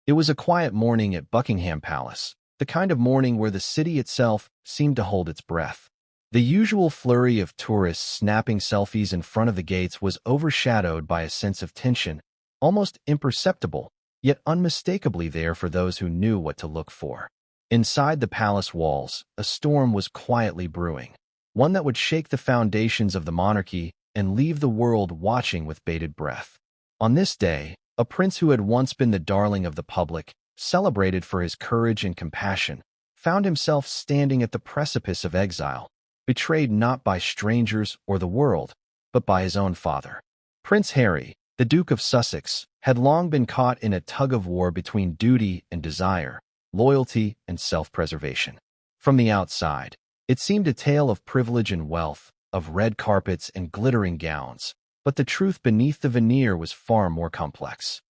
It was a quiet morning at Buckingham Palace, the kind of morning where the city itself seemed to hold its breath. The usual flurry of tourists snapping selfies in front of the gates was overshadowed by a sense of tension, almost imperceptible, yet unmistakably there for those who knew what to look for. Inside the palace walls, a storm was quietly brewing, one that would shake the foundations of the monarchy and leave the world watching with bated breath. On this day, a prince who had once been the darling of the public, celebrated for his courage and compassion, found himself standing at the precipice of exile, betrayed not by strangers or the world, but by his own father. Prince Harry, the Duke of Sussex, had long been caught in a tug-of-war between duty and desire, loyalty and self-preservation. From the outside, it seemed a tale of privilege and wealth, of red carpets and glittering gowns, but the truth beneath the veneer was far more complex.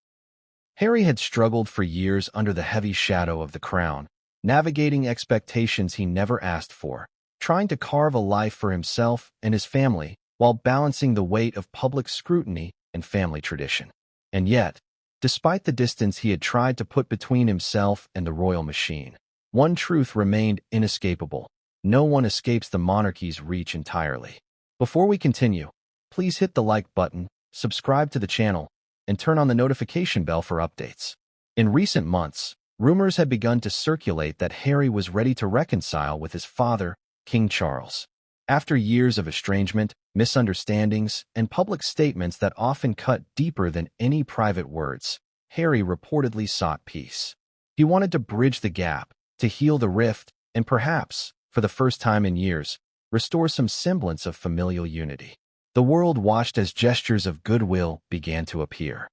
Harry had struggled for years under the heavy shadow of the crown, navigating expectations he never asked for, trying to carve a life for himself and his family while balancing the weight of public scrutiny and family tradition. And yet, despite the distance he had tried to put between himself and the royal machine, one truth remained inescapable: no one escapes the monarchy's reach entirely. Before we continue, please hit the like button, subscribe to the channel, and turn on the notification bell for updates. In recent months, rumors had begun to circulate that Harry was ready to reconcile with his father, King Charles. After years of estrangement, misunderstandings, and public statements that often cut deeper than any private words, Harry reportedly sought peace. He wanted to bridge the gap, to heal the rift, and perhaps, for the first time in years, restore some semblance of familial unity. The world watched as gestures of goodwill began to appear.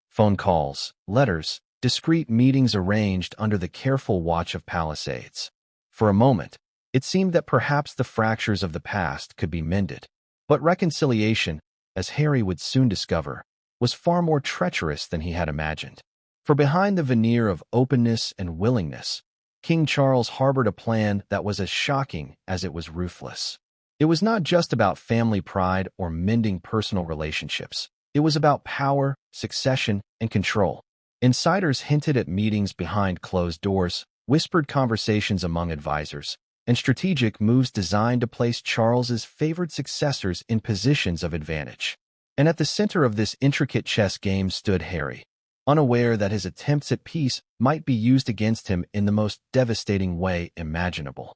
Phone calls, letters, discreet meetings arranged under the careful watch of palace aides. For a moment, it seemed that perhaps the fractures of the past could be mended. But reconciliation, as Harry would soon discover, was far more treacherous than he had imagined. For behind the veneer of openness and willingness, King Charles harbored a plan that was as shocking as it was ruthless. It was not just about family pride or mending personal relationships. It was about power, succession, and control. Insiders hinted at meetings behind closed doors, whispered conversations among advisors, and strategic moves designed to place Charles's favored successors in positions of advantage. And at the center of this intricate chess game stood Harry, unaware that his attempts at peace might be used against him in the most devastating way imaginable.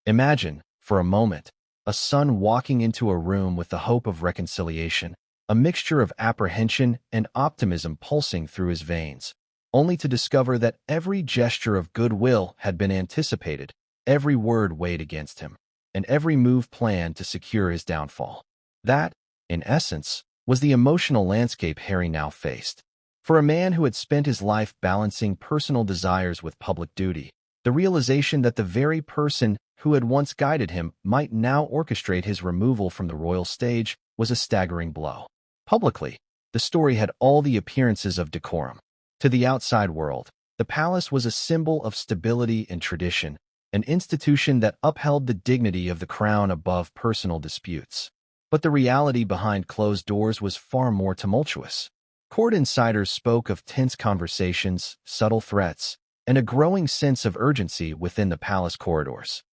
Imagine, for a moment, a son walking into a room with the hope of reconciliation, a mixture of apprehension and optimism pulsing through his veins, only to discover that every gesture of goodwill had been anticipated, every word weighed against him, and every move planned to secure his downfall. That, in essence, was the emotional landscape Harry now faced. For a man who had spent his life balancing personal desires with public duty, the realization that the very person who had once guided him might now orchestrate his removal from the royal stage was a staggering blow. Publicly, the story had all the appearances of decorum. To the outside world, the palace was a symbol of stability and tradition, an institution that upheld the dignity of the crown above personal disputes. But the reality behind closed doors was far more tumultuous. Court insiders spoke of tense conversations, subtle threats, and a growing sense of urgency within the palace corridors.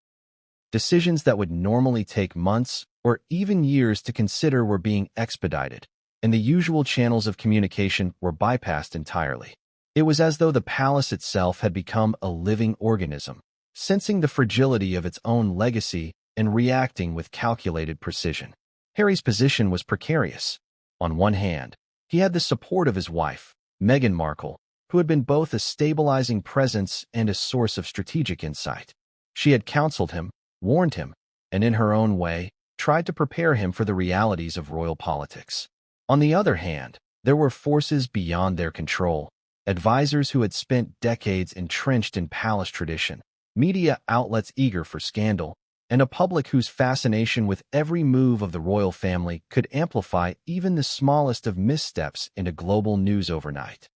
Decisions that would normally take months or even years to consider were being expedited, and the usual channels of communication were bypassed entirely. It was as though the palace itself had become a living organism, sensing the fragility of its own legacy and reacting with calculated precision. Harry's position was precarious. On one hand, he had the support of his wife, Meghan Markle, who had been both a stabilizing presence and a source of strategic insight. She had counseled him, warned him, and in her own way, tried to prepare him for the realities of royal politics. On the other hand, there were forces beyond their control, advisors who had spent decades entrenched in palace tradition, media outlets eager for scandal, and a public whose fascination with every move of the royal family could amplify even the smallest of missteps into global news overnight.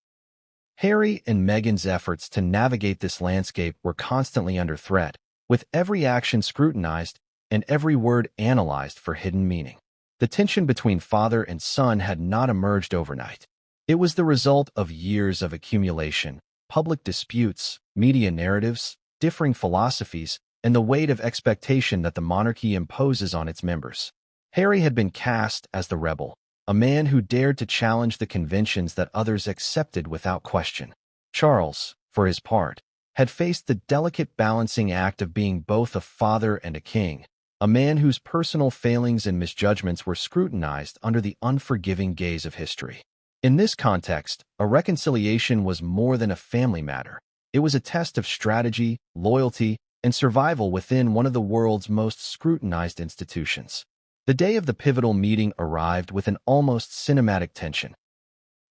Harry and Meghan's efforts to navigate this landscape were constantly under threat, with every action scrutinized and every word analyzed for hidden meaning. The tension between father and son had not emerged overnight. It was the result of years of accumulation, public disputes, media narratives, differing philosophies, and the weight of expectation that the monarchy imposes on its members. Harry had been cast as the rebel, a man who dared to challenge the conventions that others accepted without question. Charles, for his part, had faced the delicate balancing act of being both a father and a king, a man whose personal failings and misjudgments were scrutinized under the unforgiving gaze of history. In this context, a reconciliation was more than a family matter. It was a test of strategy, loyalty, and survival within one of the world's most scrutinized institutions. The day of the pivotal meeting arrived with an almost cinematic tension.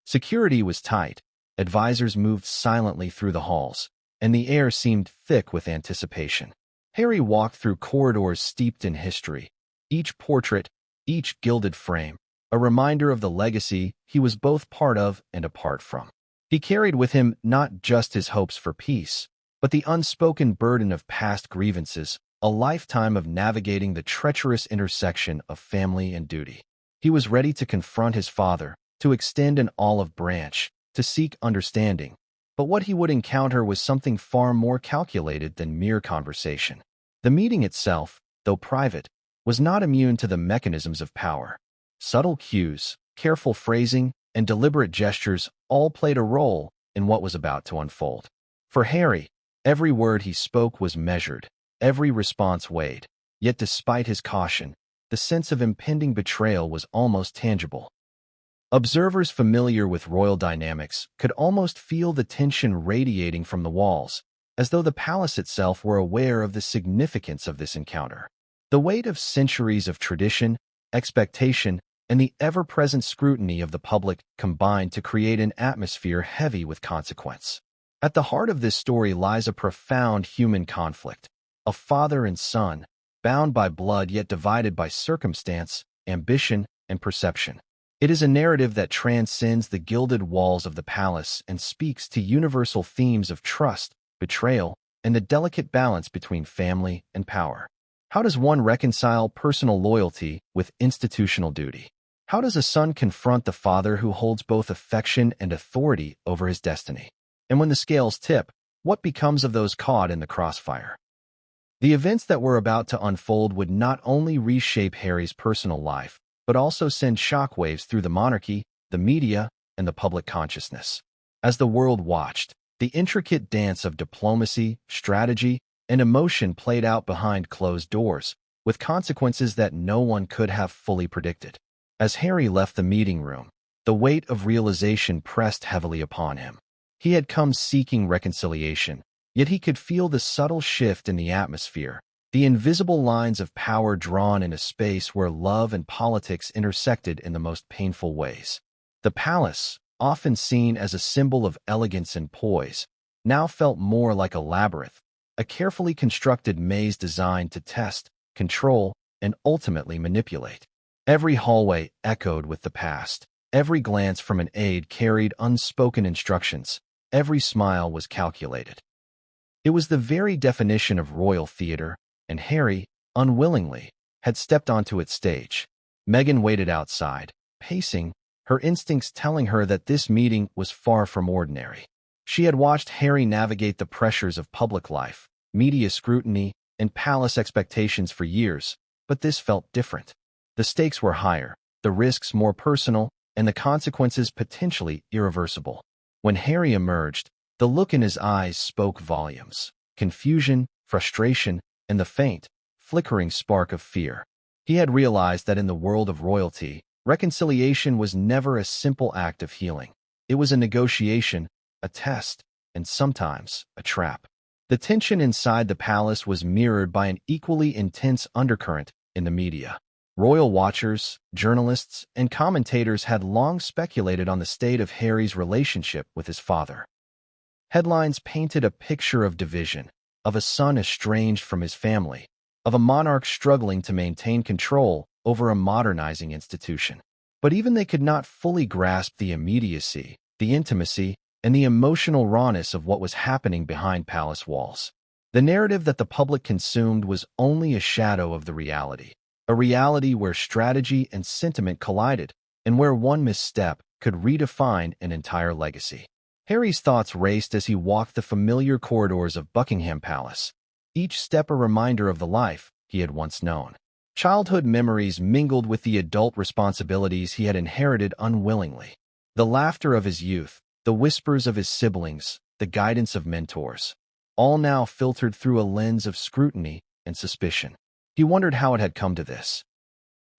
Security was tight, advisors moved silently through the halls, and the air seemed thick with anticipation. Harry walked through corridors steeped in history, each portrait, each gilded frame, a reminder of the legacy he was both part of and apart from. He carried with him not just his hopes for peace, but the unspoken burden of past grievances, a lifetime of navigating the treacherous intersection of family and duty. He was ready to confront his father, to extend an olive branch, to seek understanding. But what he would encounter was something far more calculated than mere conversation. The meeting itself, though private, was not immune to the mechanisms of power. Subtle cues, careful phrasing, and deliberate gestures all played a role in what was about to unfold. For Harry, every word he spoke was measured, every response weighed. Yet despite his caution, the sense of impending betrayal was almost tangible. Observers familiar with royal dynamics could almost feel the tension radiating from the walls, as though the palace itself were aware of the significance of this encounter. The weight of centuries of tradition, expectation, and the ever-present scrutiny of the public combined to create an atmosphere heavy with consequence. At the heart of this story lies a profound human conflict, a father and son, bound by blood yet divided by circumstance, ambition, and perception. It is a narrative that transcends the gilded walls of the palace and speaks to universal themes of trust, betrayal, and the delicate balance between family and power. How does one reconcile personal loyalty with institutional duty? How does a son confront the father who holds both affection and authority over his destiny? And when the scales tip, what becomes of those caught in the crossfire? The events that were about to unfold would not only reshape Harry's personal life, but also send shockwaves through the monarchy, the media, and the public consciousness. As the world watched, the intricate dance of diplomacy, strategy, and emotion played out behind closed doors, with consequences that no one could have fully predicted. As Harry left the meeting room, the weight of realization pressed heavily upon him. He had come seeking reconciliation, yet he could feel the subtle shift in the atmosphere, the invisible lines of power drawn in a space where love and politics intersected in the most painful ways. The palace, often seen as a symbol of elegance and poise, now felt more like a labyrinth, a carefully constructed maze designed to test, control, and ultimately manipulate. Every hallway echoed with the past. Every glance from an aide carried unspoken instructions. Every smile was calculated. It was the very definition of royal theater, and Harry, unwillingly, had stepped onto its stage. Meghan waited outside, pacing, her instincts telling her that this meeting was far from ordinary. She had watched Harry navigate the pressures of public life, media scrutiny, and palace expectations for years, but this felt different. The stakes were higher, the risks more personal, and the consequences potentially irreversible. When Harry emerged, the look in his eyes spoke volumes: confusion, frustration, and the faint, flickering spark of fear. He had realized that in the world of royalty, reconciliation was never a simple act of healing. It was a negotiation, a test, and sometimes a trap. The tension inside the palace was mirrored by an equally intense undercurrent in the media. Royal watchers, journalists, and commentators had long speculated on the state of Harry's relationship with his father. Headlines painted a picture of division, of a son estranged from his family, of a monarch struggling to maintain control over a modernizing institution. But even they could not fully grasp the immediacy, the intimacy, and the emotional rawness of what was happening behind palace walls. The narrative that the public consumed was only a shadow of the reality, a reality where strategy and sentiment collided, and where one misstep could redefine an entire legacy. Harry's thoughts raced as he walked the familiar corridors of Buckingham Palace, each step a reminder of the life he had once known. Childhood memories mingled with the adult responsibilities he had inherited unwillingly. The laughter of his youth, the whispers of his siblings, the guidance of mentors, all now filtered through a lens of scrutiny and suspicion. He wondered how it had come to this,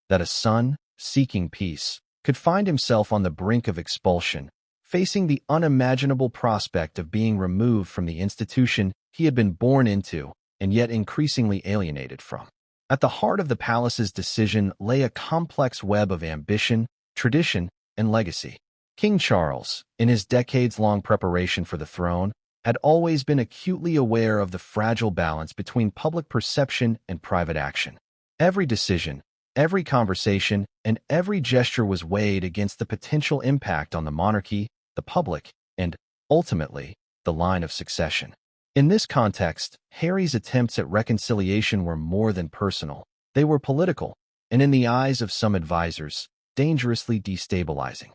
that a son, seeking peace, could find himself on the brink of expulsion, facing the unimaginable prospect of being removed from the institution he had been born into and yet increasingly alienated from. At the heart of the palace's decision lay a complex web of ambition, tradition, and legacy. King Charles, in his decades-long preparation for the throne, had always been acutely aware of the fragile balance between public perception and private action. Every decision, every conversation, and every gesture was weighed against the potential impact on the monarchy, the public, and, ultimately, the line of succession. In this context, Harry's attempts at reconciliation were more than personal. They were political, and in the eyes of some advisors, dangerously destabilizing.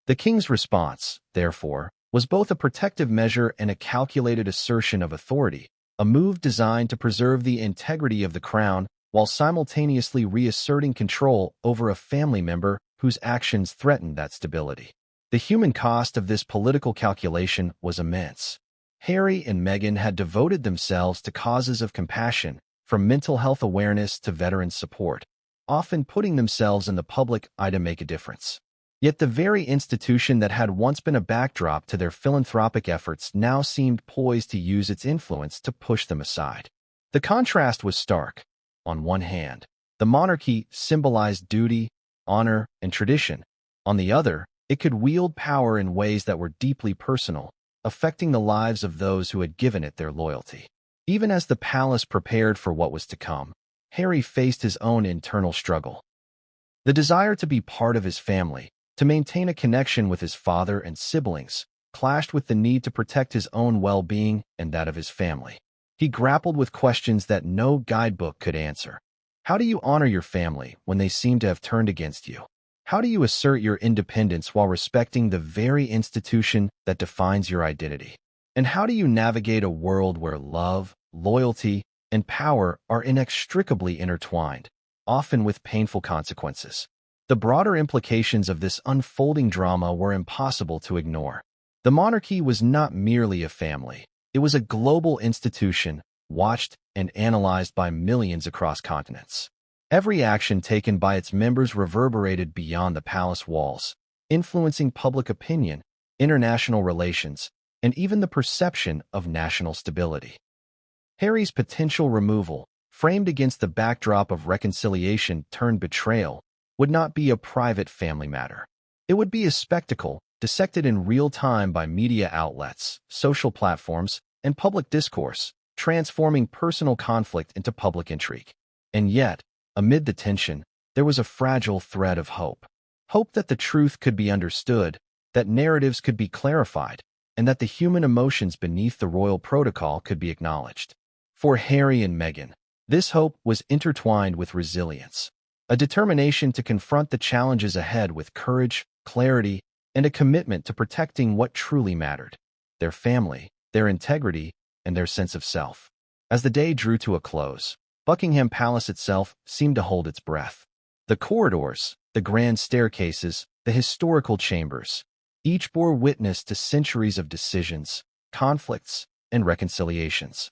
The king's response, therefore, was both a protective measure and a calculated assertion of authority, a move designed to preserve the integrity of the crown while simultaneously reasserting control over a family member whose actions threatened that stability. The human cost of this political calculation was immense. Harry and Meghan had devoted themselves to causes of compassion, from mental health awareness to veteran support, often putting themselves in the public eye to make a difference. Yet the very institution that had once been a backdrop to their philanthropic efforts now seemed poised to use its influence to push them aside. The contrast was stark. On one hand, the monarchy symbolized duty, honor, and tradition. On the other, it could wield power in ways that were deeply personal, affecting the lives of those who had given it their loyalty. Even as the palace prepared for what was to come, Harry faced his own internal struggle. The desire to be part of his family, to maintain a connection with his father and siblings, clashed with the need to protect his own well-being and that of his family. He grappled with questions that no guidebook could answer. How do you honor your family when they seem to have turned against you? How do you assert your independence while respecting the very institution that defines your identity? And how do you navigate a world where love, loyalty, and power are inextricably intertwined, often with painful consequences? The broader implications of this unfolding drama were impossible to ignore. The monarchy was not merely a family. It was a global institution, watched and analyzed by millions across continents. Every action taken by its members reverberated beyond the palace walls, influencing public opinion, international relations, and even the perception of national stability. Harry's potential removal, framed against the backdrop of reconciliation turned betrayal, would not be a private family matter. It would be a spectacle, dissected in real time by media outlets, social platforms, and public discourse, transforming personal conflict into public intrigue. And yet, amid the tension, there was a fragile thread of hope. Hope that the truth could be understood, that narratives could be clarified, and that the human emotions beneath the royal protocol could be acknowledged. For Harry and Meghan, this hope was intertwined with resilience, a determination to confront the challenges ahead with courage, clarity, and a commitment to protecting what truly mattered: their family, their integrity, and their sense of self. As the day drew to a close, Buckingham Palace itself seemed to hold its breath. The corridors, the grand staircases, the historical chambers, each bore witness to centuries of decisions, conflicts, and reconciliations.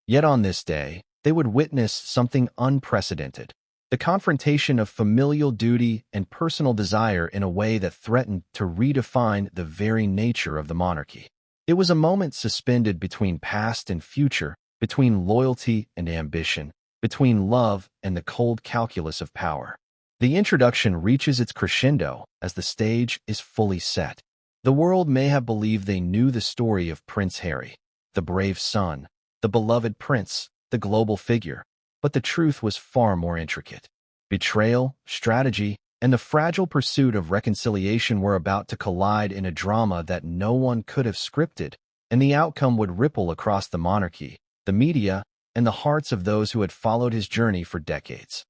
Yet on this day, they would witness something unprecedented: the confrontation of familial duty and personal desire in a way that threatened to redefine the very nature of the monarchy. It was a moment suspended between past and future, between loyalty and ambition, between love and the cold calculus of power. The introduction reaches its crescendo as the stage is fully set. The world may have believed they knew the story of Prince Harry, the brave son, the beloved prince, the global figure, but the truth was far more intricate. Betrayal, strategy, and the fragile pursuit of reconciliation were about to collide in a drama that no one could have scripted, and the outcome would ripple across the monarchy, the media, and the hearts of those who had followed his journey for decades.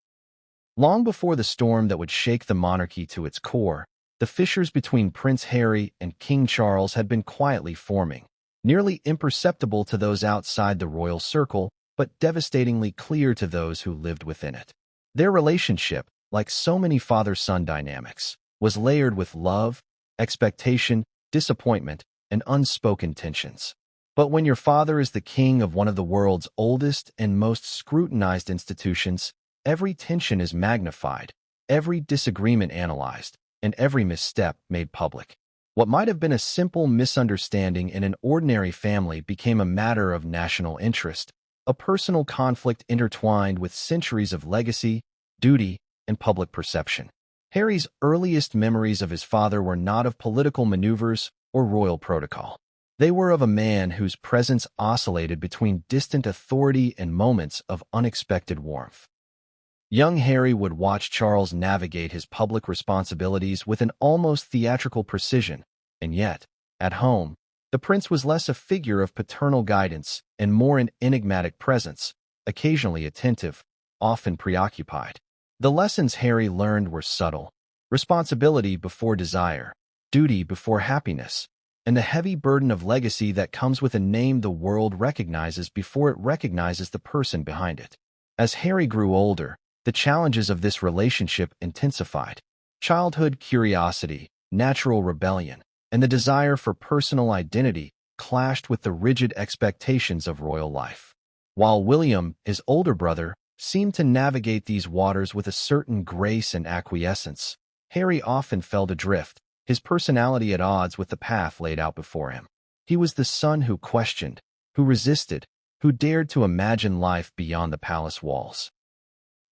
Long before the storm that would shake the monarchy to its core, the fissures between Prince Harry and King Charles had been quietly forming, nearly imperceptible to those outside the royal circle, but devastatingly clear to those who lived within it. Their relationship, like so many father-son dynamics, was layered with love, expectation, disappointment, and unspoken tensions. But when your father is the king of one of the world's oldest and most scrutinized institutions, every tension is magnified, every disagreement analyzed, and every misstep made public. What might have been a simple misunderstanding in an ordinary family became a matter of national interest, a personal conflict intertwined with centuries of legacy, duty, and public perception. Harry's earliest memories of his father were not of political maneuvers or royal protocol. They were of a man whose presence oscillated between distant authority and moments of unexpected warmth. Young Harry would watch Charles navigate his public responsibilities with an almost theatrical precision, and yet, at home, the prince was less a figure of paternal guidance and more an enigmatic presence, occasionally attentive, often preoccupied. The lessons Harry learned were subtle: responsibility before desire, duty before happiness, and the heavy burden of legacy that comes with a name the world recognizes before it recognizes the person behind it. As Harry grew older, the challenges of this relationship intensified. Childhood curiosity, natural rebellion, and the desire for personal identity clashed with the rigid expectations of royal life. While William, his older brother, seemed to navigate these waters with a certain grace and acquiescence, Harry often felt adrift, his personality at odds with the path laid out before him. He was the son who questioned, who resisted, who dared to imagine life beyond the palace walls.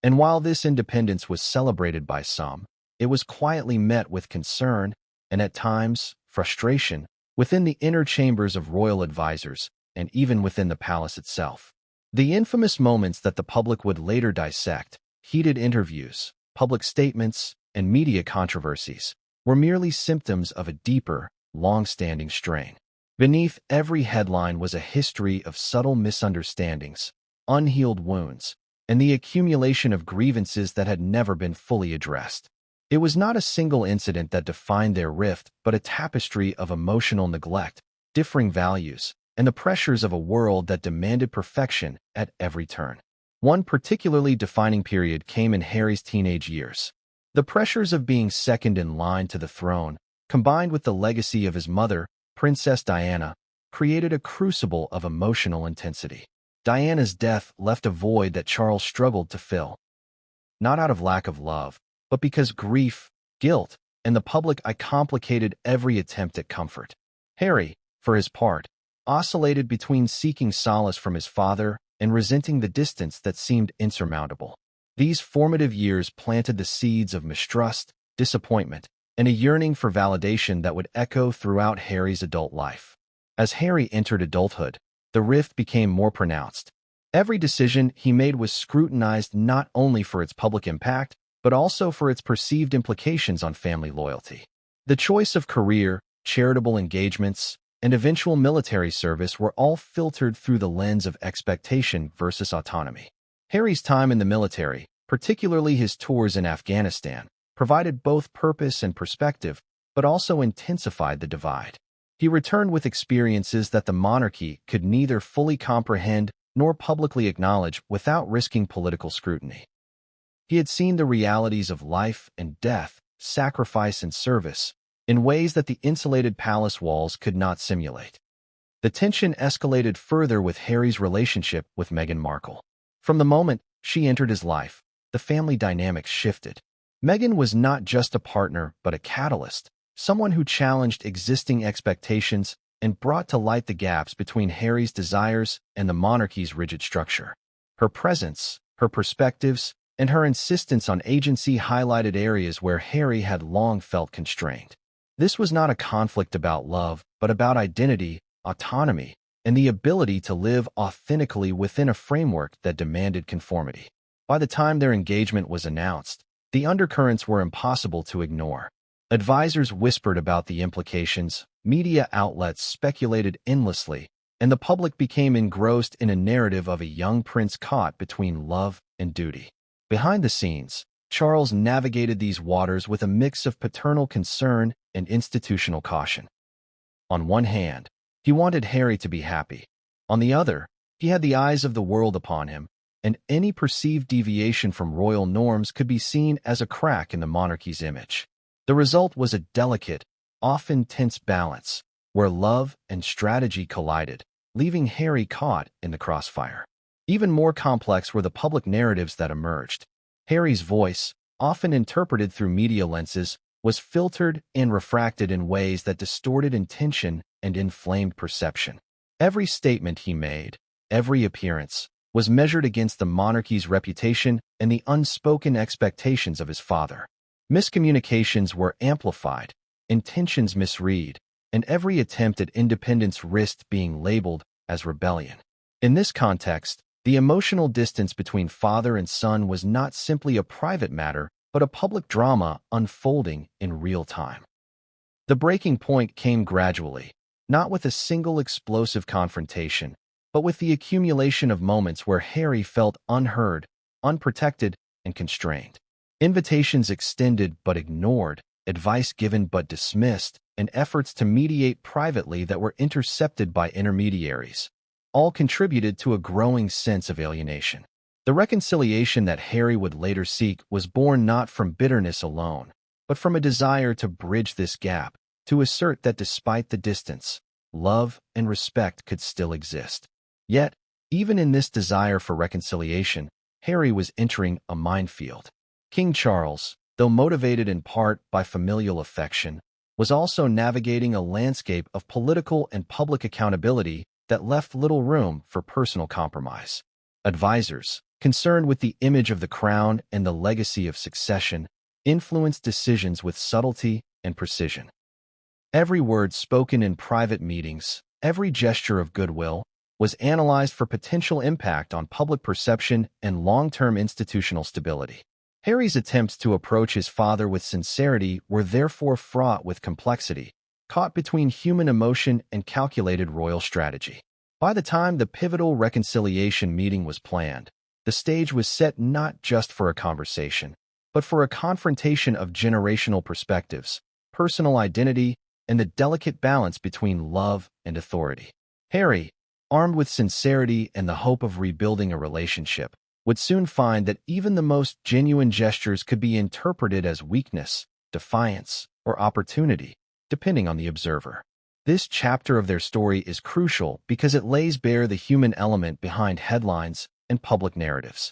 And while this independence was celebrated by some, it was quietly met with concern and, at times, frustration within the inner chambers of royal advisors and even within the palace itself. The infamous moments that the public would later dissect, heated interviews, public statements, and media controversies, were merely symptoms of a deeper, long-standing strain. Beneath every headline was a history of subtle misunderstandings, unhealed wounds, and the accumulation of grievances that had never been fully addressed. It was not a single incident that defined their rift, but a tapestry of emotional neglect, differing values, and the pressures of a world that demanded perfection at every turn. One particularly defining period came in Harry's teenage years. The pressures of being second in line to the throne, combined with the legacy of his mother, Princess Diana, created a crucible of emotional intensity. Diana's death left a void that Charles struggled to fill, not out of lack of love, but because grief, guilt, and the public eye complicated every attempt at comfort. Harry, for his part, oscillated between seeking solace from his father and resenting the distance that seemed insurmountable. These formative years planted the seeds of mistrust, disappointment, and a yearning for validation that would echo throughout Harry's adult life. As Harry entered adulthood, the rift became more pronounced. Every decision he made was scrutinized not only for its public impact, but also for its perceived implications on family loyalty. The choice of career, charitable engagements, and eventual military service were all filtered through the lens of expectation versus autonomy. Harry's time in the military, particularly his tours in Afghanistan, provided both purpose and perspective, but also intensified the divide. He returned with experiences that the monarchy could neither fully comprehend nor publicly acknowledge without risking political scrutiny. He had seen the realities of life and death, sacrifice and service, in ways that the insulated palace walls could not simulate. The tension escalated further with Harry's relationship with Meghan Markle. From the moment she entered his life, the family dynamics shifted. Meghan was not just a partner, but a catalyst, someone who challenged existing expectations and brought to light the gaps between Harry's desires and the monarchy's rigid structure. Her presence, her perspectives, and her insistence on agency highlighted areas where Harry had long felt constrained. This was not a conflict about love, but about identity, autonomy, and the ability to live authentically within a framework that demanded conformity. By the time their engagement was announced, the undercurrents were impossible to ignore. Advisors whispered about the implications, media outlets speculated endlessly, and the public became engrossed in a narrative of a young prince caught between love and duty. Behind the scenes, Charles navigated these waters with a mix of paternal concern and institutional caution. On one hand, he wanted Harry to be happy. On the other, he had the eyes of the world upon him, and any perceived deviation from royal norms could be seen as a crack in the monarchy's image. The result was a delicate, often tense balance, where love and strategy collided, leaving Harry caught in the crossfire. Even more complex were the public narratives that emerged. Harry's voice, often interpreted through media lenses, was filtered and refracted in ways that distorted intention and inflamed perception. Every statement he made, every appearance, was measured against the monarchy's reputation and the unspoken expectations of his father. Miscommunications were amplified, intentions misread, and every attempt at independence risked being labeled as rebellion. In this context, the emotional distance between father and son was not simply a private matter, but a public drama unfolding in real time. The breaking point came gradually, not with a single explosive confrontation, but with the accumulation of moments where Harry felt unheard, unprotected, and constrained. Invitations extended but ignored, advice given but dismissed, and efforts to mediate privately that were intercepted by intermediaries, all contributed to a growing sense of alienation. The reconciliation that Harry would later seek was born not from bitterness alone, but from a desire to bridge this gap, to assert that despite the distance, love and respect could still exist. Yet, even in this desire for reconciliation, Harry was entering a minefield. King Charles, though motivated in part by familial affection, was also navigating a landscape of political and public accountability that left little room for personal compromise. Advisors, concerned with the image of the crown and the legacy of succession, influenced decisions with subtlety and precision. Every word spoken in private meetings, every gesture of goodwill, was analyzed for potential impact on public perception and long-term institutional stability. Harry's attempts to approach his father with sincerity were therefore fraught with complexity, caught between human emotion and calculated royal strategy. By the time the pivotal reconciliation meeting was planned, the stage was set not just for a conversation, but for a confrontation of generational perspectives, personal identity, and the delicate balance between love and authority. Harry, armed with sincerity and the hope of rebuilding a relationship, would soon find that even the most genuine gestures could be interpreted as weakness, defiance, or opportunity, depending on the observer. This chapter of their story is crucial because it lays bare the human element behind headlines and public narratives.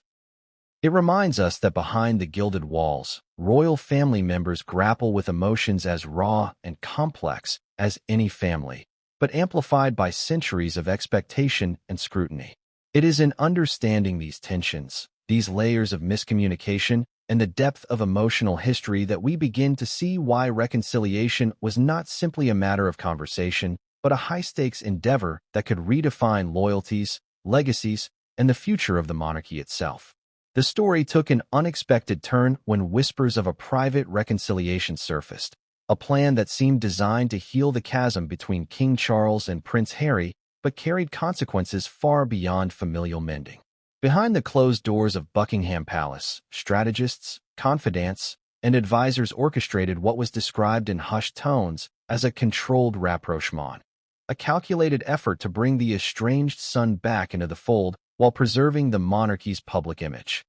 It reminds us that behind the gilded walls, royal family members grapple with emotions as raw and complex as any family, but amplified by centuries of expectation and scrutiny. It is in understanding these tensions, these layers of miscommunication, and the depth of emotional history that we begin to see why reconciliation was not simply a matter of conversation, but a high-stakes endeavor that could redefine loyalties, legacies, and the future of the monarchy itself. The story took an unexpected turn when whispers of a private reconciliation surfaced, a plan that seemed designed to heal the chasm between King Charles and Prince Harry, but carried consequences far beyond familial mending. Behind the closed doors of Buckingham Palace, strategists, confidants, and advisors orchestrated what was described in hushed tones as a controlled rapprochement, a calculated effort to bring the estranged son back into the fold while preserving the monarchy's public image.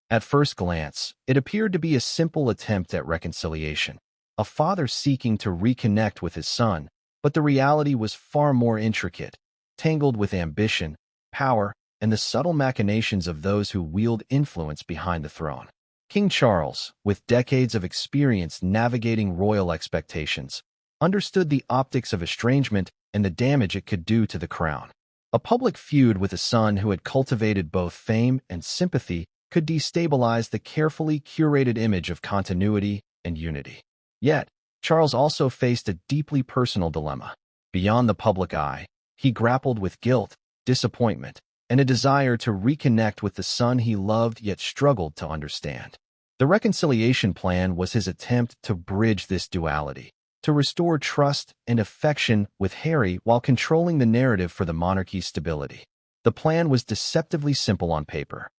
At first glance, it appeared to be a simple attempt at reconciliation, a father seeking to reconnect with his son, but the reality was far more intricate, tangled with ambition, power, and the subtle machinations of those who wield influence behind the throne. King Charles, with decades of experience navigating royal expectations, understood the optics of estrangement and the damage it could do to the crown. A public feud with a son who had cultivated both fame and sympathy could destabilize the carefully curated image of continuity and unity. Yet, Charles also faced a deeply personal dilemma. Beyond the public eye, he grappled with guilt, disappointment, and a desire to reconnect with the son he loved yet struggled to understand. The reconciliation plan was his attempt to bridge this duality, to restore trust and affection with Harry while controlling the narrative for the monarchy's stability. The plan was deceptively simple on paper.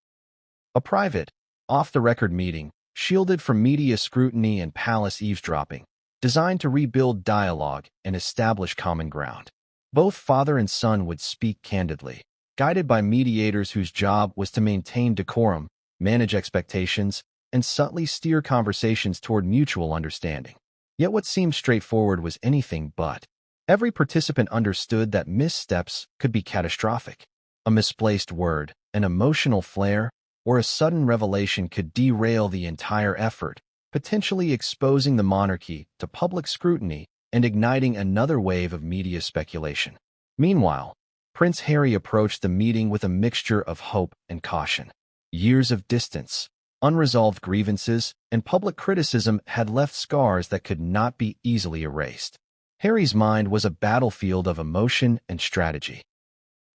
A private, off-the-record meeting shielded from media scrutiny and palace eavesdropping, designed to rebuild dialogue and establish common ground. Both father and son would speak candidly, guided by mediators whose job was to maintain decorum, manage expectations, and subtly steer conversations toward mutual understanding. Yet what seemed straightforward was anything but. Every participant understood that missteps could be catastrophic. A misplaced word, an emotional flare, or a sudden revelation could derail the entire effort, potentially exposing the monarchy to public scrutiny and igniting another wave of media speculation. Meanwhile, Prince Harry approached the meeting with a mixture of hope and caution. Years of distance, unresolved grievances, and public criticism had left scars that could not be easily erased. Harry's mind was a battlefield of emotion and strategy.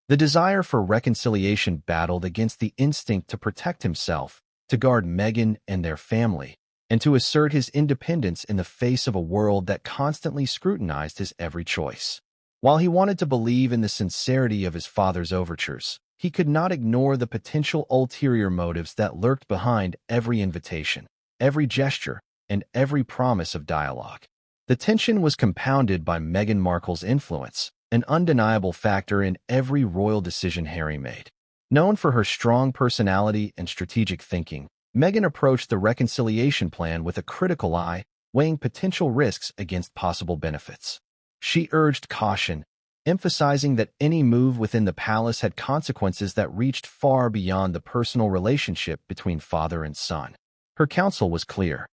The desire for reconciliation battled against the instinct to protect himself, to guard Meghan and their family, and to assert his independence in the face of a world that constantly scrutinized his every choice. While he wanted to believe in the sincerity of his father's overtures, he could not ignore the potential ulterior motives that lurked behind every invitation, every gesture, and every promise of dialogue. The tension was compounded by Meghan Markle's influence, an undeniable factor in every royal decision Harry made. Known for her strong personality and strategic thinking, Meghan approached the reconciliation plan with a critical eye, weighing potential risks against possible benefits. She urged caution, emphasizing that any move within the palace had consequences that reached far beyond the personal relationship between father and son. Her counsel was clear.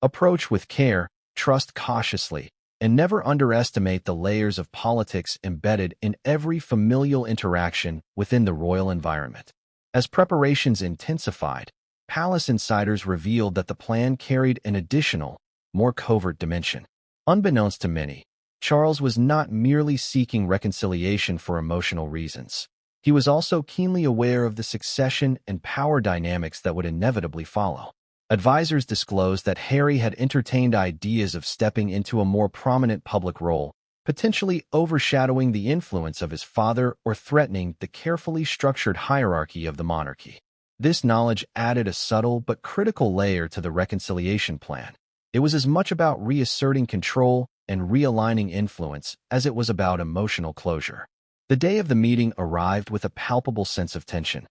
Approach with care, trust cautiously, and never underestimate the layers of politics embedded in every familial interaction within the royal environment. As preparations intensified, palace insiders revealed that the plan carried an additional, more covert dimension. Unbeknownst to many, Charles was not merely seeking reconciliation for emotional reasons. He was also keenly aware of the succession and power dynamics that would inevitably follow. Advisors disclosed that Harry had entertained ideas of stepping into a more prominent public role, potentially overshadowing the influence of his father or threatening the carefully structured hierarchy of the monarchy. This knowledge added a subtle but critical layer to the reconciliation plan. It was as much about reasserting control and realigning influence as it was about emotional closure. The day of the meeting arrived with a palpable sense of tension.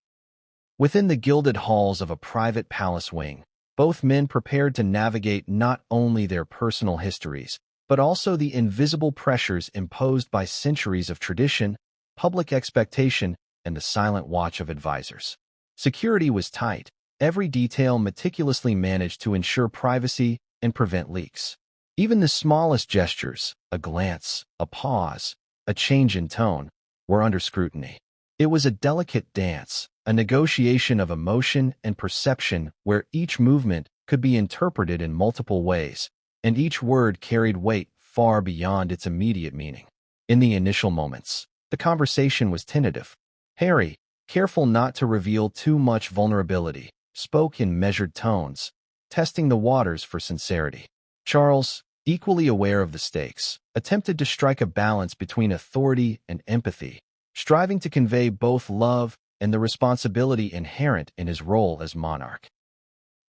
Within the gilded halls of a private palace wing, both men prepared to navigate not only their personal histories, but also the invisible pressures imposed by centuries of tradition, public expectation, and the silent watch of advisors. Security was tight, every detail meticulously managed to ensure privacy and prevent leaks. Even the smallest gestures, a glance, a pause, a change in tone, were under scrutiny. It was a delicate dance, a negotiation of emotion and perception where each movement could be interpreted in multiple ways, and each word carried weight far beyond its immediate meaning. In the initial moments, the conversation was tentative. Harry, careful not to reveal too much vulnerability, spoke in measured tones, testing the waters for sincerity. Charles, equally aware of the stakes, attempted to strike a balance between authority and empathy, striving to convey both love and the responsibility inherent in his role as monarch.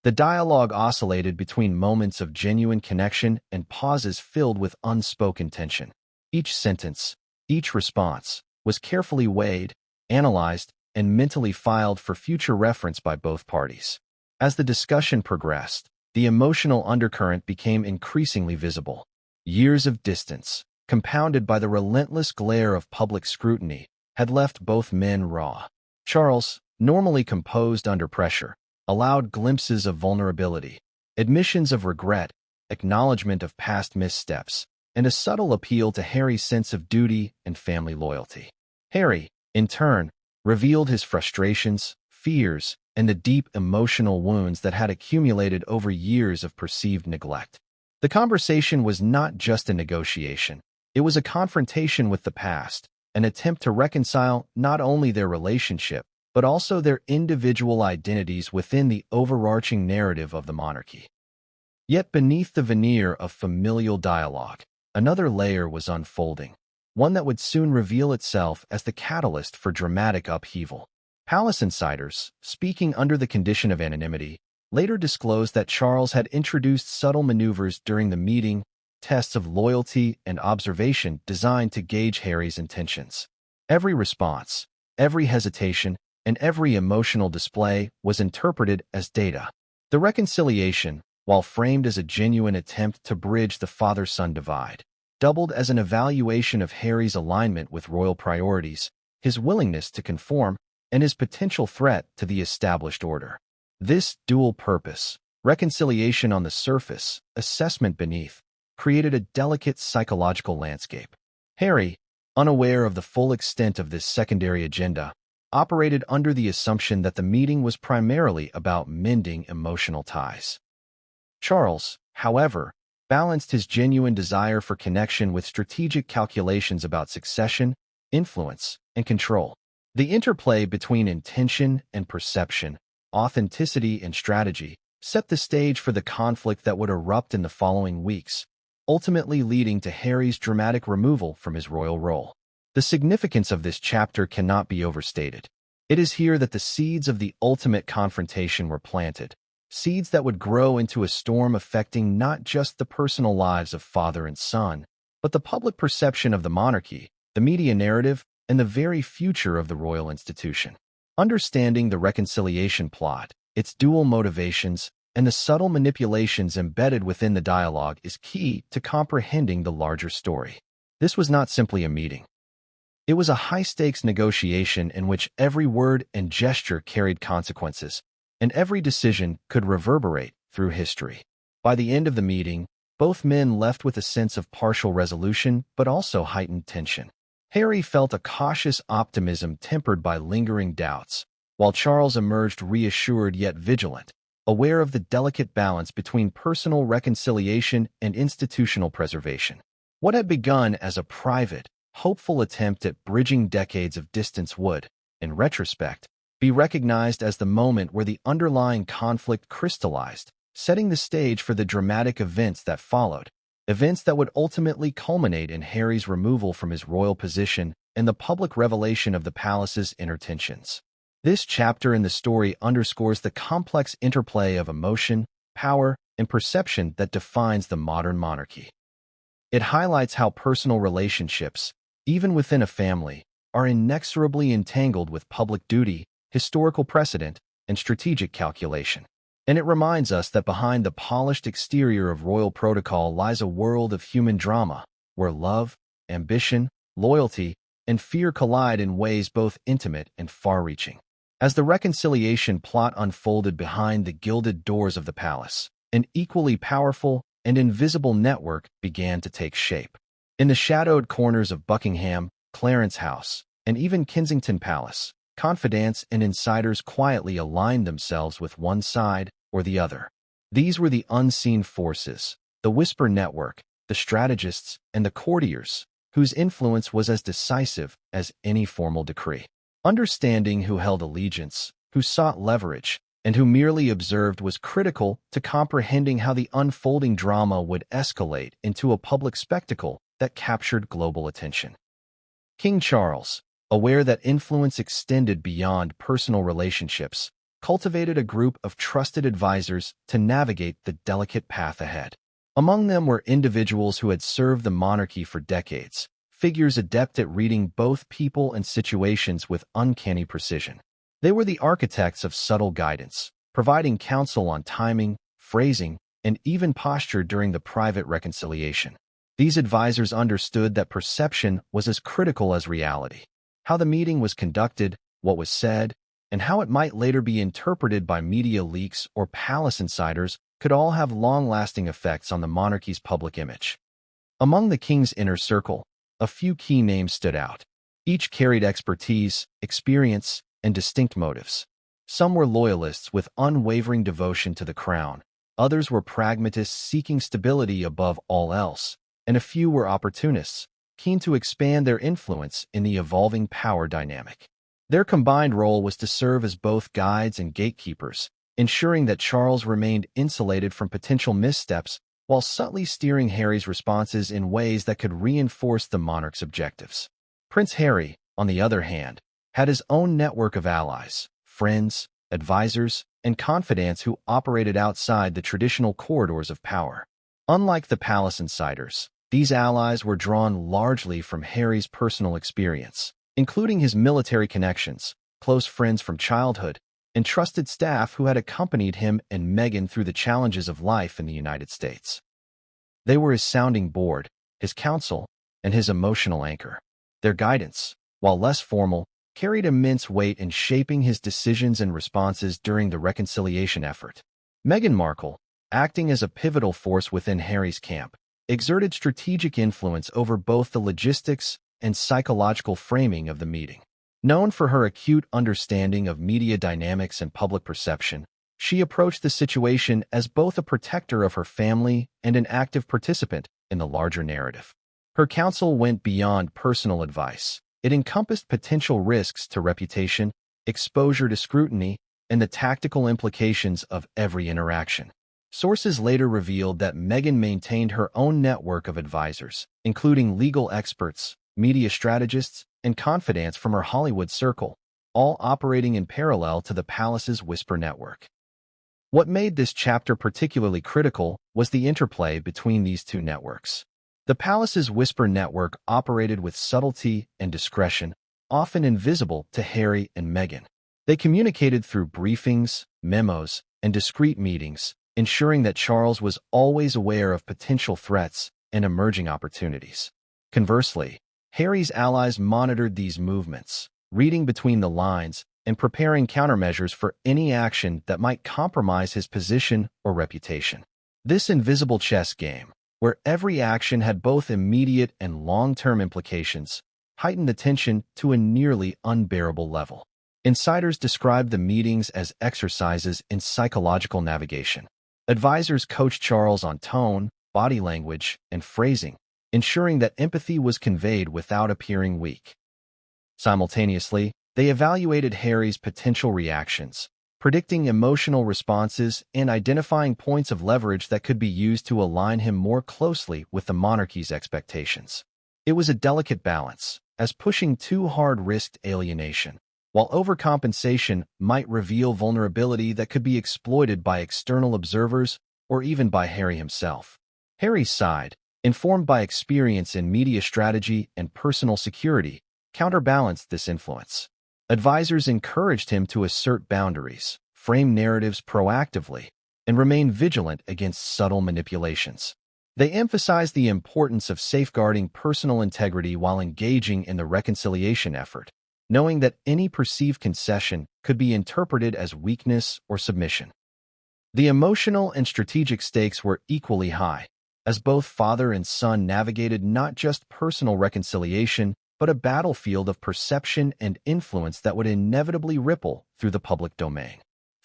The dialogue oscillated between moments of genuine connection and pauses filled with unspoken tension. Each sentence, each response, was carefully weighed, analyzed, and mentally filed for future reference by both parties. As the discussion progressed, the emotional undercurrent became increasingly visible. Years of distance, compounded by the relentless glare of public scrutiny, had left both men raw. Charles, normally composed under pressure, allowed glimpses of vulnerability, admissions of regret, acknowledgement of past missteps, and a subtle appeal to Harry's sense of duty and family loyalty. Harry, in turn, revealed his frustrations, fears, and the deep emotional wounds that had accumulated over years of perceived neglect. The conversation was not just a negotiation. It was a confrontation with the past, an attempt to reconcile not only their relationship, but also their individual identities within the overarching narrative of the monarchy. Yet beneath the veneer of familial dialogue, another layer was unfolding, one that would soon reveal itself as the catalyst for dramatic upheaval. Palace insiders, speaking under the condition of anonymity, later disclosed that Charles had introduced subtle maneuvers during the meeting, tests of loyalty and observation designed to gauge Harry's intentions. Every response, every hesitation, and every emotional display was interpreted as data. The reconciliation, while framed as a genuine attempt to bridge the father-son divide, doubled as an evaluation of Harry's alignment with royal priorities, his willingness to conform, and his potential threat to the established order. This dual purpose, reconciliation on the surface, assessment beneath, created a delicate psychological landscape. Harry, unaware of the full extent of this secondary agenda, operated under the assumption that the meeting was primarily about mending emotional ties. Charles, however, balanced his genuine desire for connection with strategic calculations about succession, influence, and control. The interplay between intention and perception, authenticity and strategy, set the stage for the conflict that would erupt in the following weeks, ultimately leading to Harry's dramatic removal from his royal role. The significance of this chapter cannot be overstated. It is here that the seeds of the ultimate confrontation were planted, seeds that would grow into a storm affecting not just the personal lives of father and son, but the public perception of the monarchy, the media narrative, and the very future of the royal institution. Understanding the reconciliation plot, its dual motivations, and the subtle manipulations embedded within the dialogue is key to comprehending the larger story. This was not simply a meeting. It was a high-stakes negotiation in which every word and gesture carried consequences, and every decision could reverberate through history. By the end of the meeting, both men left with a sense of partial resolution but also heightened tension. Harry felt a cautious optimism tempered by lingering doubts, while Charles emerged reassured yet vigilant, aware of the delicate balance between personal reconciliation and institutional preservation. What had begun as a private, hopeful attempt at bridging decades of distance would, in retrospect, be recognized as the moment where the underlying conflict crystallized, setting the stage for the dramatic events that followed, events that would ultimately culminate in Harry's removal from his royal position and the public revelation of the palace's inner tensions. This chapter in the story underscores the complex interplay of emotion, power, and perception that defines the modern monarchy. It highlights how personal relationships, even within a family, are inexorably entangled with public duty, historical precedent, and strategic calculation. And it reminds us that behind the polished exterior of royal protocol lies a world of human drama, where love, ambition, loyalty, and fear collide in ways both intimate and far-reaching. As the reconciliation plot unfolded behind the gilded doors of the palace, an equally powerful and invisible network began to take shape. In the shadowed corners of Buckingham, Clarence House, and even Kensington Palace, confidants and insiders quietly aligned themselves with one side or the other. These were the unseen forces, the whisper network, the strategists, and the courtiers, whose influence was as decisive as any formal decree. Understanding who held allegiance, who sought leverage, and who merely observed was critical to comprehending how the unfolding drama would escalate into a public spectacle that captured global attention. King Charles, aware that influence extended beyond personal relationships, cultivated a group of trusted advisors to navigate the delicate path ahead. Among them were individuals who had served the monarchy for decades, figures adept at reading both people and situations with uncanny precision. They were the architects of subtle guidance, providing counsel on timing, phrasing, and even posture during the private reconciliation. These advisors understood that perception was as critical as reality. How the meeting was conducted, what was said, and how it might later be interpreted by media leaks or palace insiders could all have long-lasting effects on the monarchy's public image. Among the king's inner circle, a few key names stood out. Each carried expertise, experience, and distinct motives. Some were loyalists with unwavering devotion to the crown, others were pragmatists seeking stability above all else, and a few were opportunists, keen to expand their influence in the evolving power dynamic. Their combined role was to serve as both guides and gatekeepers, ensuring that Charles remained insulated from potential missteps while subtly steering Harry's responses in ways that could reinforce the monarch's objectives. Prince Harry, on the other hand, had his own network of allies, friends, advisors, and confidants who operated outside the traditional corridors of power. Unlike the palace insiders, these allies were drawn largely from Harry's personal experience, including his military connections, close friends from childhood, and trusted staff who had accompanied him and Meghan through the challenges of life in the United States. They were his sounding board, his counsel, and his emotional anchor. Their guidance, while less formal, carried immense weight in shaping his decisions and responses during the reconciliation effort. Meghan Markle, acting as a pivotal force within Harry's camp, exerted strategic influence over both the logistics and psychological framing of the meeting. Known for her acute understanding of media dynamics and public perception, she approached the situation as both a protector of her family and an active participant in the larger narrative. Her counsel went beyond personal advice. It encompassed potential risks to reputation, exposure to scrutiny, and the tactical implications of every interaction. Sources later revealed that Meghan maintained her own network of advisors, including legal experts, media strategists, and confidants from her Hollywood circle, all operating in parallel to the palace's Whisper network. What made this chapter particularly critical was the interplay between these two networks. The palace's Whisper network operated with subtlety and discretion, often invisible to Harry and Meghan. They communicated through briefings, memos, and discreet meetings, ensuring that Charles was always aware of potential threats and emerging opportunities. Conversely, Harry's allies monitored these movements, reading between the lines and preparing countermeasures for any action that might compromise his position or reputation. This invisible chess game, where every action had both immediate and long-term implications, heightened the tension to a nearly unbearable level. Insiders described the meetings as exercises in psychological navigation. Advisors coached Charles on tone, body language, and phrasing, ensuring that empathy was conveyed without appearing weak. Simultaneously, they evaluated Harry's potential reactions, predicting emotional responses and identifying points of leverage that could be used to align him more closely with the monarchy's expectations. It was a delicate balance, as pushing too hard risked alienation, while overcompensation might reveal vulnerability that could be exploited by external observers or even by Harry himself. Harry's side, informed by experience in media strategy and personal security, counterbalanced this influence. Advisors encouraged him to assert boundaries, frame narratives proactively, and remain vigilant against subtle manipulations. They emphasized the importance of safeguarding personal integrity while engaging in the reconciliation effort, knowing that any perceived concession could be interpreted as weakness or submission. The emotional and strategic stakes were equally high, as both father and son navigated not just personal reconciliation, but a battlefield of perception and influence that would inevitably ripple through the public domain.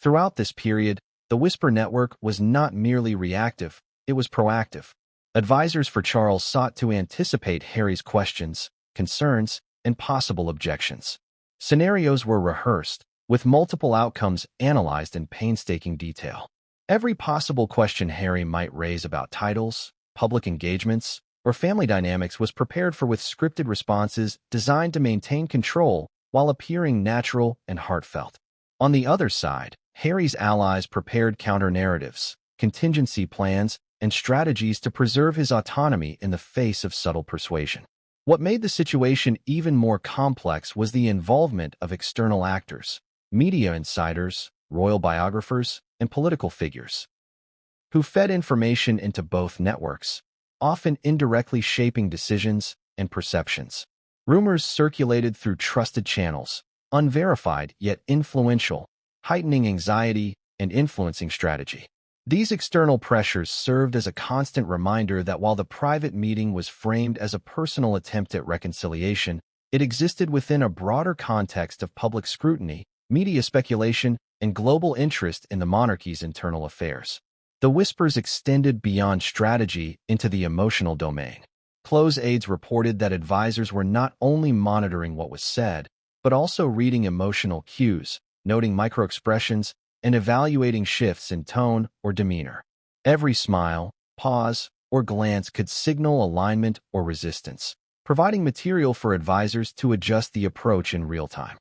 Throughout this period, the Whisper network was not merely reactive, it was proactive. Advisors for Charles sought to anticipate Harry's questions, concerns, and possible objections. Scenarios were rehearsed, with multiple outcomes analyzed in painstaking detail. Every possible question Harry might raise about titles, public engagements, or family dynamics was prepared for with scripted responses designed to maintain control while appearing natural and heartfelt. On the other side, Harry's allies prepared counter-narratives, contingency plans, and strategies to preserve his autonomy in the face of subtle persuasion. What made the situation even more complex was the involvement of external actors, media insiders, royal biographers, and political figures, who fed information into both networks, often indirectly shaping decisions and perceptions. Rumors circulated through trusted channels, unverified yet influential, heightening anxiety and influencing strategy. These external pressures served as a constant reminder that while the private meeting was framed as a personal attempt at reconciliation, it existed within a broader context of public scrutiny, media speculation, and global interest in the monarchy's internal affairs. The whispers extended beyond strategy into the emotional domain. Close aides reported that advisors were not only monitoring what was said, but also reading emotional cues, noting microexpressions, and evaluating shifts in tone or demeanor. Every smile, pause, or glance could signal alignment or resistance, providing material for advisors to adjust the approach in real time.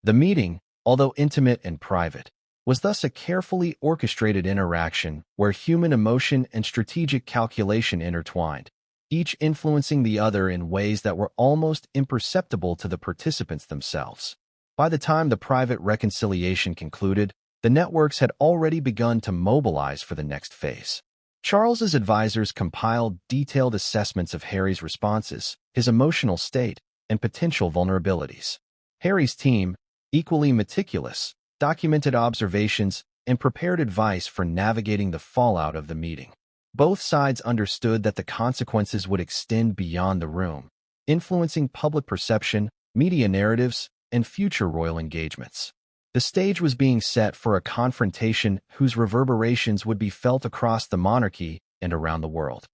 The meeting, although intimate and private, was thus a carefully orchestrated interaction where human emotion and strategic calculation intertwined, each influencing the other in ways that were almost imperceptible to the participants themselves. By the time the private reconciliation concluded, the networks had already begun to mobilize for the next phase. Charles's advisors compiled detailed assessments of Harry's responses, his emotional state, and potential vulnerabilities. Harry's team, equally meticulous, documented observations and prepared advice for navigating the fallout of the meeting. Both sides understood that the consequences would extend beyond the room, influencing public perception, media narratives, and future royal engagements. The stage was being set for a confrontation whose reverberations would be felt across the monarchy and around the world.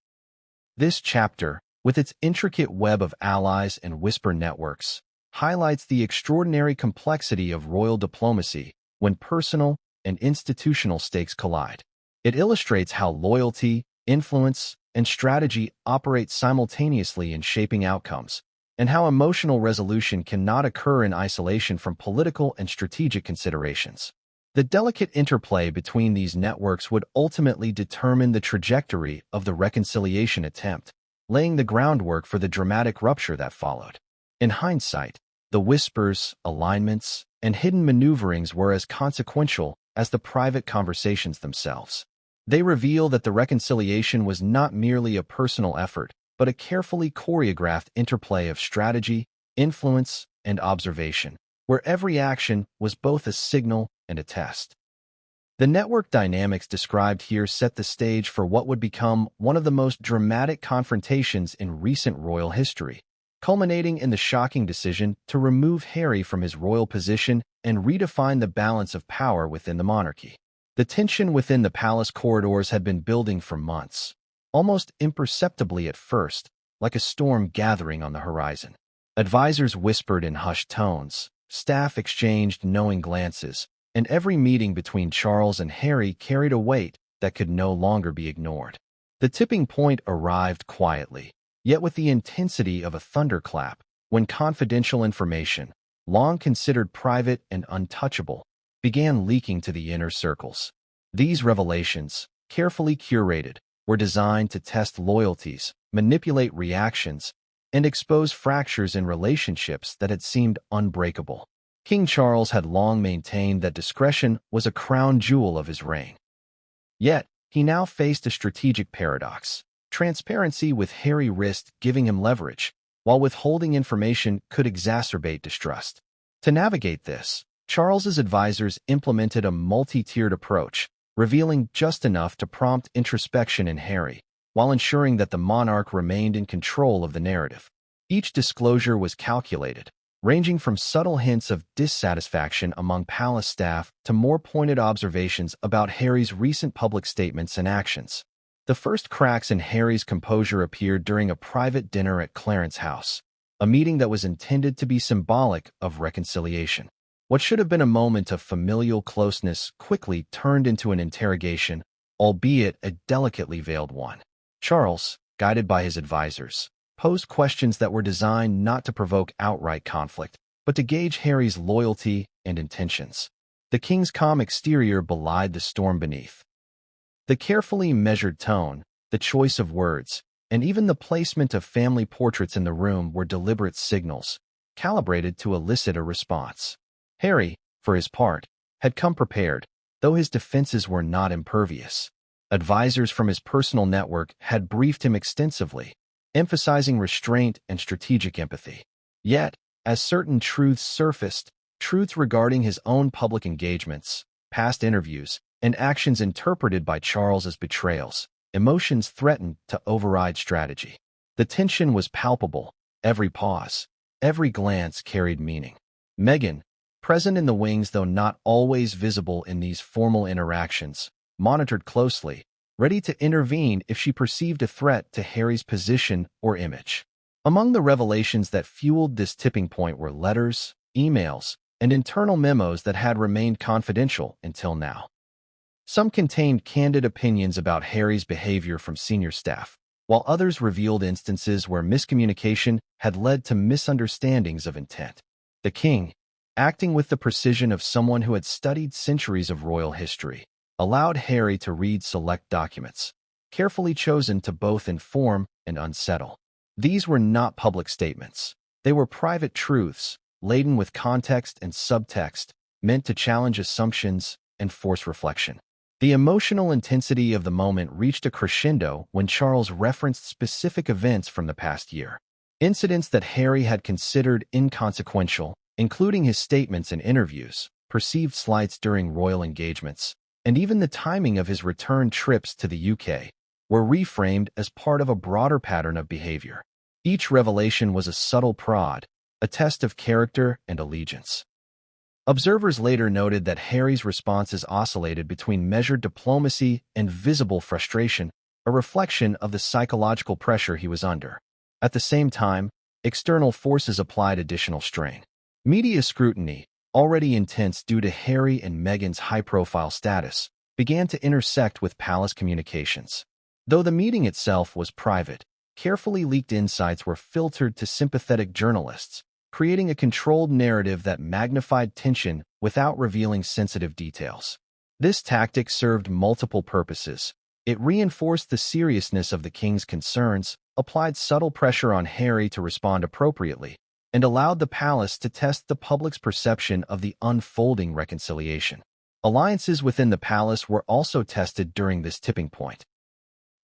This chapter, with its intricate web of allies and whisper networks, highlights the extraordinary complexity of royal diplomacy when personal and institutional stakes collide. It illustrates how loyalty, influence, and strategy operate simultaneously in shaping outcomes, and how emotional resolution cannot occur in isolation from political and strategic considerations. The delicate interplay between these networks would ultimately determine the trajectory of the reconciliation attempt, laying the groundwork for the dramatic rupture that followed. In hindsight, the whispers, alignments, and hidden maneuverings were as consequential as the private conversations themselves. They reveal that the reconciliation was not merely a personal effort, but a carefully choreographed interplay of strategy, influence, and observation, where every action was both a signal and a test. The network dynamics described here set the stage for what would become one of the most dramatic confrontations in recent royal history, culminating in the shocking decision to remove Harry from his royal position and redefine the balance of power within the monarchy. The tension within the palace corridors had been building for months, almost imperceptibly at first, like a storm gathering on the horizon. Advisors whispered in hushed tones, staff exchanged knowing glances, and every meeting between Charles and Harry carried a weight that could no longer be ignored. The tipping point arrived quietly, yet with the intensity of a thunderclap, when confidential information, long considered private and untouchable, began leaking to the inner circles. These revelations, carefully curated, were designed to test loyalties, manipulate reactions, and expose fractures in relationships that had seemed unbreakable. King Charles had long maintained that discretion was a crown jewel of his reign. Yet, he now faced a strategic paradox. Transparency with Harry risked giving him leverage, while withholding information could exacerbate distrust. To navigate this, Charles's advisors implemented a multi-tiered approach, revealing just enough to prompt introspection in Harry, while ensuring that the monarch remained in control of the narrative. Each disclosure was calculated, ranging from subtle hints of dissatisfaction among palace staff to more pointed observations about Harry's recent public statements and actions. The first cracks in Harry's composure appeared during a private dinner at Clarence House, a meeting that was intended to be symbolic of reconciliation. What should have been a moment of familial closeness quickly turned into an interrogation, albeit a delicately veiled one. Charles, guided by his advisors, posed questions that were designed not to provoke outright conflict, but to gauge Harry's loyalty and intentions. The king's calm exterior belied the storm beneath. The carefully measured tone, the choice of words, and even the placement of family portraits in the room were deliberate signals, calibrated to elicit a response. Harry, for his part, had come prepared, though his defenses were not impervious. Advisors from his personal network had briefed him extensively, emphasizing restraint and strategic empathy. Yet, as certain truths surfaced, truths regarding his own public engagements, past interviews, and actions interpreted by Charles as betrayals, emotions threatened to override strategy. The tension was palpable. Every pause, every glance carried meaning. Meghan, present in the wings though not always visible in these formal interactions, monitored closely, ready to intervene if she perceived a threat to Harry's position or image. Among the revelations that fueled this tipping point were letters, emails, and internal memos that had remained confidential until now. Some contained candid opinions about Harry's behavior from senior staff, while others revealed instances where miscommunication had led to misunderstandings of intent. The king, acting with the precision of someone who had studied centuries of royal history, allowed Harry to read select documents, carefully chosen to both inform and unsettle. These were not public statements. They were private truths, laden with context and subtext, meant to challenge assumptions and force reflection. The emotional intensity of the moment reached a crescendo when Charles referenced specific events from the past year. Incidents that Harry had considered inconsequential, including his statements and interviews, perceived slights during royal engagements, and even the timing of his return trips to the UK, were reframed as part of a broader pattern of behavior. Each revelation was a subtle prod, a test of character and allegiance. Observers later noted that Harry's responses oscillated between measured diplomacy and visible frustration, a reflection of the psychological pressure he was under. At the same time, external forces applied additional strain. Media scrutiny, already intense due to Harry and Meghan's high-profile status, began to intersect with palace communications. Though the meeting itself was private, carefully leaked insights were filtered to sympathetic journalists, creating a controlled narrative that magnified tension without revealing sensitive details. This tactic served multiple purposes. It reinforced the seriousness of the king's concerns, applied subtle pressure on Harry to respond appropriately, and allowed the palace to test the public's perception of the unfolding reconciliation. Alliances within the palace were also tested during this tipping point.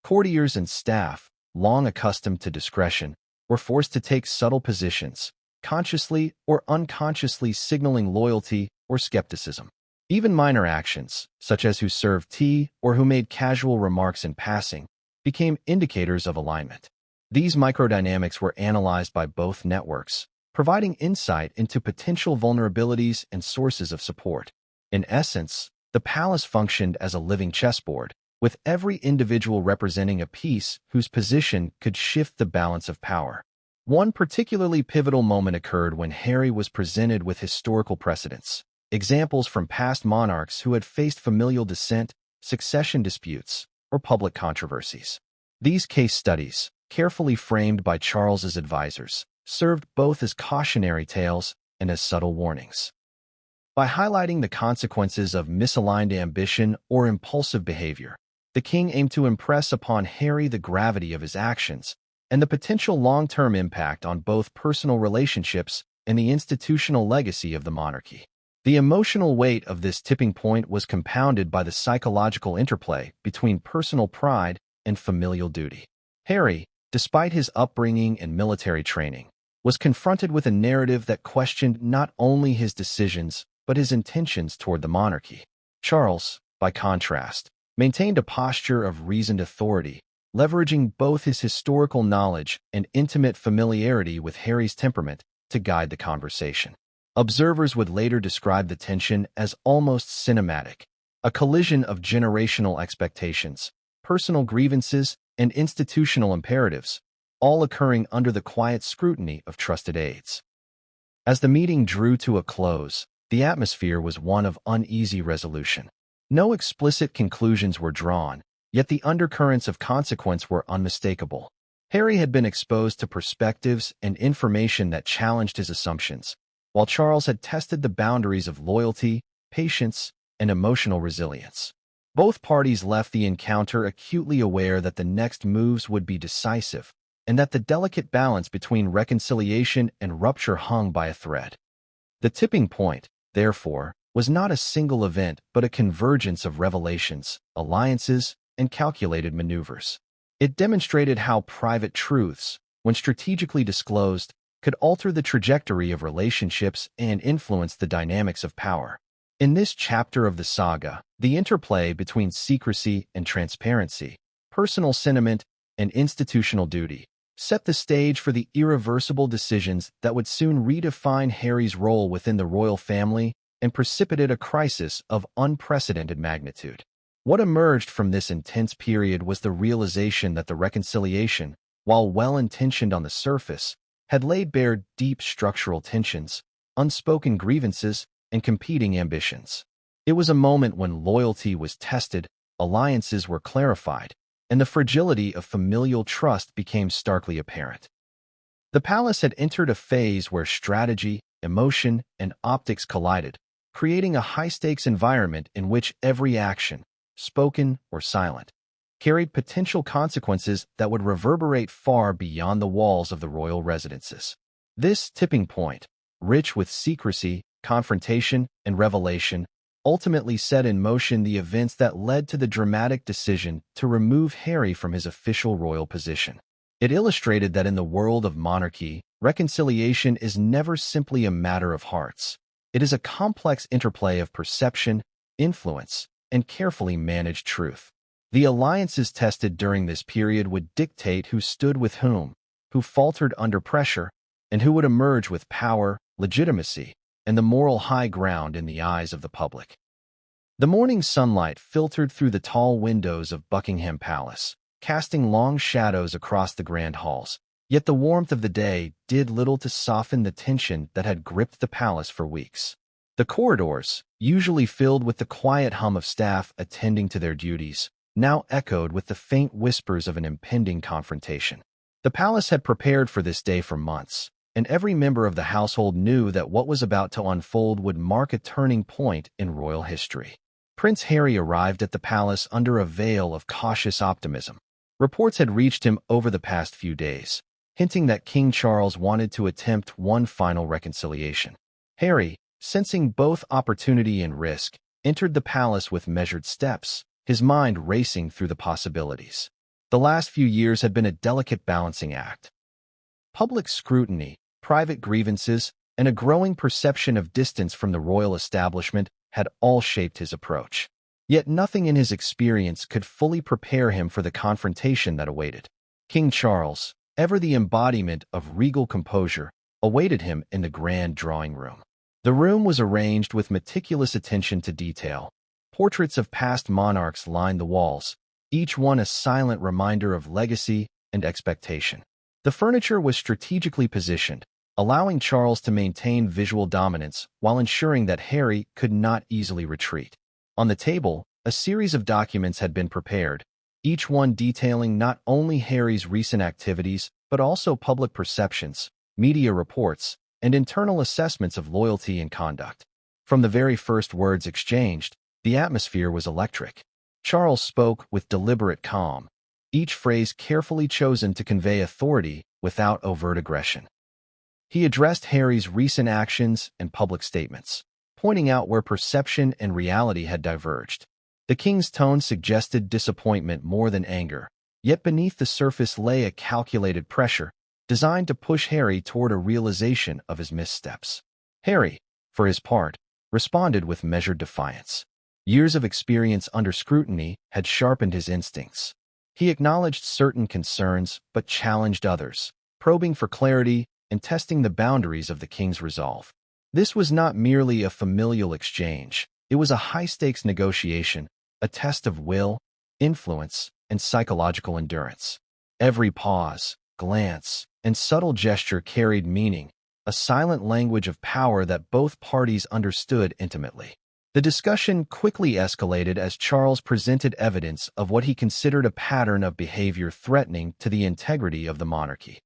Courtiers and staff, long accustomed to discretion, were forced to take subtle positions, consciously or unconsciously signaling loyalty or skepticism. Even minor actions, such as who served tea or who made casual remarks in passing, became indicators of alignment. These microdynamics were analyzed by both networks, providing insight into potential vulnerabilities and sources of support. In essence, the palace functioned as a living chessboard, with every individual representing a piece whose position could shift the balance of power. One particularly pivotal moment occurred when Harry was presented with historical precedents, examples from past monarchs who had faced familial dissent, succession disputes, or public controversies. These case studies, carefully framed by Charles's advisors, served both as cautionary tales and as subtle warnings. By highlighting the consequences of misaligned ambition or impulsive behavior, the king aimed to impress upon Harry the gravity of his actions and the potential long-term impact on both personal relationships and the institutional legacy of the monarchy. The emotional weight of this tipping point was compounded by the psychological interplay between personal pride and familial duty. Harry, despite his upbringing and military training, was confronted with a narrative that questioned not only his decisions but his intentions toward the monarchy. Charles, by contrast, maintained a posture of reasoned authority, leveraging both his historical knowledge and intimate familiarity with Harry's temperament to guide the conversation. Observers would later describe the tension as almost cinematic, a collision of generational expectations, personal grievances, and institutional imperatives, all occurring under the quiet scrutiny of trusted aides. As the meeting drew to a close, the atmosphere was one of uneasy resolution. No explicit conclusions were drawn, yet the undercurrents of consequence were unmistakable. Harry had been exposed to perspectives and information that challenged his assumptions, while Charles had tested the boundaries of loyalty, patience, and emotional resilience. Both parties left the encounter acutely aware that the next moves would be decisive, and that the delicate balance between reconciliation and rupture hung by a thread. The tipping point, therefore, was not a single event but a convergence of revelations, alliances, and calculated maneuvers. It demonstrated how private truths, when strategically disclosed, could alter the trajectory of relationships and influence the dynamics of power. In this chapter of the saga, the interplay between secrecy and transparency, personal sentiment and institutional duty, set the stage for the irreversible decisions that would soon redefine Harry's role within the royal family and precipitate a crisis of unprecedented magnitude. What emerged from this intense period was the realization that the reconciliation, while well-intentioned on the surface, had laid bare deep structural tensions, unspoken grievances, and competing ambitions. It was a moment when loyalty was tested, alliances were clarified, and the fragility of familial trust became starkly apparent. The palace had entered a phase where strategy, emotion, and optics collided, creating a high-stakes environment in which every action, spoken or silent, carried potential consequences that would reverberate far beyond the walls of the royal residences. This tipping point, rich with secrecy, confrontation, and revelation, ultimately set in motion the events that led to the dramatic decision to remove Harry from his official royal position. It illustrated that in the world of monarchy, reconciliation is never simply a matter of hearts. It is a complex interplay of perception, influence, and carefully managed truth. The alliances tested during this period would dictate who stood with whom, who faltered under pressure, and who would emerge with power, legitimacy, and the moral high ground in the eyes of the public. The morning sunlight filtered through the tall windows of Buckingham Palace, casting long shadows across the grand halls. Yet the warmth of the day did little to soften the tension that had gripped the palace for weeks. The corridors, usually filled with the quiet hum of staff attending to their duties, now echoed with the faint whispers of an impending confrontation. The palace had prepared for this day for months, and every member of the household knew that what was about to unfold would mark a turning point in royal history. Prince Harry arrived at the palace under a veil of cautious optimism. Reports had reached him over the past few days, hinting that King Charles wanted to attempt one final reconciliation. Harry, sensing both opportunity and risk, entered the palace with measured steps, his mind racing through the possibilities. The last few years had been a delicate balancing act. Public scrutiny, private grievances, and a growing perception of distance from the royal establishment had all shaped his approach. Yet nothing in his experience could fully prepare him for the confrontation that awaited. King Charles, ever the embodiment of regal composure, awaited him in the grand drawing room. The room was arranged with meticulous attention to detail. Portraits of past monarchs lined the walls, each one a silent reminder of legacy and expectation. The furniture was strategically positioned, allowing Charles to maintain visual dominance while ensuring that Harry could not easily retreat. On the table, a series of documents had been prepared, each one detailing not only Harry's recent activities but also public perceptions, media reports, and internal assessments of loyalty and conduct. From the very first words exchanged, the atmosphere was electric. Charles spoke with deliberate calm, each phrase carefully chosen to convey authority without overt aggression. He addressed Harry's recent actions and public statements, pointing out where perception and reality had diverged. The king's tone suggested disappointment more than anger, yet beneath the surface lay a calculated pressure designed to push Harry toward a realization of his missteps. Harry, for his part, responded with measured defiance. Years of experience under scrutiny had sharpened his instincts. He acknowledged certain concerns but challenged others, probing for clarity and testing the boundaries of the king's resolve. This was not merely a familial exchange. It was a high-stakes negotiation, a test of will, influence, and psychological endurance. Every pause, glance, and subtle gesture carried meaning, a silent language of power that both parties understood intimately. The discussion quickly escalated as Charles presented evidence of what he considered a pattern of behavior threatening to the integrity of the monarchy.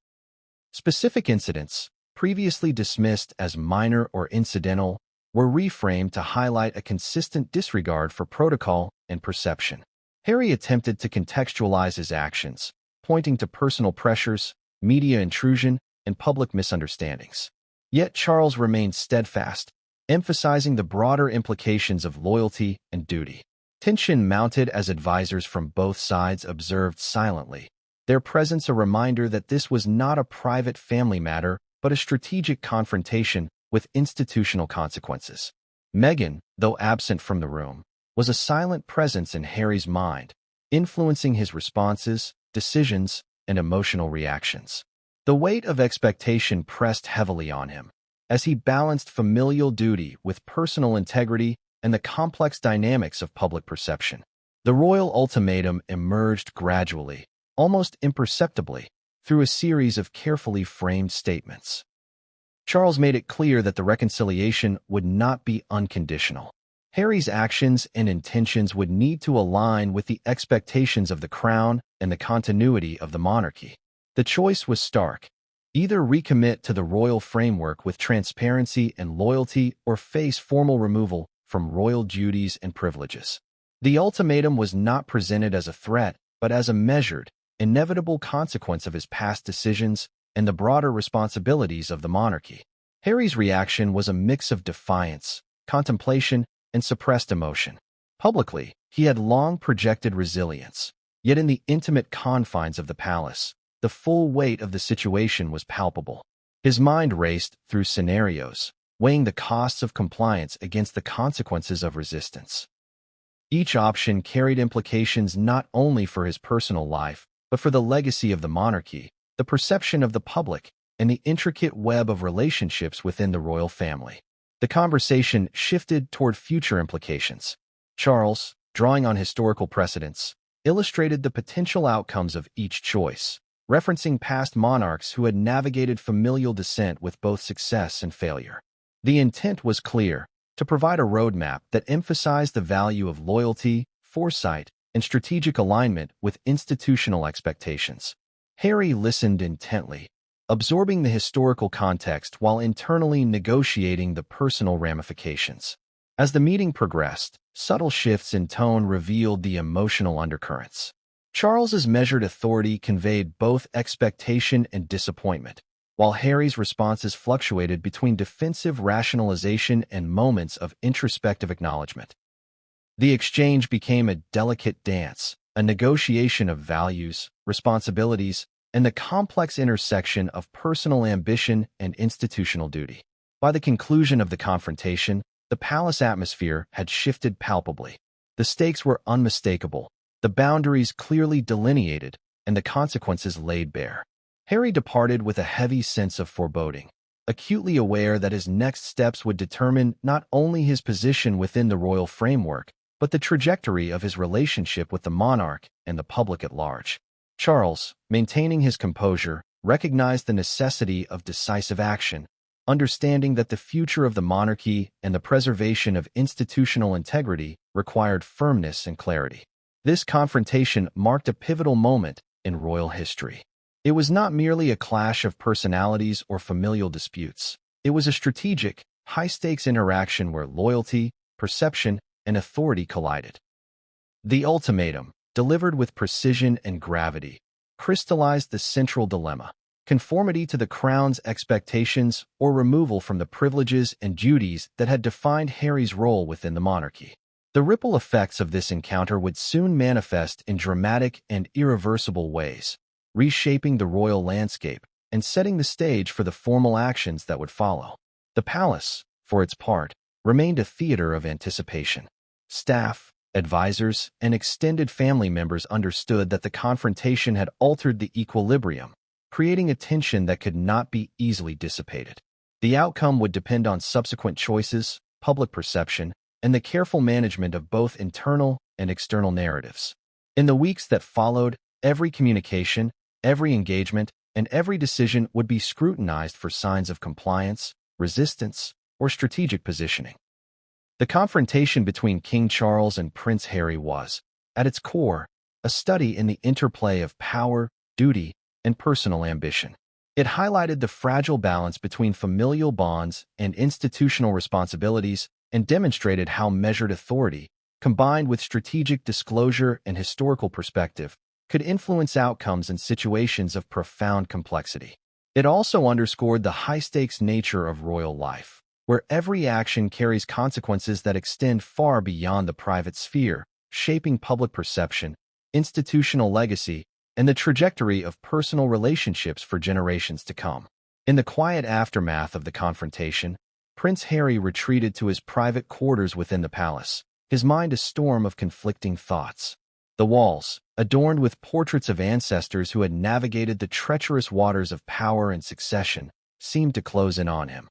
Specific incidents, previously dismissed as minor or incidental, were reframed to highlight a consistent disregard for protocol and perception. Harry attempted to contextualize his actions, pointing to personal pressures, media intrusion, and public misunderstandings. Yet Charles remained steadfast, emphasizing the broader implications of loyalty and duty. Tension mounted as advisors from both sides observed silently, their presence a reminder that this was not a private family matter but a strategic confrontation with institutional consequences. Meghan, though absent from the room, was a silent presence in Harry's mind, influencing his responses, decisions, and emotional reactions. The weight of expectation pressed heavily on him, as he balanced familial duty with personal integrity and the complex dynamics of public perception. The royal ultimatum emerged gradually, almost imperceptibly, through a series of carefully framed statements. Charles made it clear that the reconciliation would not be unconditional. Harry's actions and intentions would need to align with the expectations of the crown and the continuity of the monarchy. The choice was stark: Either recommit to the royal framework with transparency and loyalty or face formal removal from royal duties and privileges. The ultimatum was not presented as a threat, but as a measured, inevitable consequence of his past decisions and the broader responsibilities of the monarchy. Harry's reaction was a mix of defiance, contemplation, and suppressed emotion. Publicly, he had long projected resilience, yet in the intimate confines of the palace, the full weight of the situation was palpable. His mind raced through scenarios, weighing the costs of compliance against the consequences of resistance. Each option carried implications not only for his personal life, but for the legacy of the monarchy, the perception of the public, and the intricate web of relationships within the royal family. The conversation shifted toward future implications. Charles, drawing on historical precedents, illustrated the potential outcomes of each choice, referencing past monarchs who had navigated familial descent with both success and failure. The intent was clear: to provide a roadmap that emphasized the value of loyalty, foresight, and strategic alignment with institutional expectations. Harry listened intently, absorbing the historical context while internally negotiating the personal ramifications. As the meeting progressed, subtle shifts in tone revealed the emotional undercurrents. Charles's measured authority conveyed both expectation and disappointment, while Harry's responses fluctuated between defensive rationalization and moments of introspective acknowledgement. The exchange became a delicate dance, a negotiation of values, responsibilities, and the complex intersection of personal ambition and institutional duty. By the conclusion of the confrontation, the palace atmosphere had shifted palpably. The stakes were unmistakable, the boundaries clearly delineated, and the consequences laid bare. Harry departed with a heavy sense of foreboding, acutely aware that his next steps would determine not only his position within the royal framework, but the trajectory of his relationship with the monarch and the public at large. Charles, maintaining his composure, recognized the necessity of decisive action, understanding that the future of the monarchy and the preservation of institutional integrity required firmness and clarity. This confrontation marked a pivotal moment in royal history. It was not merely a clash of personalities or familial disputes. It was a strategic, high-stakes interaction where loyalty, perception, and authority collided. The ultimatum, delivered with precision and gravity, crystallized the central dilemma: conformity to the crown's expectations or removal from the privileges and duties that had defined Harry's role within the monarchy. The ripple effects of this encounter would soon manifest in dramatic and irreversible ways, reshaping the royal landscape and setting the stage for the formal actions that would follow. The palace, for its part, remained a theater of anticipation. Staff, advisors, and extended family members understood that the confrontation had altered the equilibrium, creating a tension that could not be easily dissipated. The outcome would depend on subsequent choices, public perception, and the careful management of both internal and external narratives. In the weeks that followed, every communication, every engagement, and every decision would be scrutinized for signs of compliance, resistance, or strategic positioning. The confrontation between King Charles and Prince Harry was, at its core, a study in the interplay of power, duty, and personal ambition. It highlighted the fragile balance between familial bonds and institutional responsibilities and demonstrated how measured authority, combined with strategic disclosure and historical perspective, could influence outcomes in situations of profound complexity. It also underscored the high-stakes nature of royal life, where every action carries consequences that extend far beyond the private sphere, shaping public perception, institutional legacy, and the trajectory of personal relationships for generations to come. In the quiet aftermath of the confrontation, Prince Harry retreated to his private quarters within the palace, his mind a storm of conflicting thoughts. The walls, adorned with portraits of ancestors who had navigated the treacherous waters of power and succession, seemed to close in on him.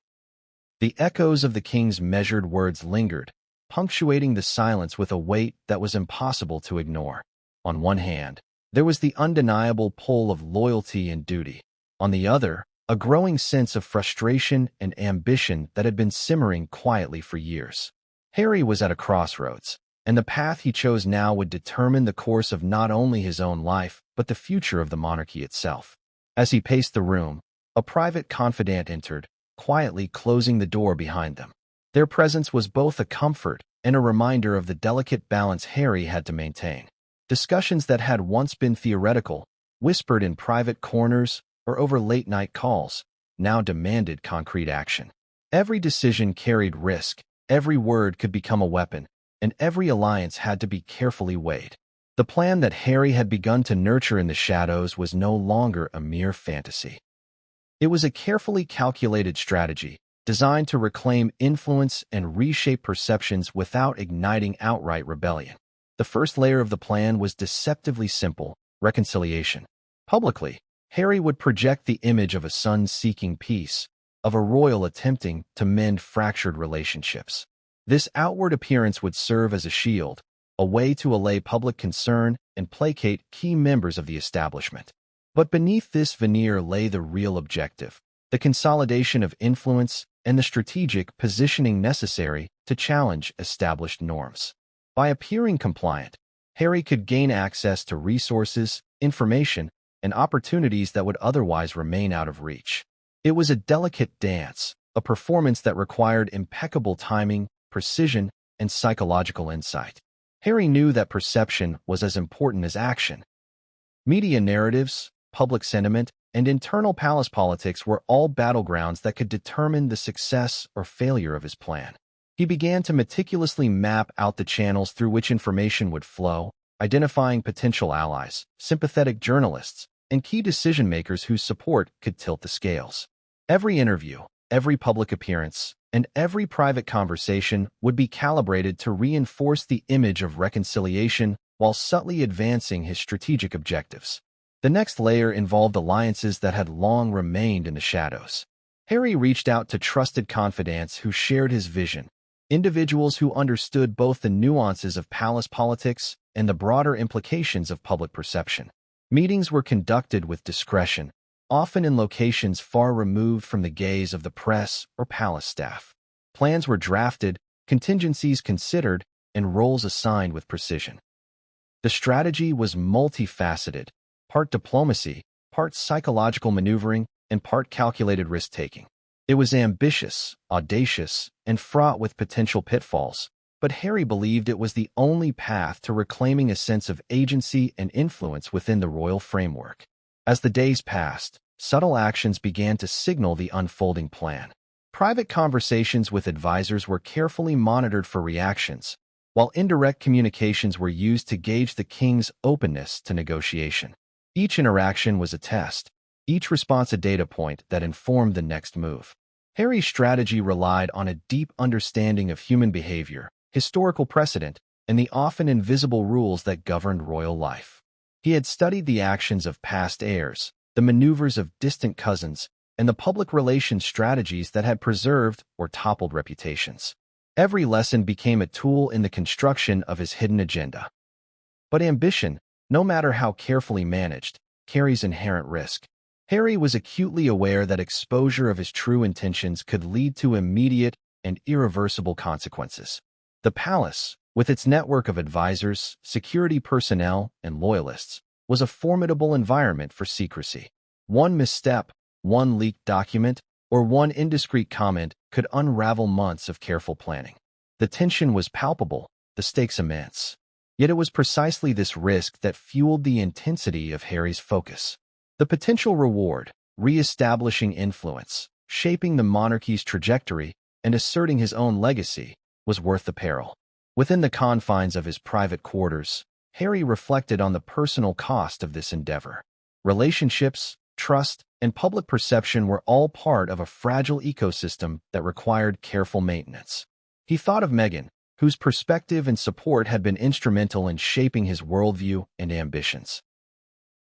The echoes of the king's measured words lingered, punctuating the silence with a weight that was impossible to ignore. On one hand, there was the undeniable pull of loyalty and duty. On the other, a growing sense of frustration and ambition that had been simmering quietly for years. Harry was at a crossroads, and the path he chose now would determine the course of not only his own life, but the future of the monarchy itself. As he paced the room, A private confidant entered, quietly closing the door behind them. Their presence was both a comfort and a reminder of the delicate balance Harry had to maintain. Discussions that had once been theoretical, whispered in private corners or over late-night calls, now demanded concrete action. Every decision carried risk, every word could become a weapon, and every alliance had to be carefully weighed. The plan that Harry had begun to nurture in the shadows was no longer a mere fantasy. It was a carefully calculated strategy, designed to reclaim influence and reshape perceptions without igniting outright rebellion. The first layer of the plan was deceptively simple: reconciliation. Publicly, Harry would project the image of a son seeking peace, of a royal attempting to mend fractured relationships. This outward appearance would serve as a shield, a way to allay public concern and placate key members of the establishment. But beneath this veneer lay the real objective: the consolidation of influence and the strategic positioning necessary to challenge established norms. By appearing compliant, Harry could gain access to resources, information, and opportunities that would otherwise remain out of reach. It was a delicate dance, a performance that required impeccable timing, precision, and psychological insight. Harry knew that perception was as important as action. Media narratives, public sentiment, and internal palace politics were all battlegrounds that could determine the success or failure of his plan. He began to meticulously map out the channels through which information would flow, identifying potential allies, sympathetic journalists, and key decision-makers whose support could tilt the scales. Every interview, every public appearance, and every private conversation would be calibrated to reinforce the image of reconciliation while subtly advancing his strategic objectives. The next layer involved alliances that had long remained in the shadows. Harry reached out to trusted confidants who shared his vision, individuals who understood both the nuances of palace politics and the broader implications of public perception. Meetings were conducted with discretion, often in locations far removed from the gaze of the press or palace staff. Plans were drafted, contingencies considered, and roles assigned with precision. The strategy was multifaceted: part diplomacy, part psychological maneuvering, and part calculated risk-taking. It was ambitious, audacious, and fraught with potential pitfalls, but Harry believed it was the only path to reclaiming a sense of agency and influence within the royal framework. As the days passed, subtle actions began to signal the unfolding plan. Private conversations with advisors were carefully monitored for reactions, while indirect communications were used to gauge the king's openness to negotiation. Each interaction was a test, each response a data point that informed the next move. Harry's strategy relied on a deep understanding of human behavior, historical precedent, and the often invisible rules that governed royal life. He had studied the actions of past heirs, the maneuvers of distant cousins, and the public relations strategies that had preserved or toppled reputations. Every lesson became a tool in the construction of his hidden agenda. But ambition, no matter how carefully managed, carries inherent risk. Harry was acutely aware that exposure of his true intentions could lead to immediate and irreversible consequences. The palace, with its network of advisors, security personnel, and loyalists, was a formidable environment for secrecy. One misstep, one leaked document, or one indiscreet comment could unravel months of careful planning. The tension was palpable, the stakes immense. Yet it was precisely this risk that fueled the intensity of Harry's focus. The potential reward, re-establishing influence, shaping the monarchy's trajectory, and asserting his own legacy, was worth the peril. Within the confines of his private quarters, Harry reflected on the personal cost of this endeavor. Relationships, trust, and public perception were all part of a fragile ecosystem that required careful maintenance. He thought of Meghan, whose perspective and support had been instrumental in shaping his worldview and ambitions.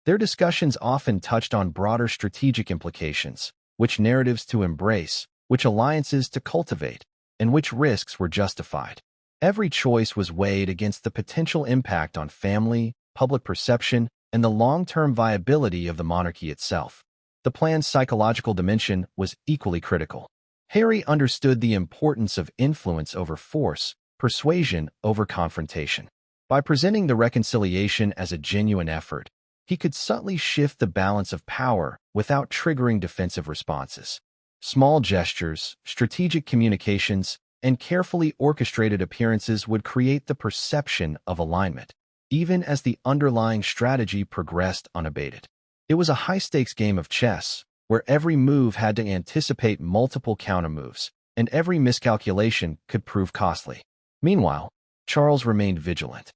Their discussions often touched on broader strategic implications: which narratives to embrace, which alliances to cultivate, and which risks were justified. Every choice was weighed against the potential impact on family, public perception, and the long-term viability of the monarchy itself. The plan's psychological dimension was equally critical. Harry understood the importance of influence over force, persuasion over confrontation. By presenting the reconciliation as a genuine effort, he could subtly shift the balance of power without triggering defensive responses. Small gestures, strategic communications, and carefully orchestrated appearances would create the perception of alignment, even as the underlying strategy progressed unabated. It was a high-stakes game of chess, where every move had to anticipate multiple countermoves, and every miscalculation could prove costly. Meanwhile, Charles remained vigilant.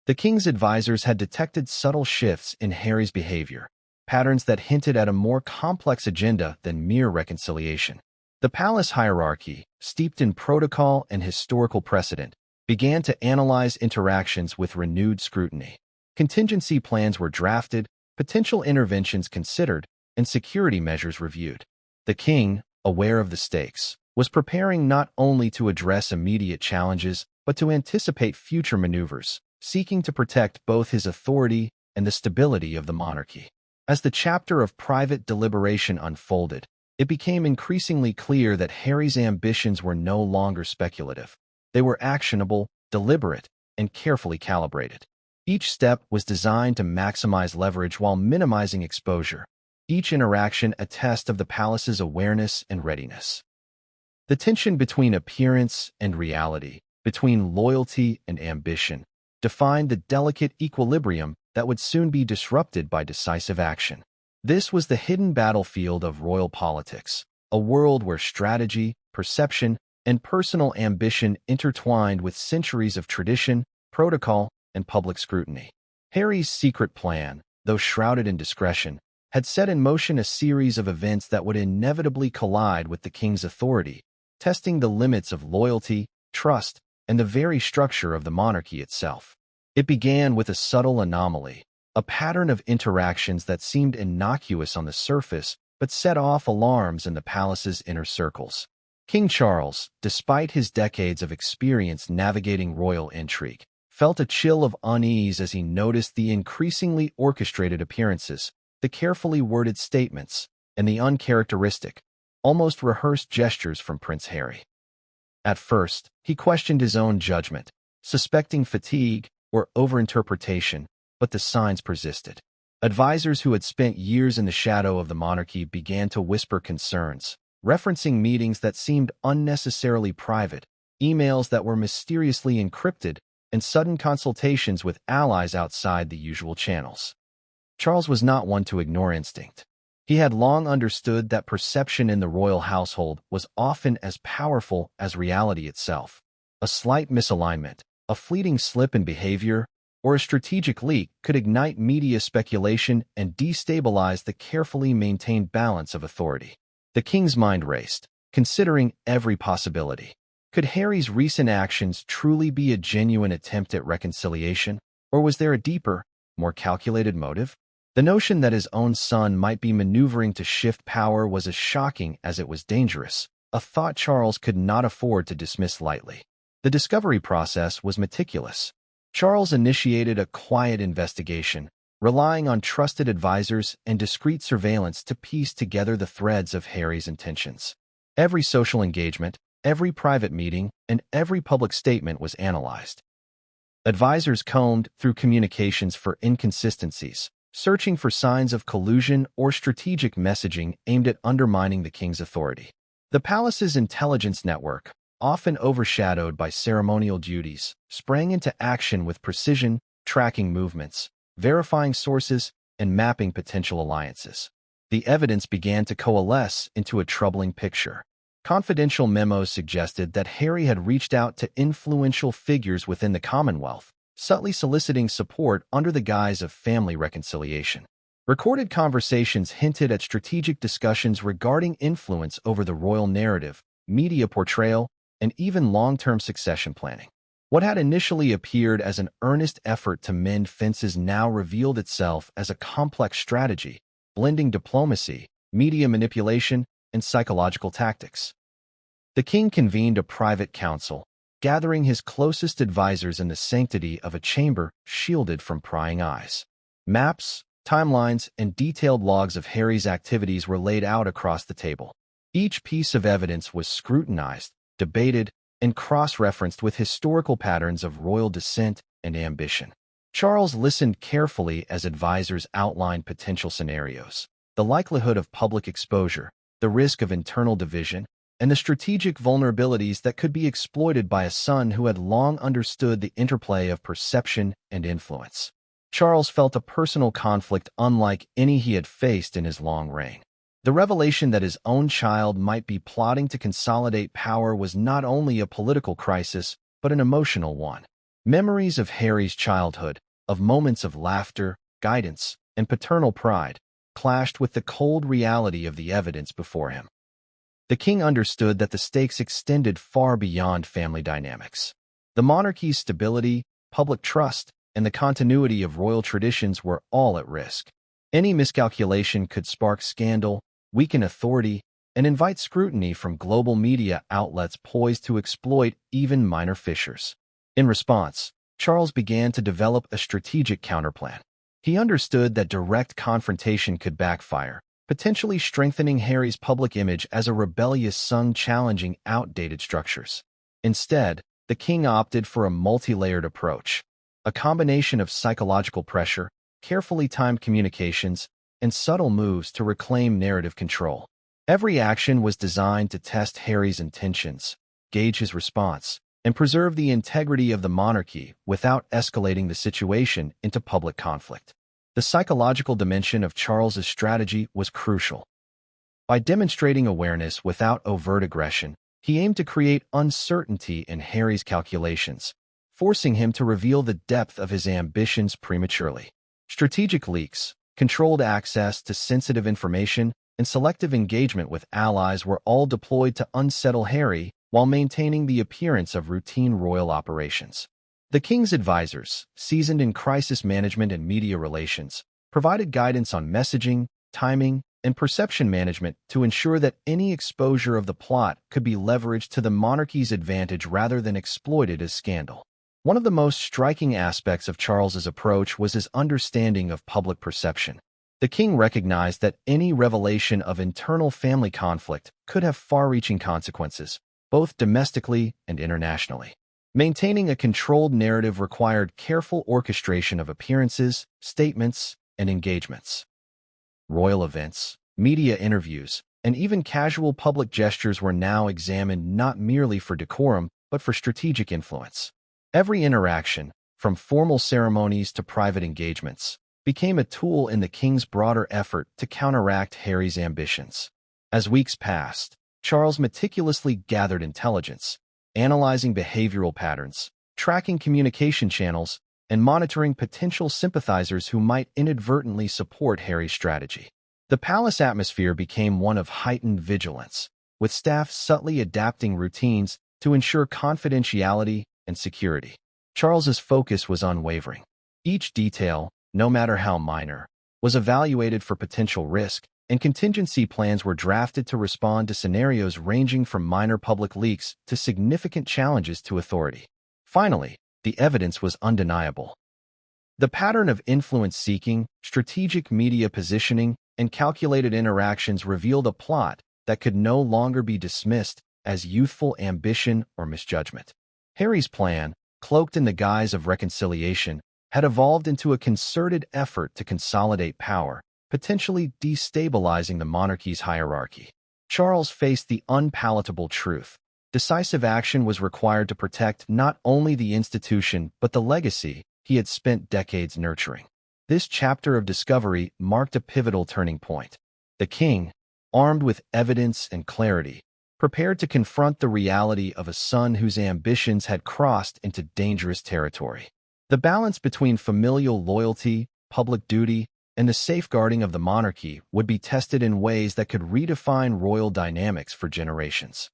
The king's advisors had detected subtle shifts in Harry's behavior, patterns that hinted at a more complex agenda than mere reconciliation. The palace hierarchy, steeped in protocol and historical precedent, began to analyze interactions with renewed scrutiny. Contingency plans were drafted, potential interventions considered, and security measures reviewed. The king, aware of the stakes, was preparing not only to address immediate challenges, but to anticipate future maneuvers, seeking to protect both his authority and the stability of the monarchy. As the chapter of private deliberation unfolded, it became increasingly clear that Harry's ambitions were no longer speculative. They were actionable, deliberate, and carefully calibrated. Each step was designed to maximize leverage while minimizing exposure, each interaction a test of the palace's awareness and readiness. The tension between appearance and reality, between loyalty and ambition, defined the delicate equilibrium that would soon be disrupted by decisive action. This was the hidden battlefield of royal politics, a world where strategy, perception, and personal ambition intertwined with centuries of tradition, protocol, and public scrutiny. Harry's secret plan, though shrouded in discretion, had set in motion a series of events that would inevitably collide with the king's authority, testing the limits of loyalty, trust, and the very structure of the monarchy itself. It began with a subtle anomaly, a pattern of interactions that seemed innocuous on the surface but set off alarms in the palace's inner circles. King Charles, despite his decades of experience navigating royal intrigue, felt a chill of unease as he noticed the increasingly orchestrated appearances, the carefully worded statements, and the uncharacteristic, almost rehearsed gestures from Prince Harry. At first, he questioned his own judgment, suspecting fatigue or overinterpretation, but the signs persisted. Advisors who had spent years in the shadow of the monarchy began to whisper concerns, referencing meetings that seemed unnecessarily private, emails that were mysteriously encrypted, and sudden consultations with allies outside the usual channels. Charles was not one to ignore instinct. He had long understood that perception in the royal household was often as powerful as reality itself. A slight misalignment, a fleeting slip in behavior, or a strategic leak could ignite media speculation and destabilize the carefully maintained balance of authority. The king's mind raced, considering every possibility. Could Harry's recent actions truly be a genuine attempt at reconciliation, or was there a deeper, more calculated motive? The notion that his own son might be maneuvering to shift power was as shocking as it was dangerous, a thought Charles could not afford to dismiss lightly. The discovery process was meticulous. Charles initiated a quiet investigation, relying on trusted advisors and discreet surveillance to piece together the threads of Harry's intentions. Every social engagement, every private meeting, and every public statement was analyzed. Advisors combed through communications for inconsistencies, searching for signs of collusion or strategic messaging aimed at undermining the king's authority. The palace's intelligence network, often overshadowed by ceremonial duties, sprang into action with precision, tracking movements, verifying sources, and mapping potential alliances. The evidence began to coalesce into a troubling picture. Confidential memos suggested that Harry had reached out to influential figures within the Commonwealth, subtly soliciting support under the guise of family reconciliation. Recorded conversations hinted at strategic discussions regarding influence over the royal narrative, media portrayal, and even long-term succession planning. What had initially appeared as an earnest effort to mend fences now revealed itself as a complex strategy, blending diplomacy, media manipulation, and psychological tactics. The king convened a private council, gathering his closest advisors in the sanctity of a chamber shielded from prying eyes. Maps, timelines, and detailed logs of Harry's activities were laid out across the table. Each piece of evidence was scrutinized, debated, and cross-referenced with historical patterns of royal descent and ambition. Charles listened carefully as advisors outlined potential scenarios, the likelihood of public exposure, the risk of internal division, and the strategic vulnerabilities that could be exploited by a son who had long understood the interplay of perception and influence. Charles felt a personal conflict unlike any he had faced in his long reign. The revelation that his own child might be plotting to consolidate power was not only a political crisis, but an emotional one. Memories of Harry's childhood, of moments of laughter, guidance, and paternal pride, clashed with the cold reality of the evidence before him. The king understood that the stakes extended far beyond family dynamics. The monarchy's stability, public trust, and the continuity of royal traditions were all at risk. Any miscalculation could spark scandal, weaken authority, and invite scrutiny from global media outlets poised to exploit even minor fissures. In response, Charles began to develop a strategic counterplan. He understood that direct confrontation could backfire, potentially strengthening Harry's public image as a rebellious son challenging outdated structures. Instead, the king opted for a multi-layered approach, a combination of psychological pressure, carefully timed communications, and subtle moves to reclaim narrative control. Every action was designed to test Harry's intentions, gauge his response, and preserve the integrity of the monarchy without escalating the situation into public conflict. The psychological dimension of Charles's strategy was crucial. By demonstrating awareness without overt aggression, he aimed to create uncertainty in Harry's calculations, forcing him to reveal the depth of his ambitions prematurely. Strategic leaks, controlled access to sensitive information, and selective engagement with allies were all deployed to unsettle Harry while maintaining the appearance of routine royal operations. The king's advisors, seasoned in crisis management and media relations, provided guidance on messaging, timing, and perception management to ensure that any exposure of the plot could be leveraged to the monarchy's advantage rather than exploited as scandal. One of the most striking aspects of Charles's approach was his understanding of public perception. The king recognized that any revelation of internal family conflict could have far-reaching consequences, both domestically and internationally. Maintaining a controlled narrative required careful orchestration of appearances, statements, and engagements. Royal events, media interviews, and even casual public gestures were now examined not merely for decorum, but for strategic influence. Every interaction, from formal ceremonies to private engagements, became a tool in the king's broader effort to counteract Harry's ambitions. As weeks passed, Charles meticulously gathered intelligence, analyzing behavioral patterns, tracking communication channels, and monitoring potential sympathizers who might inadvertently support Harry's strategy. The palace atmosphere became one of heightened vigilance, with staff subtly adapting routines to ensure confidentiality and security. Charles's focus was unwavering. Each detail, no matter how minor, was evaluated for potential risk, and contingency plans were drafted to respond to scenarios ranging from minor public leaks to significant challenges to authority. Finally, the evidence was undeniable. The pattern of influence-seeking, strategic media positioning, and calculated interactions revealed a plot that could no longer be dismissed as youthful ambition or misjudgment. Harry's plan, cloaked in the guise of reconciliation, had evolved into a concerted effort to consolidate power, potentially destabilizing the monarchy's hierarchy. Charles faced the unpalatable truth. Decisive action was required to protect not only the institution but the legacy he had spent decades nurturing. This chapter of discovery marked a pivotal turning point. The king, armed with evidence and clarity, prepared to confront the reality of a son whose ambitions had crossed into dangerous territory. The balance between familial loyalty, public duty, and the safeguarding of the monarchy would be tested in ways that could redefine royal dynamics for generations.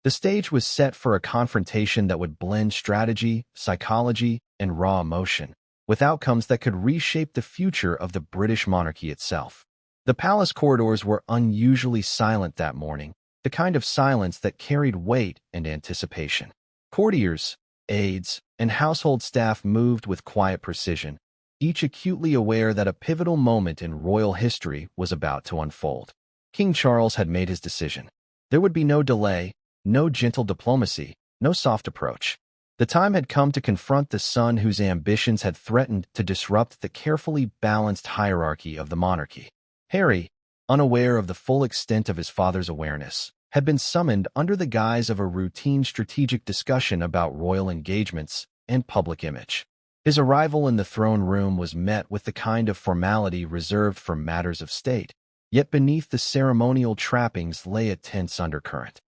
The stage was set for a confrontation that would blend strategy, psychology, and raw emotion, with outcomes that could reshape the future of the British monarchy itself. The palace corridors were unusually silent that morning, the kind of silence that carried weight and anticipation. Courtiers, aides, and household staff moved with quiet precision, each acutely aware that a pivotal moment in royal history was about to unfold. King Charles had made his decision. There would be no delay, no gentle diplomacy, no soft approach. The time had come to confront the son whose ambitions had threatened to disrupt the carefully balanced hierarchy of the monarchy. Harry, unaware of the full extent of his father's awareness, had been summoned under the guise of a routine strategic discussion about royal engagements and public image. His arrival in the throne room was met with the kind of formality reserved for matters of state, yet beneath the ceremonial trappings lay a tense undercurrent.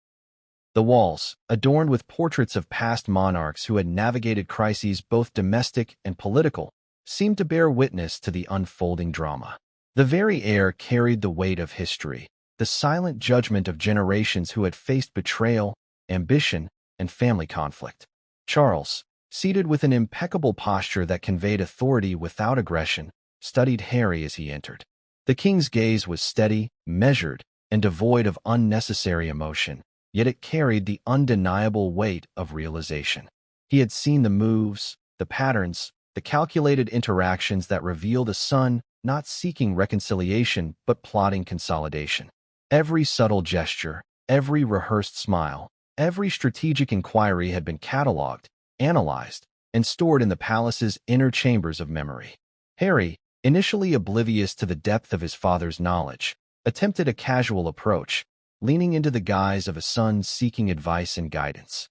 The walls, adorned with portraits of past monarchs who had navigated crises both domestic and political, seemed to bear witness to the unfolding drama. The very air carried the weight of history, the silent judgment of generations who had faced betrayal, ambition, and family conflict. Charles, seated with an impeccable posture that conveyed authority without aggression, studied Harry as he entered. The king's gaze was steady, measured, and devoid of unnecessary emotion, yet it carried the undeniable weight of realization. He had seen the moves, the patterns, the calculated interactions that revealed a son not seeking reconciliation but plotting consolidation. Every subtle gesture, every rehearsed smile, every strategic inquiry had been catalogued, analyzed, and stored in the palace's inner chambers of memory. Harry, initially oblivious to the depth of his father's knowledge, attempted a casual approach, leaning into the guise of a son seeking advice and guidance.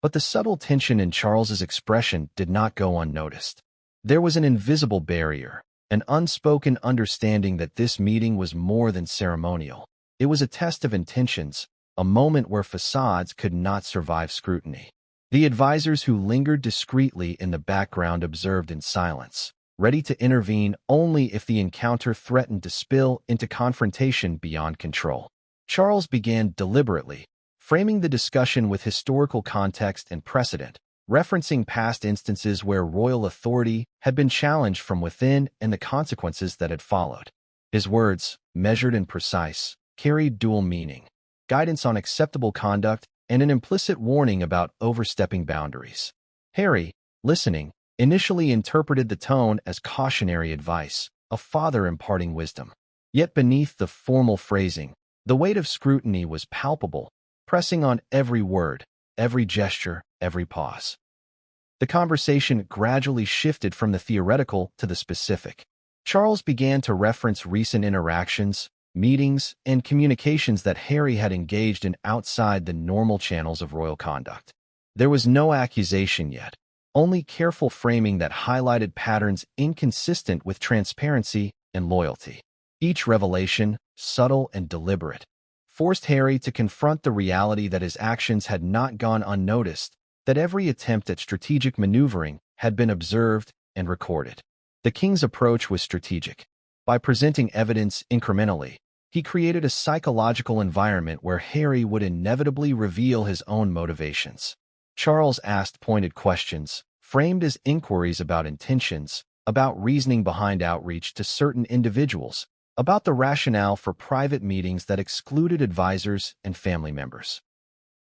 But the subtle tension in Charles's expression did not go unnoticed. There was an invisible barrier, an unspoken understanding that this meeting was more than ceremonial. It was a test of intentions, a moment where facades could not survive scrutiny. The advisors who lingered discreetly in the background observed in silence, ready to intervene only if the encounter threatened to spill into confrontation beyond control. Charles began deliberately, framing the discussion with historical context and precedent, referencing past instances where royal authority had been challenged from within and the consequences that had followed. His words, measured and precise, carried dual meaning: guidance on acceptable conduct and an implicit warning about overstepping boundaries. Harry, listening, initially interpreted the tone as cautionary advice, a father imparting wisdom. Yet beneath the formal phrasing, the weight of scrutiny was palpable, pressing on every word, every gesture, every pause. The conversation gradually shifted from the theoretical to the specific. Charles began to reference recent interactions, meetings, and communications that Harry had engaged in outside the normal channels of royal conduct. There was no accusation yet, only careful framing that highlighted patterns inconsistent with transparency and loyalty. Each revelation, subtle and deliberate, forced Harry to confront the reality that his actions had not gone unnoticed, that every attempt at strategic maneuvering had been observed and recorded. The king's approach was strategic. By presenting evidence incrementally, he created a psychological environment where Harry would inevitably reveal his own motivations. Charles asked pointed questions, framed as inquiries about intentions, about reasoning behind outreach to certain individuals, about the rationale for private meetings that excluded advisors and family members.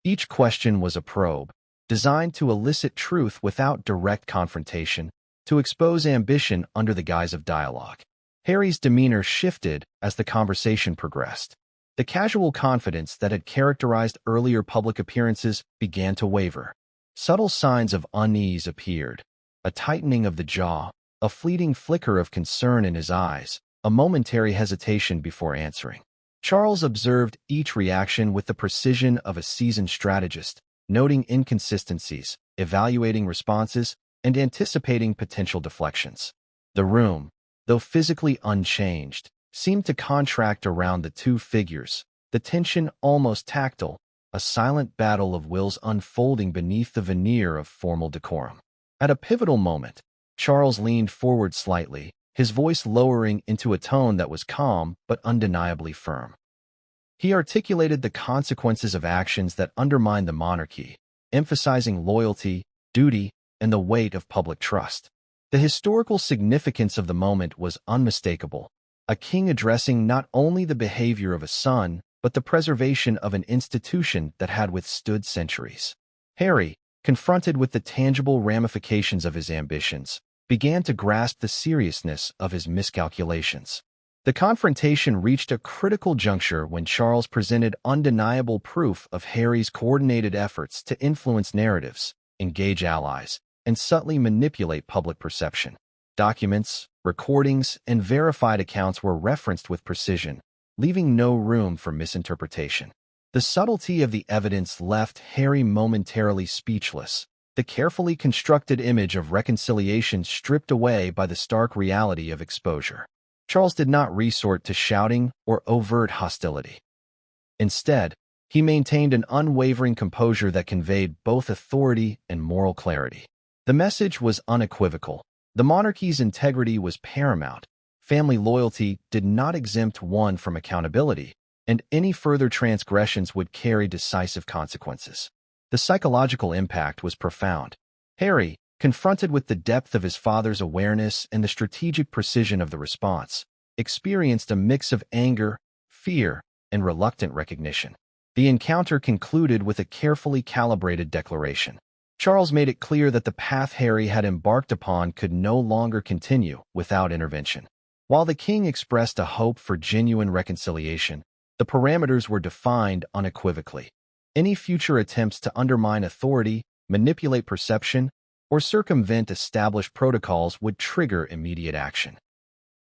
Each question was a probe, designed to elicit truth without direct confrontation, to expose ambition under the guise of dialogue. Harry's demeanor shifted as the conversation progressed. The casual confidence that had characterized earlier public appearances began to waver. Subtle signs of unease appeared: a tightening of the jaw, a fleeting flicker of concern in his eyes, a momentary hesitation before answering. Charles observed each reaction with the precision of a seasoned strategist, noting inconsistencies, evaluating responses, and anticipating potential deflections. The room, though physically unchanged, seemed to contract around the two figures, the tension almost tactile, a silent battle of wills unfolding beneath the veneer of formal decorum. At a pivotal moment, Charles leaned forward slightly, his voice lowering into a tone that was calm but undeniably firm. He articulated the consequences of actions that undermine the monarchy, emphasizing loyalty, duty, and the weight of public trust. The historical significance of the moment was unmistakable, a king addressing not only the behavior of a son, but the preservation of an institution that had withstood centuries. Harry, confronted with the tangible ramifications of his ambitions, began to grasp the seriousness of his miscalculations. The confrontation reached a critical juncture when Charles presented undeniable proof of Harry's coordinated efforts to influence narratives, engage allies, and subtly manipulate public perception. Documents, recordings, and verified accounts were referenced with precision, leaving no room for misinterpretation. The subtlety of the evidence left Harry momentarily speechless, the carefully constructed image of reconciliation stripped away by the stark reality of exposure. Charles did not resort to shouting or overt hostility. Instead, he maintained an unwavering composure that conveyed both authority and moral clarity. The message was unequivocal. The monarchy's integrity was paramount. Family loyalty did not exempt one from accountability, and any further transgressions would carry decisive consequences. The psychological impact was profound. Harry, confronted with the depth of his father's awareness and the strategic precision of the response, experienced a mix of anger, fear, and reluctant recognition. The encounter concluded with a carefully calibrated declaration. Charles made it clear that the path Harry had embarked upon could no longer continue without intervention. While the king expressed a hope for genuine reconciliation, the parameters were defined unequivocally. Any future attempts to undermine authority, manipulate perception, or circumvent established protocols would trigger immediate action.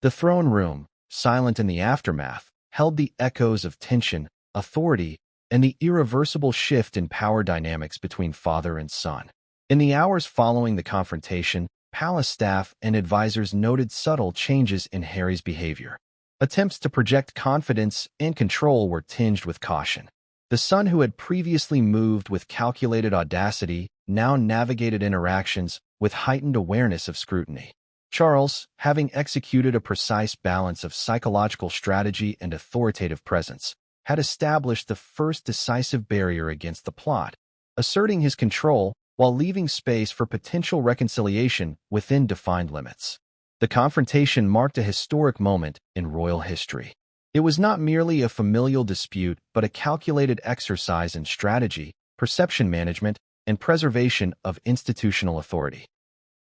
The throne room, silent in the aftermath, held the echoes of tension, authority, and the irreversible shift in power dynamics between father and son. In the hours following the confrontation, palace staff and advisors noted subtle changes in Harry's behavior. Attempts to project confidence and control were tinged with caution. The son who had previously moved with calculated audacity now navigated interactions with heightened awareness of scrutiny. Charles, having executed a precise balance of psychological strategy and authoritative presence, had established the first decisive barrier against the plot, asserting his control while leaving space for potential reconciliation within defined limits. The confrontation marked a historic moment in royal history. It was not merely a familial dispute, but a calculated exercise in strategy, perception management, and preservation of institutional authority.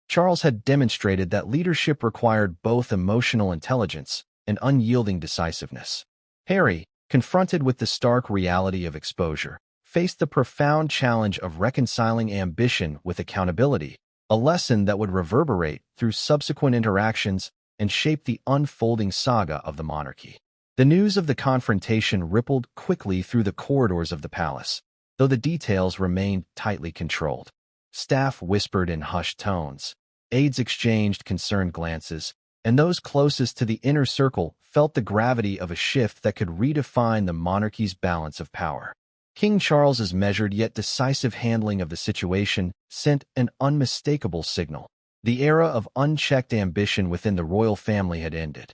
Charles had demonstrated that leadership required both emotional intelligence and unyielding decisiveness. Harry, confronted with the stark reality of exposure, faced the profound challenge of reconciling ambition with accountability, a lesson that would reverberate through subsequent interactions and shape the unfolding saga of the monarchy. The news of the confrontation rippled quickly through the corridors of the palace, though the details remained tightly controlled. Staff whispered in hushed tones, aides exchanged concerned glances, and those closest to the inner circle felt the gravity of a shift that could redefine the monarchy's balance of power. King Charles's measured yet decisive handling of the situation sent an unmistakable signal. The era of unchecked ambition within the royal family had ended.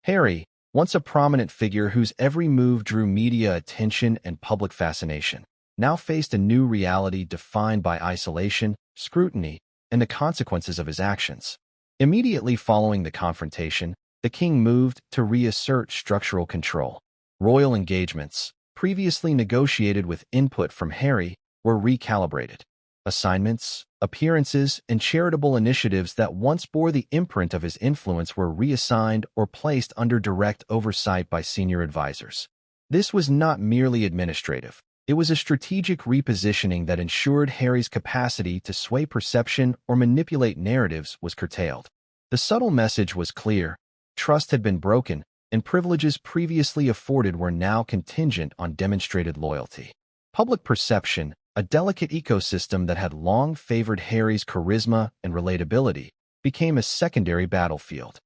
Harry, once a prominent figure whose every move drew media attention and public fascination, now faced a new reality defined by isolation, scrutiny, and the consequences of his actions. Immediately following the confrontation, the king moved to reassert structural control. Royal engagements, previously negotiated with input from Harry, were recalibrated. Assignments, appearances, and charitable initiatives that once bore the imprint of his influence were reassigned or placed under direct oversight by senior advisors. This was not merely administrative. It was a strategic repositioning that ensured Harry's capacity to sway perception or manipulate narratives was curtailed. The subtle message was clear. Trust had been broken, and privileges previously afforded were now contingent on demonstrated loyalty. Public perception, a delicate ecosystem that had long favored Harry's charisma and relatability, became a secondary battlefield.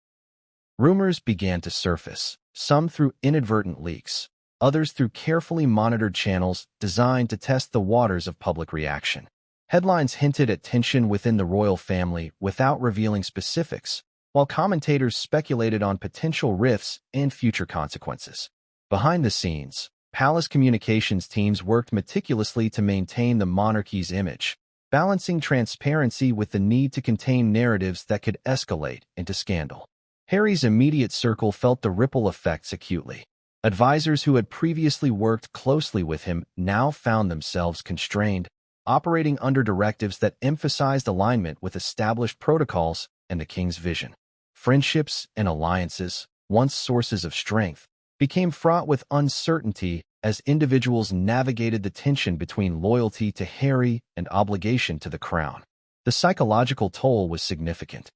Rumors began to surface, some through inadvertent leaks, others through carefully monitored channels designed to test the waters of public reaction. Headlines hinted at tension within the royal family without revealing specifics, while commentators speculated on potential rifts and future consequences. Behind the scenes, palace communications teams worked meticulously to maintain the monarchy's image, balancing transparency with the need to contain narratives that could escalate into scandal. Harry's immediate circle felt the ripple effects acutely. Advisors who had previously worked closely with him now found themselves constrained, operating under directives that emphasized alignment with established protocols and the king's vision. Friendships and alliances, once sources of strength, became fraught with uncertainty as individuals navigated the tension between loyalty to Harry and obligation to the crown. The psychological toll was significant.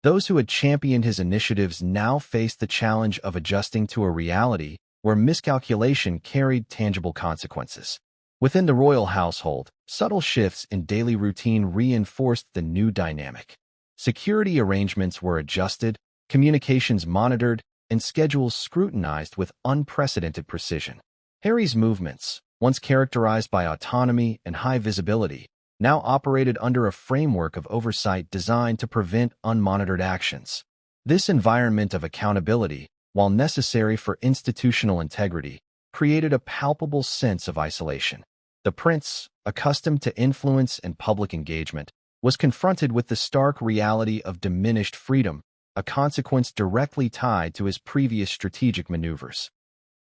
Those who had championed his initiatives now faced the challenge of adjusting to a reality where miscalculation carried tangible consequences. Within the royal household, subtle shifts in daily routine reinforced the new dynamic. Security arrangements were adjusted, communications monitored, and schedules scrutinized with unprecedented precision. Harry's movements, once characterized by autonomy and high visibility, now operated under a framework of oversight designed to prevent unmonitored actions. This environment of accountability, while necessary for institutional integrity, created a palpable sense of isolation. The prince, accustomed to influence and public engagement, was confronted with the stark reality of diminished freedom, a consequence directly tied to his previous strategic maneuvers.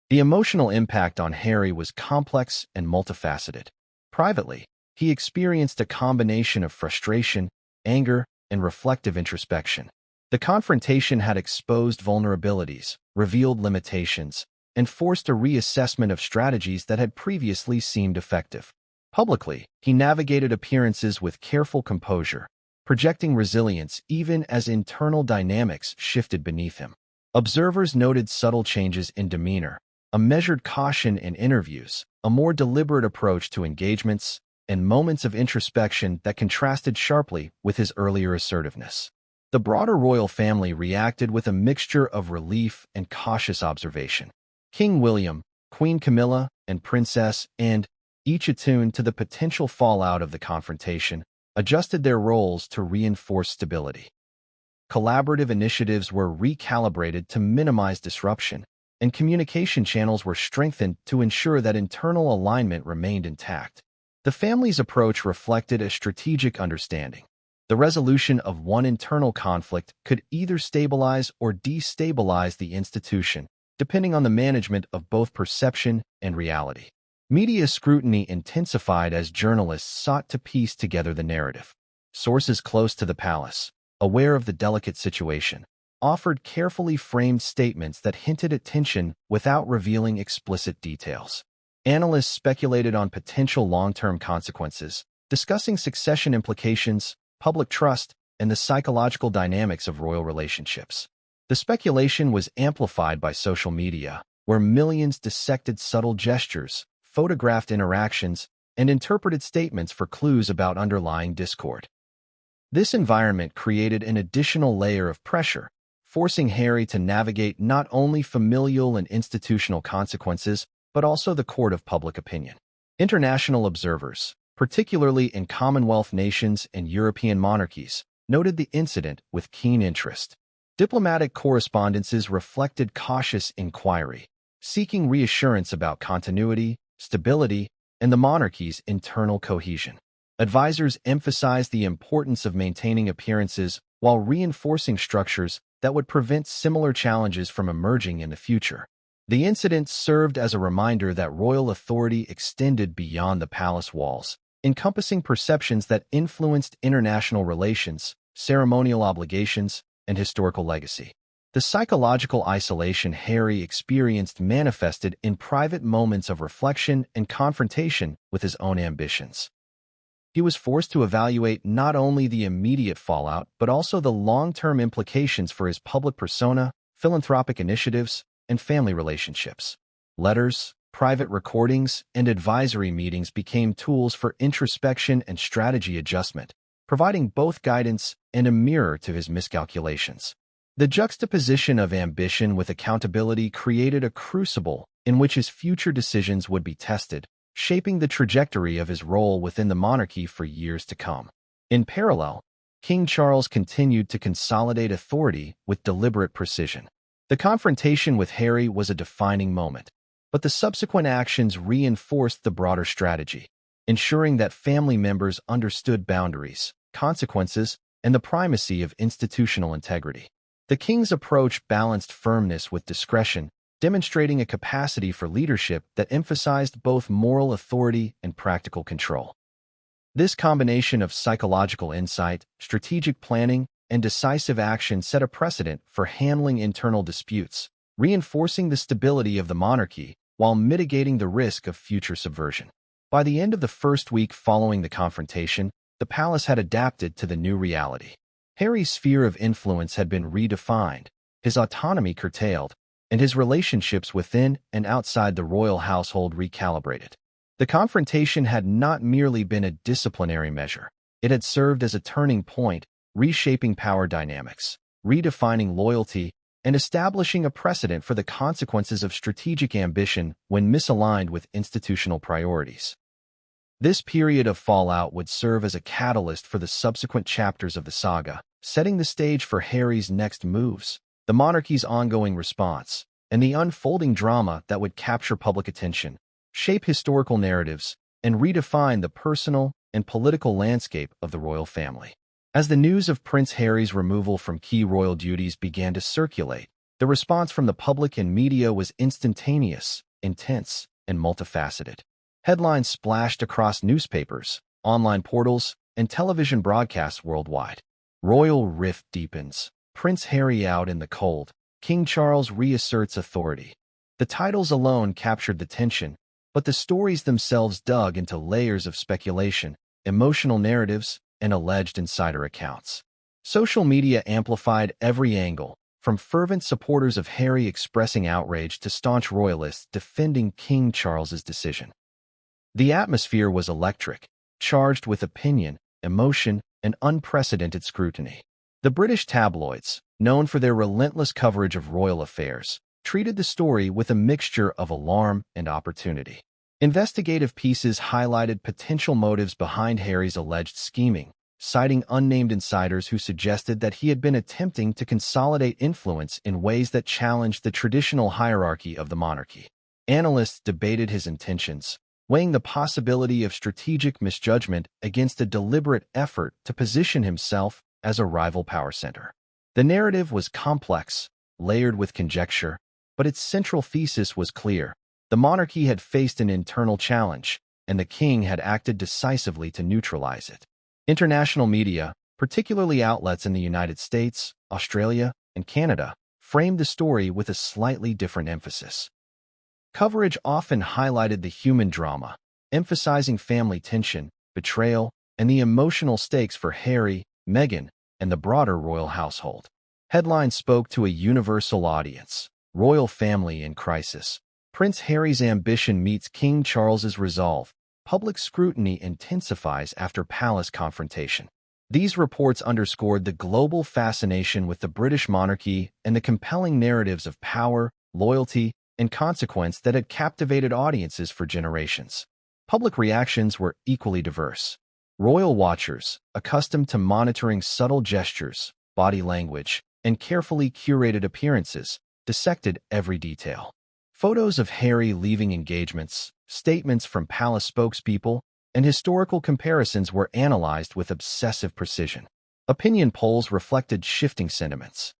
The emotional impact on Harry was complex and multifaceted. Privately, he experienced a combination of frustration, anger, and reflective introspection. The confrontation had exposed vulnerabilities, revealed limitations, and forced a reassessment of strategies that had previously seemed effective. Publicly, he navigated appearances with careful composure, projecting resilience even as internal dynamics shifted beneath him. Observers noted subtle changes in demeanor, a measured caution in interviews, a more deliberate approach to engagements, and moments of introspection that contrasted sharply with his earlier assertiveness. The broader royal family reacted with a mixture of relief and cautious observation. King William, Queen Camilla, and Princess Anne, each attuned to the potential fallout of the confrontation, adjusted their roles to reinforce stability. Collaborative initiatives were recalibrated to minimize disruption, and communication channels were strengthened to ensure that internal alignment remained intact. The family's approach reflected a strategic understanding. The resolution of one internal conflict could either stabilize or destabilize the institution, depending on the management of both perception and reality. Media scrutiny intensified as journalists sought to piece together the narrative. Sources close to the palace, aware of the delicate situation, offered carefully framed statements that hinted at tension without revealing explicit details. Analysts speculated on potential long-term consequences, discussing succession implications, public trust, and the psychological dynamics of royal relationships. The speculation was amplified by social media, where millions dissected subtle gestures, photographed interactions, and interpreted statements for clues about underlying discord. This environment created an additional layer of pressure, forcing Harry to navigate not only familial and institutional consequences, but also the court of public opinion. International observers, particularly in Commonwealth nations and European monarchies, noted the incident with keen interest. Diplomatic correspondences reflected cautious inquiry, seeking reassurance about continuity, stability, and the monarchy's internal cohesion. Advisors emphasized the importance of maintaining appearances while reinforcing structures that would prevent similar challenges from emerging in the future. The incident served as a reminder that royal authority extended beyond the palace walls, encompassing perceptions that influenced international relations, ceremonial obligations, and historical legacy. The psychological isolation Harry experienced manifested in private moments of reflection and confrontation with his own ambitions. He was forced to evaluate not only the immediate fallout, but also the long-term implications for his public persona, philanthropic initiatives, and family relationships. Letters, private recordings, and advisory meetings became tools for introspection and strategy adjustment, providing both guidance and a mirror to his miscalculations. The juxtaposition of ambition with accountability created a crucible in which his future decisions would be tested, shaping the trajectory of his role within the monarchy for years to come. In parallel, King Charles continued to consolidate authority with deliberate precision. The confrontation with Harry was a defining moment, but the subsequent actions reinforced the broader strategy, ensuring that family members understood boundaries, consequences, and the primacy of institutional integrity. The king's approach balanced firmness with discretion, demonstrating a capacity for leadership that emphasized both moral authority and practical control. This combination of psychological insight, strategic planning, and decisive action set a precedent for handling internal disputes, reinforcing the stability of the monarchy while mitigating the risk of future subversion. By the end of the first week following the confrontation, the palace had adapted to the new reality. Harry's sphere of influence had been redefined, his autonomy curtailed, and his relationships within and outside the royal household recalibrated. The confrontation had not merely been a disciplinary measure. It had served as a turning point, reshaping power dynamics, redefining loyalty, and establishing a precedent for the consequences of strategic ambition when misaligned with institutional priorities. This period of fallout would serve as a catalyst for the subsequent chapters of the saga, setting the stage for Harry's next moves, the monarchy's ongoing response, and the unfolding drama that would capture public attention, shape historical narratives, and redefine the personal and political landscape of the royal family. As the news of Prince Harry's removal from key royal duties began to circulate, the response from the public and media was instantaneous, intense, and multifaceted. Headlines splashed across newspapers, online portals, and television broadcasts worldwide. Royal rift deepens. Prince Harry out in the cold. King Charles reasserts authority. The titles alone captured the tension, but the stories themselves dug into layers of speculation, emotional narratives, and alleged insider accounts. Social media amplified every angle, from fervent supporters of Harry expressing outrage to staunch royalists defending King Charles's decision. The atmosphere was electric, charged with opinion, emotion, and unprecedented scrutiny. The British tabloids, known for their relentless coverage of royal affairs, treated the story with a mixture of alarm and opportunity. Investigative pieces highlighted potential motives behind Harry's alleged scheming, citing unnamed insiders who suggested that he had been attempting to consolidate influence in ways that challenged the traditional hierarchy of the monarchy. Analysts debated his intentions, weighing the possibility of strategic misjudgment against a deliberate effort to position himself as a rival power center. The narrative was complex, layered with conjecture, but its central thesis was clear. The monarchy had faced an internal challenge, and the king had acted decisively to neutralize it. International media, particularly outlets in the United States, Australia, and Canada, framed the story with a slightly different emphasis. Coverage often highlighted the human drama, emphasizing family tension, betrayal, and the emotional stakes for Harry, Meghan, and the broader royal household. Headlines spoke to a universal audience: royal family in crisis. Prince Harry's ambition meets King Charles's resolve. Public scrutiny intensifies after palace confrontation. These reports underscored the global fascination with the British monarchy and the compelling narratives of power, loyalty, and consequence that had captivated audiences for generations. Public reactions were equally diverse. Royal watchers, accustomed to monitoring subtle gestures, body language, and carefully curated appearances, dissected every detail. Photos of Harry leaving engagements, statements from palace spokespeople, and historical comparisons were analyzed with obsessive precision. Opinion polls reflected shifting sentiments.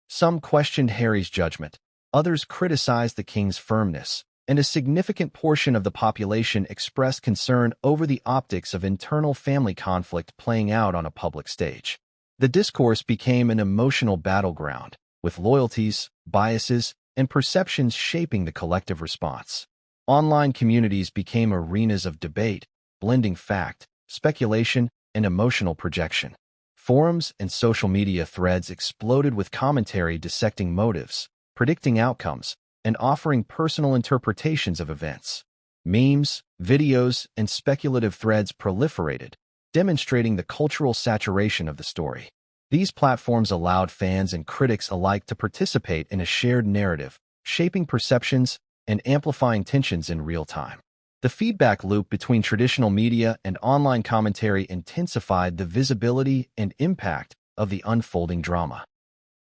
Some questioned Harry's judgment, others criticized the king's firmness, and a significant portion of the population expressed concern over the optics of internal family conflict playing out on a public stage. The discourse became an emotional battleground, with loyalties, biases, and perceptions shaping the collective response. Online communities became arenas of debate, blending fact, speculation, and emotional projection. Forums and social media threads exploded with commentary dissecting motives, predicting outcomes, and offering personal interpretations of events. Memes, videos, and speculative threads proliferated, demonstrating the cultural saturation of the story. These platforms allowed fans and critics alike to participate in a shared narrative, shaping perceptions and amplifying tensions in real time. The feedback loop between traditional media and online commentary intensified the visibility and impact of the unfolding drama.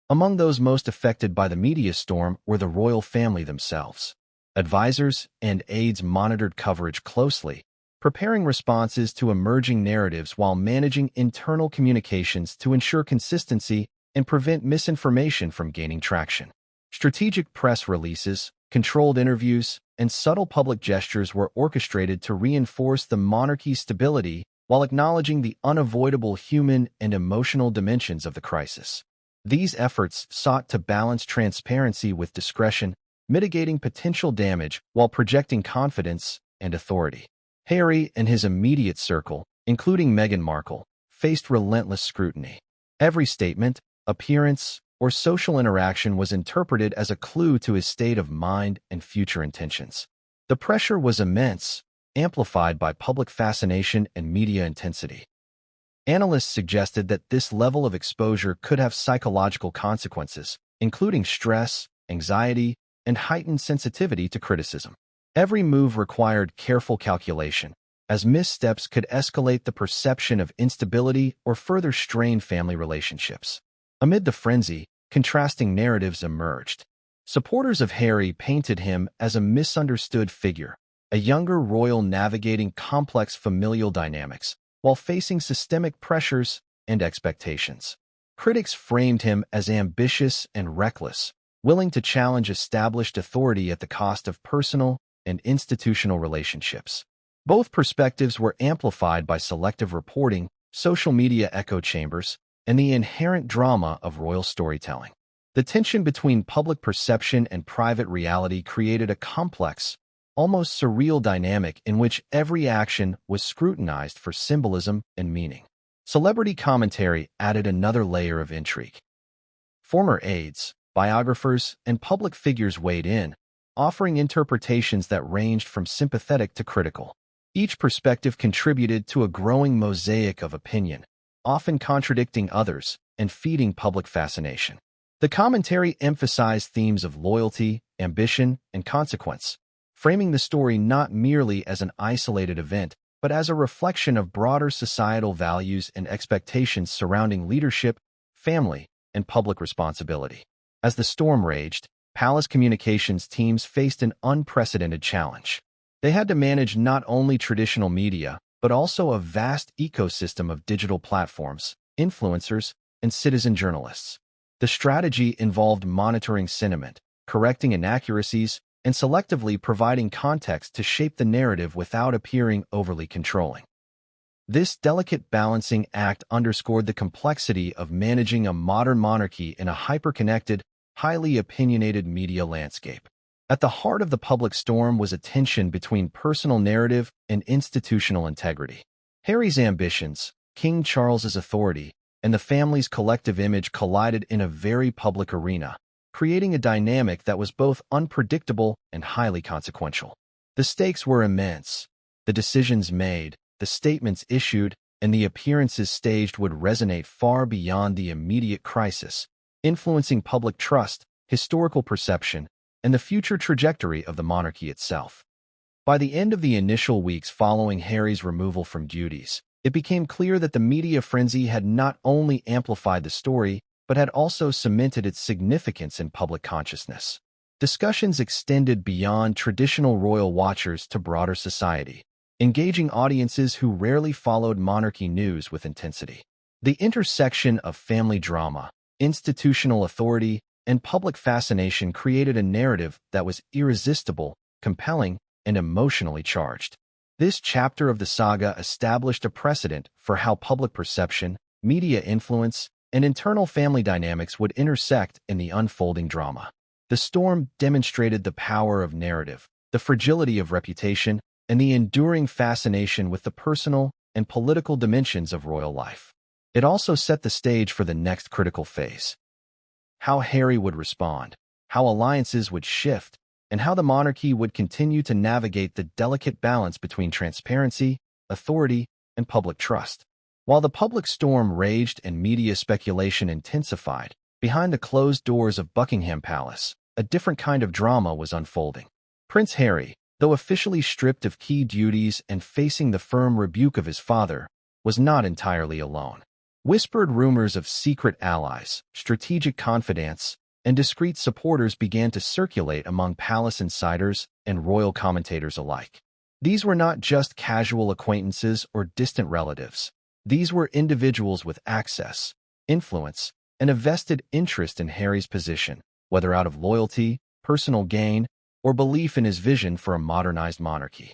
Among those most affected by the media storm were the royal family themselves. Advisors and aides monitored coverage closely, preparing responses to emerging narratives while managing internal communications to ensure consistency and prevent misinformation from gaining traction. Strategic press releases, controlled interviews, and subtle public gestures were orchestrated to reinforce the monarchy's stability while acknowledging the unavoidable human and emotional dimensions of the crisis. These efforts sought to balance transparency with discretion, mitigating potential damage while projecting confidence and authority. Harry and his immediate circle, including Meghan Markle, faced relentless scrutiny. Every statement, appearance, or social interaction was interpreted as a clue to his state of mind and future intentions. The pressure was immense, amplified by public fascination and media intensity. Analysts suggested that this level of exposure could have psychological consequences, including stress, anxiety, and heightened sensitivity to criticism. Every move required careful calculation, as missteps could escalate the perception of instability or further strain family relationships. Amid the frenzy, contrasting narratives emerged. Supporters of Harry painted him as a misunderstood figure, a younger royal navigating complex familial dynamics, while facing systemic pressures and expectations. Critics framed him as ambitious and reckless, willing to challenge established authority at the cost of personal and institutional relationships. Both perspectives were amplified by selective reporting, social media echo chambers, and the inherent drama of royal storytelling. The tension between public perception and private reality created a complex, almost surreal dynamic in which every action was scrutinized for symbolism and meaning. Celebrity commentary added another layer of intrigue. Former aides, biographers, and public figures weighed in, offering interpretations that ranged from sympathetic to critical. Each perspective contributed to a growing mosaic of opinion, often contradicting others and feeding public fascination. The commentary emphasized themes of loyalty, ambition, and consequence, framing the story not merely as an isolated event, but as a reflection of broader societal values and expectations surrounding leadership, family, and public responsibility. As the storm raged, palace communications teams faced an unprecedented challenge. They had to manage not only traditional media, but also a vast ecosystem of digital platforms, influencers, and citizen journalists. The strategy involved monitoring sentiment, correcting inaccuracies, and selectively providing context to shape the narrative without appearing overly controlling. This delicate balancing act underscored the complexity of managing a modern monarchy in a hyper-connected, highly opinionated media landscape. At the heart of the public storm was a tension between personal narrative and institutional integrity. Harry's ambitions, King Charles's authority, and the family's collective image collided in a very public arena, creating a dynamic that was both unpredictable and highly consequential. The stakes were immense. The decisions made, the statements issued, and the appearances staged would resonate far beyond the immediate crisis, influencing public trust, historical perception, and the future trajectory of the monarchy itself. By the end of the initial weeks following Harry's removal from duties, it became clear that the media frenzy had not only amplified the story, but had also cemented its significance in public consciousness. Discussions extended beyond traditional royal watchers to broader society, engaging audiences who rarely followed monarchy news with intensity. The intersection of family drama, institutional authority, and public fascination created a narrative that was irresistible, compelling, and emotionally charged. This chapter of the saga established a precedent for how public perception, media influence, and internal family dynamics would intersect in the unfolding drama. The storm demonstrated the power of narrative, the fragility of reputation, and the enduring fascination with the personal and political dimensions of royal life. It also set the stage for the next critical phase. How Harry would respond, how alliances would shift, and how the monarchy would continue to navigate the delicate balance between transparency, authority, and public trust. While the public storm raged and media speculation intensified, behind the closed doors of Buckingham Palace, a different kind of drama was unfolding. Prince Harry, though officially stripped of key duties and facing the firm rebuke of his father, was not entirely alone. Whispered rumors of secret allies, strategic confidants, and discreet supporters began to circulate among palace insiders and royal commentators alike. These were not just casual acquaintances or distant relatives. These were individuals with access, influence, and a vested interest in Harry's position, whether out of loyalty, personal gain, or belief in his vision for a modernized monarchy.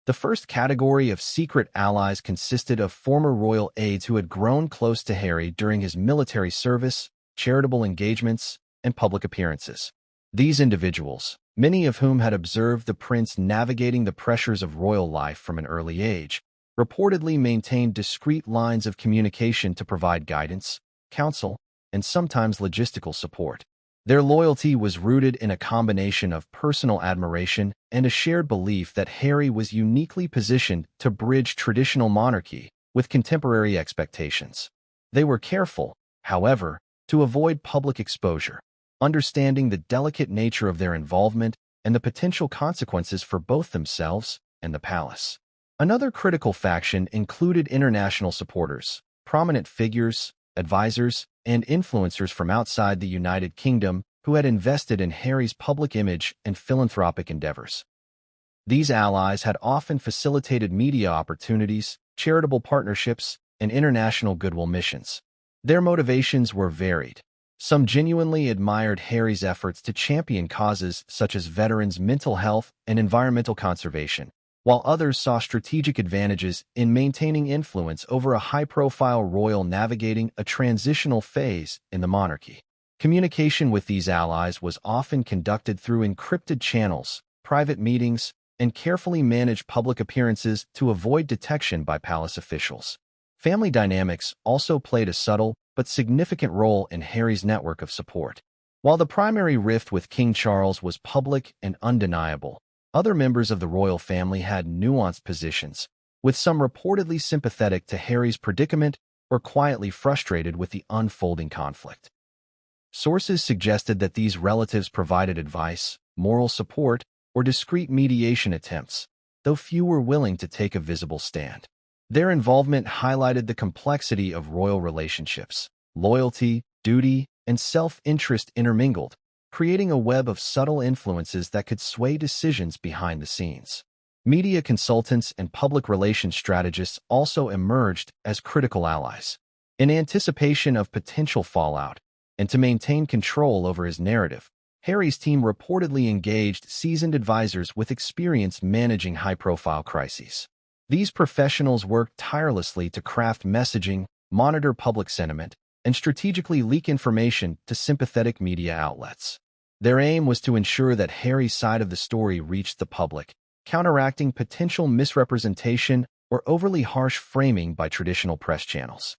The first category of secret allies consisted of former royal aides who had grown close to Harry during his military service, charitable engagements, and public appearances. These individuals, many of whom had observed the prince navigating the pressures of royal life from an early age, reportedly maintained discreet lines of communication to provide guidance, counsel, and sometimes logistical support. Their loyalty was rooted in a combination of personal admiration and a shared belief that Harry was uniquely positioned to bridge traditional monarchy with contemporary expectations. They were careful, however, to avoid public exposure, understanding the delicate nature of their involvement and the potential consequences for both themselves and the palace. Another critical faction included international supporters, prominent figures, advisors, and influencers from outside the United Kingdom who had invested in Harry's public image and philanthropic endeavors. These allies had often facilitated media opportunities, charitable partnerships, and international goodwill missions. Their motivations were varied. Some genuinely admired Harry's efforts to champion causes such as veterans' mental health and environmental conservation, while others saw strategic advantages in maintaining influence over a high-profile royal navigating a transitional phase in the monarchy. Communication with these allies was often conducted through encrypted channels, private meetings, and carefully managed public appearances to avoid detection by palace officials. Family dynamics also played a subtle but significant role in Harry's network of support. While the primary rift with King Charles was public and undeniable, other members of the royal family had nuanced positions, with some reportedly sympathetic to Harry's predicament or quietly frustrated with the unfolding conflict. Sources suggested that these relatives provided advice, moral support, or discreet mediation attempts, though few were willing to take a visible stand. Their involvement highlighted the complexity of royal relationships. Loyalty, duty, and self-interest intermingled, creating a web of subtle influences that could sway decisions behind the scenes. Media consultants and public relations strategists also emerged as critical allies. In anticipation of potential fallout, and to maintain control over his narrative, Harry's team reportedly engaged seasoned advisors with experience managing high-profile crises. These professionals worked tirelessly to craft messaging, monitor public sentiment, and strategically leak information to sympathetic media outlets. Their aim was to ensure that Harry's side of the story reached the public, counteracting potential misrepresentation or overly harsh framing by traditional press channels.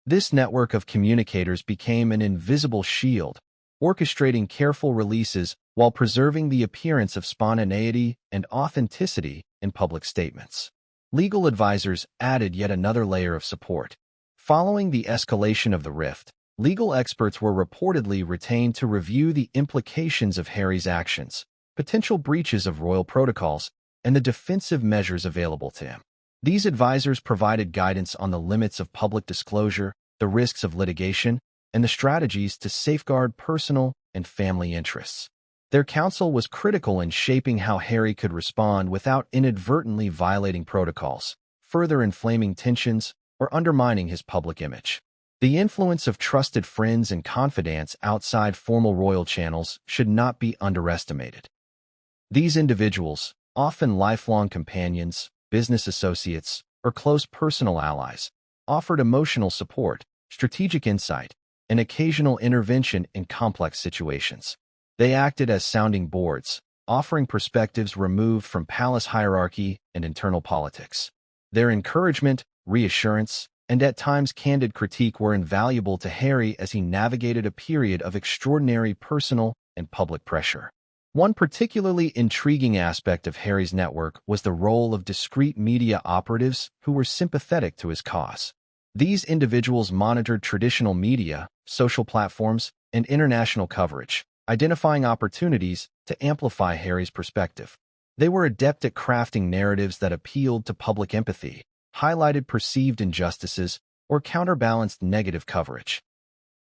This network of communicators became an invisible shield, orchestrating careful releases while preserving the appearance of spontaneity and authenticity in public statements. Legal advisors added yet another layer of support. Following the escalation of the rift, legal experts were reportedly retained to review the implications of Harry's actions, potential breaches of royal protocols, and the defensive measures available to him. These advisors provided guidance on the limits of public disclosure, the risks of litigation, and the strategies to safeguard personal and family interests. Their counsel was critical in shaping how Harry could respond without inadvertently violating protocols, further inflaming tensions, or undermining his public image. The influence of trusted friends and confidants outside formal royal channels should not be underestimated. These individuals, often lifelong companions, business associates, or close personal allies, offered emotional support, strategic insight, and occasional intervention in complex situations. They acted as sounding boards, offering perspectives removed from palace hierarchy and internal politics. Their encouragement, reassurance, and at times candid critique were invaluable to Harry as he navigated a period of extraordinary personal and public pressure. One particularly intriguing aspect of Harry's network was the role of discreet media operatives who were sympathetic to his cause. These individuals monitored traditional media, social platforms, and international coverage, identifying opportunities to amplify Harry's perspective. They were adept at crafting narratives that appealed to public empathy, highlighted perceived injustices, or counterbalanced negative coverage.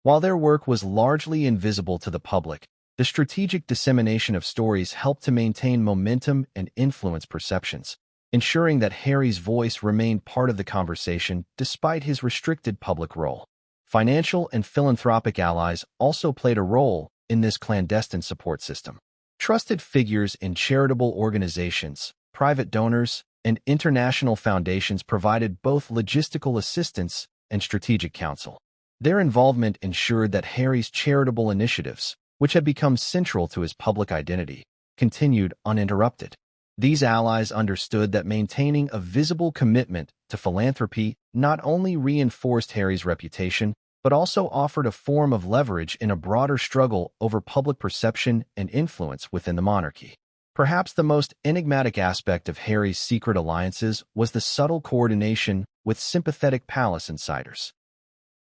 While their work was largely invisible to the public, the strategic dissemination of stories helped to maintain momentum and influence perceptions, ensuring that Harry's voice remained part of the conversation despite his restricted public role. Financial and philanthropic allies also played a role in this clandestine support system. Trusted figures in charitable organizations, private donors, and international foundations provided both logistical assistance and strategic counsel. Their involvement ensured that Harry's charitable initiatives, which had become central to his public identity, continued uninterrupted. These allies understood that maintaining a visible commitment to philanthropy not only reinforced Harry's reputation, but also offered a form of leverage in a broader struggle over public perception and influence within the monarchy. Perhaps the most enigmatic aspect of Harry's secret alliances was the subtle coordination with sympathetic palace insiders.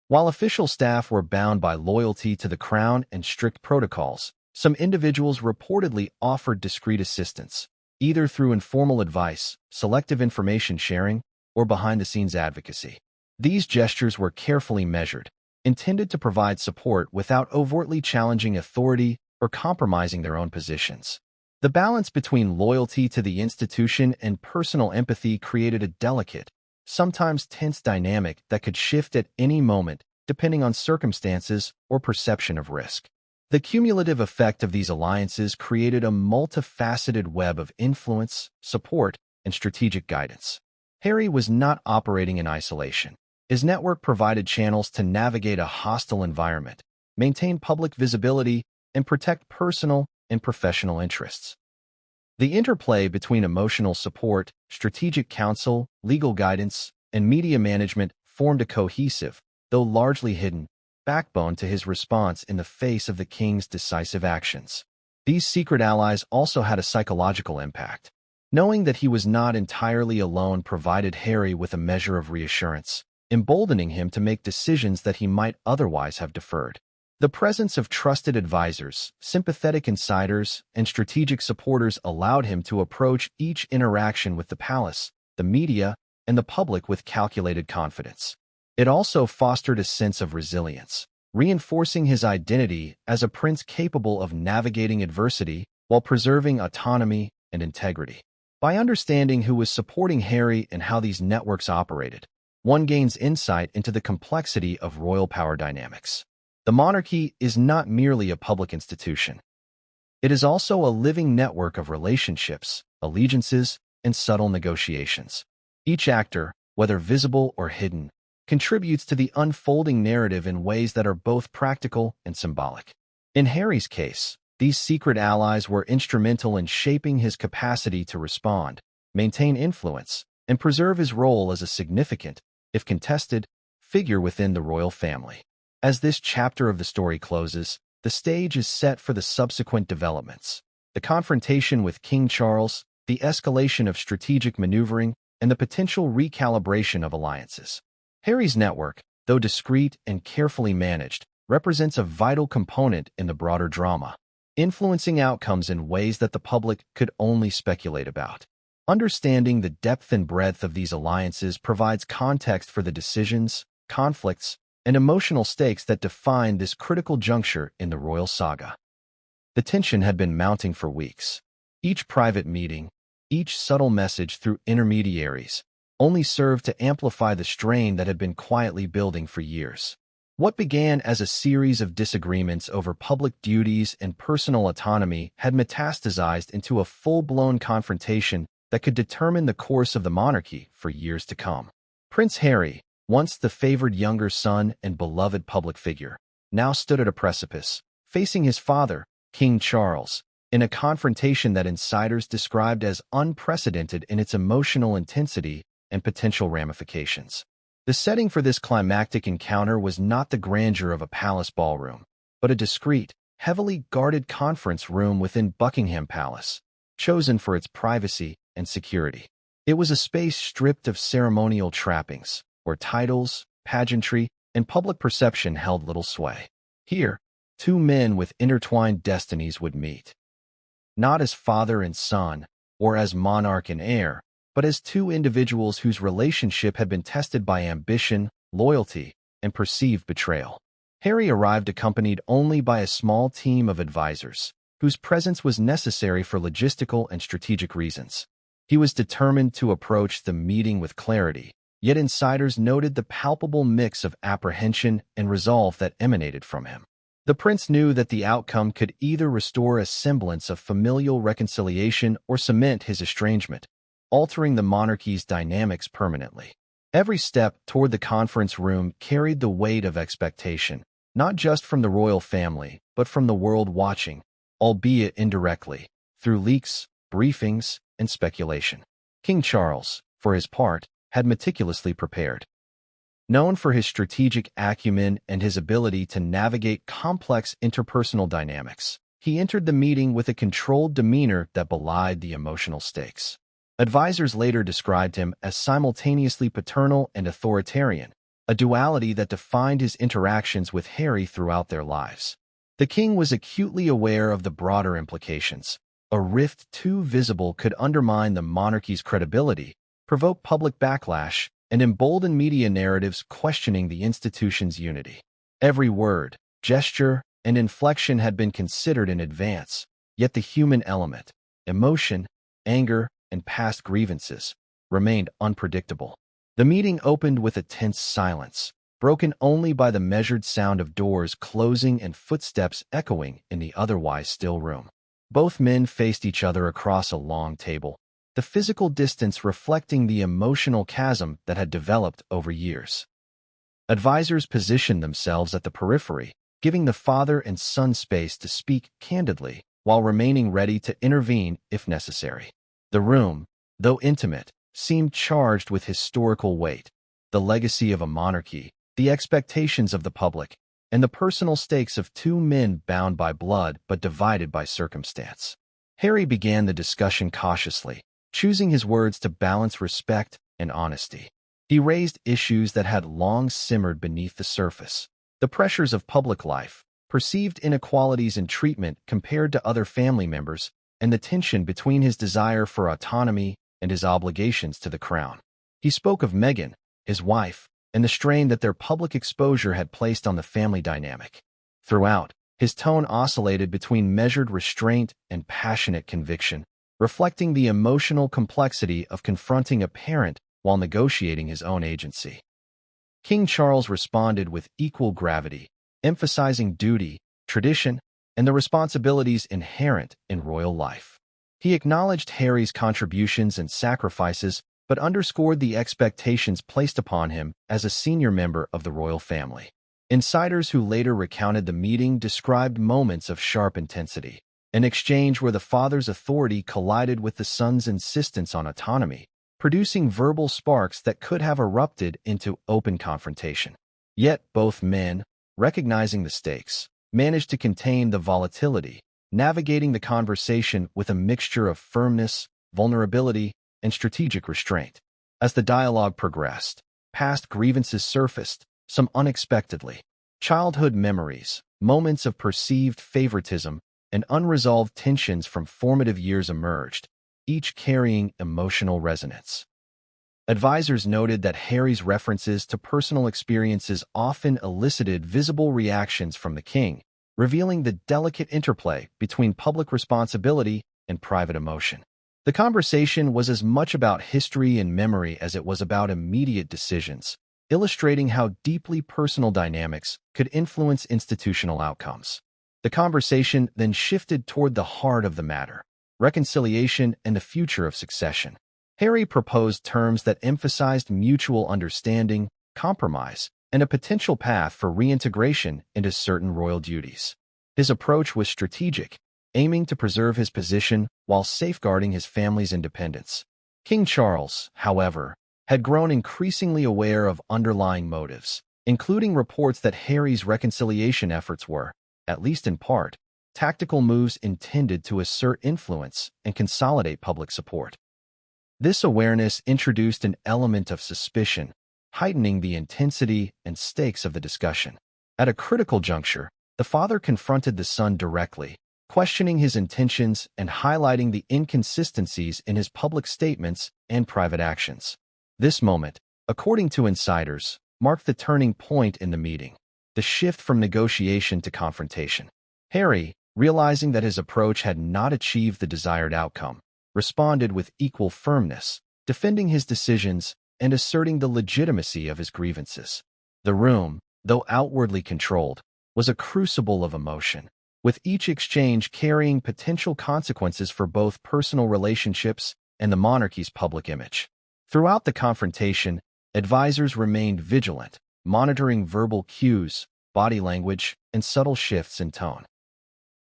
While official staff were bound by loyalty to the crown and strict protocols, some individuals reportedly offered discreet assistance, either through informal advice, selective information sharing, or behind-the-scenes advocacy. These gestures were carefully measured, intended to provide support without overtly challenging authority or compromising their own positions. The balance between loyalty to the institution and personal empathy created a delicate, sometimes tense dynamic that could shift at any moment depending on circumstances or perception of risk. The cumulative effect of these alliances created a multifaceted web of influence, support, and strategic guidance. Harry was not operating in isolation. His network provided channels to navigate a hostile environment, maintain public visibility, and protect personal and professional interests. The interplay between emotional support, strategic counsel, legal guidance, and media management formed a cohesive, though largely hidden, backbone to his response in the face of the king's decisive actions. These secret allies also had a psychological impact. Knowing that he was not entirely alone provided Harry with a measure of reassurance, emboldening him to make decisions that he might otherwise have deferred. The presence of trusted advisors, sympathetic insiders, and strategic supporters allowed him to approach each interaction with the palace, the media, and the public with calculated confidence. It also fostered a sense of resilience, reinforcing his identity as a prince capable of navigating adversity while preserving autonomy and integrity. By understanding who was supporting Harry and how these networks operated, one gains insight into the complexity of royal power dynamics. The monarchy is not merely a public institution. It is also a living network of relationships, allegiances, and subtle negotiations. Each actor, whether visible or hidden, contributes to the unfolding narrative in ways that are both practical and symbolic. In Harry's case, these secret allies were instrumental in shaping his capacity to respond, maintain influence, and preserve his role as a significant, if contested, figure within the royal family. As this chapter of the story closes, the stage is set for the subsequent developments. The confrontation with King Charles, the escalation of strategic maneuvering, and the potential recalibration of alliances. Harry's network, though discreet and carefully managed, represents a vital component in the broader drama, influencing outcomes in ways that the public could only speculate about. Understanding the depth and breadth of these alliances provides context for the decisions, conflicts, and emotional stakes that define this critical juncture in the royal saga. The tension had been mounting for weeks. Each private meeting, each subtle message through intermediaries, only served to amplify the strain that had been quietly building for years. What began as a series of disagreements over public duties and personal autonomy had metastasized into a full-blown confrontation that could determine the course of the monarchy for years to come. Prince Harry, once the favored younger son and beloved public figure, now stood at a precipice, facing his father, King Charles, in a confrontation that insiders described as unprecedented in its emotional intensity and potential ramifications. The setting for this climactic encounter was not the grandeur of a palace ballroom, but a discreet, heavily guarded conference room within Buckingham Palace, chosen for its privacy and security. It was a space stripped of ceremonial trappings, where titles, pageantry, and public perception held little sway. Here, two men with intertwined destinies would meet. Not as father and son, or as monarch and heir, but as two individuals whose relationship had been tested by ambition, loyalty, and perceived betrayal. Harry arrived accompanied only by a small team of advisors, whose presence was necessary for logistical and strategic reasons. He was determined to approach the meeting with clarity, yet insiders noted the palpable mix of apprehension and resolve that emanated from him. The prince knew that the outcome could either restore a semblance of familial reconciliation or cement his estrangement, altering the monarchy's dynamics permanently. Every step toward the conference room carried the weight of expectation, not just from the royal family, but from the world watching, albeit indirectly, through leaks, briefings, and speculation. King Charles, for his part, had meticulously prepared. Known for his strategic acumen and his ability to navigate complex interpersonal dynamics, he entered the meeting with a controlled demeanor that belied the emotional stakes. Advisors later described him as simultaneously paternal and authoritarian, a duality that defined his interactions with Harry throughout their lives. The king was acutely aware of the broader implications. A rift too visible could undermine the monarchy's credibility, provoke public backlash, and embolden media narratives questioning the institution's unity. Every word, gesture, and inflection had been considered in advance, yet the human element, emotion, anger, and past grievances, remained unpredictable. The meeting opened with a tense silence, broken only by the measured sound of doors closing and footsteps echoing in the otherwise still room. Both men faced each other across a long table, the physical distance reflecting the emotional chasm that had developed over years. Advisors positioned themselves at the periphery, giving the father and son space to speak candidly while remaining ready to intervene if necessary. The room, though intimate, seemed charged with historical weight, the legacy of a monarchy, the expectations of the public, and the personal stakes of two men bound by blood but divided by circumstance. Harry began the discussion cautiously, choosing his words to balance respect and honesty. He raised issues that had long simmered beneath the surface: the pressures of public life, perceived inequalities in treatment compared to other family members, and the tension between his desire for autonomy and his obligations to the crown. He spoke of Meghan, his wife, and the strain that their public exposure had placed on the family dynamic. Throughout, his tone oscillated between measured restraint and passionate conviction, reflecting the emotional complexity of confronting a parent while negotiating his own agency. King Charles responded with equal gravity, emphasizing duty, tradition, and the responsibilities inherent in royal life. He acknowledged Harry's contributions and sacrifices, but underscored the expectations placed upon him as a senior member of the royal family. Insiders who later recounted the meeting described moments of sharp intensity, an exchange where the father's authority collided with the son's insistence on autonomy, producing verbal sparks that could have erupted into open confrontation. Yet both men, recognizing the stakes, managed to contain the volatility, navigating the conversation with a mixture of firmness, vulnerability, and strategic restraint. As the dialogue progressed, past grievances surfaced, some unexpectedly. Childhood memories, moments of perceived favoritism, and unresolved tensions from formative years emerged, each carrying emotional resonance. Advisors noted that Harry's references to personal experiences often elicited visible reactions from the king, revealing the delicate interplay between public responsibility and private emotion. The conversation was as much about history and memory as it was about immediate decisions, illustrating how deeply personal dynamics could influence institutional outcomes. The conversation then shifted toward the heart of the matter: reconciliation and the future of succession. Harry proposed terms that emphasized mutual understanding, compromise, and a potential path for reintegration into certain royal duties. His approach was strategic, aiming to preserve his position while safeguarding his family's independence. King Charles, however, had grown increasingly aware of underlying motives, including reports that Harry's reconciliation efforts were, at least in part, tactical moves intended to assert influence and consolidate public support. This awareness introduced an element of suspicion, heightening the intensity and stakes of the discussion. At a critical juncture, the father confronted the son directly, questioning his intentions and highlighting the inconsistencies in his public statements and private actions. This moment, according to insiders, marked the turning point in the meeting, the shift from negotiation to confrontation. Harry, realizing that his approach had not achieved the desired outcome, responded with equal firmness, defending his decisions and asserting the legitimacy of his grievances. The room, though outwardly controlled, was a crucible of emotion, with each exchange carrying potential consequences for both personal relationships and the monarchy's public image. Throughout the confrontation, advisors remained vigilant, monitoring verbal cues, body language, and subtle shifts in tone.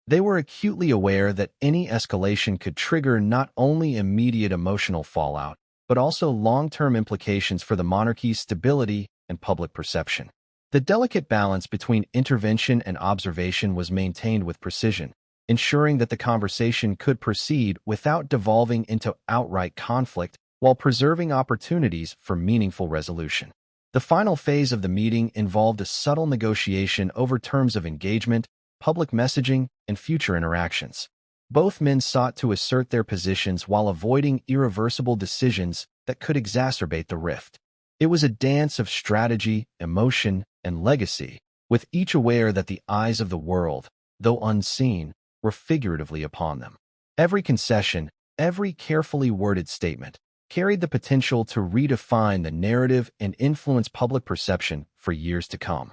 They were acutely aware that any escalation could trigger not only immediate emotional fallout, but also long-term implications for the monarchy's stability and public perception. The delicate balance between intervention and observation was maintained with precision, ensuring that the conversation could proceed without devolving into outright conflict while preserving opportunities for meaningful resolution. The final phase of the meeting involved a subtle negotiation over terms of engagement, public messaging, and future interactions. Both men sought to assert their positions while avoiding irreversible decisions that could exacerbate the rift. It was a dance of strategy, emotion, and legacy, with each aware that the eyes of the world, though unseen, were figuratively upon them. Every concession, every carefully worded statement, carried the potential to redefine the narrative and influence public perception for years to come.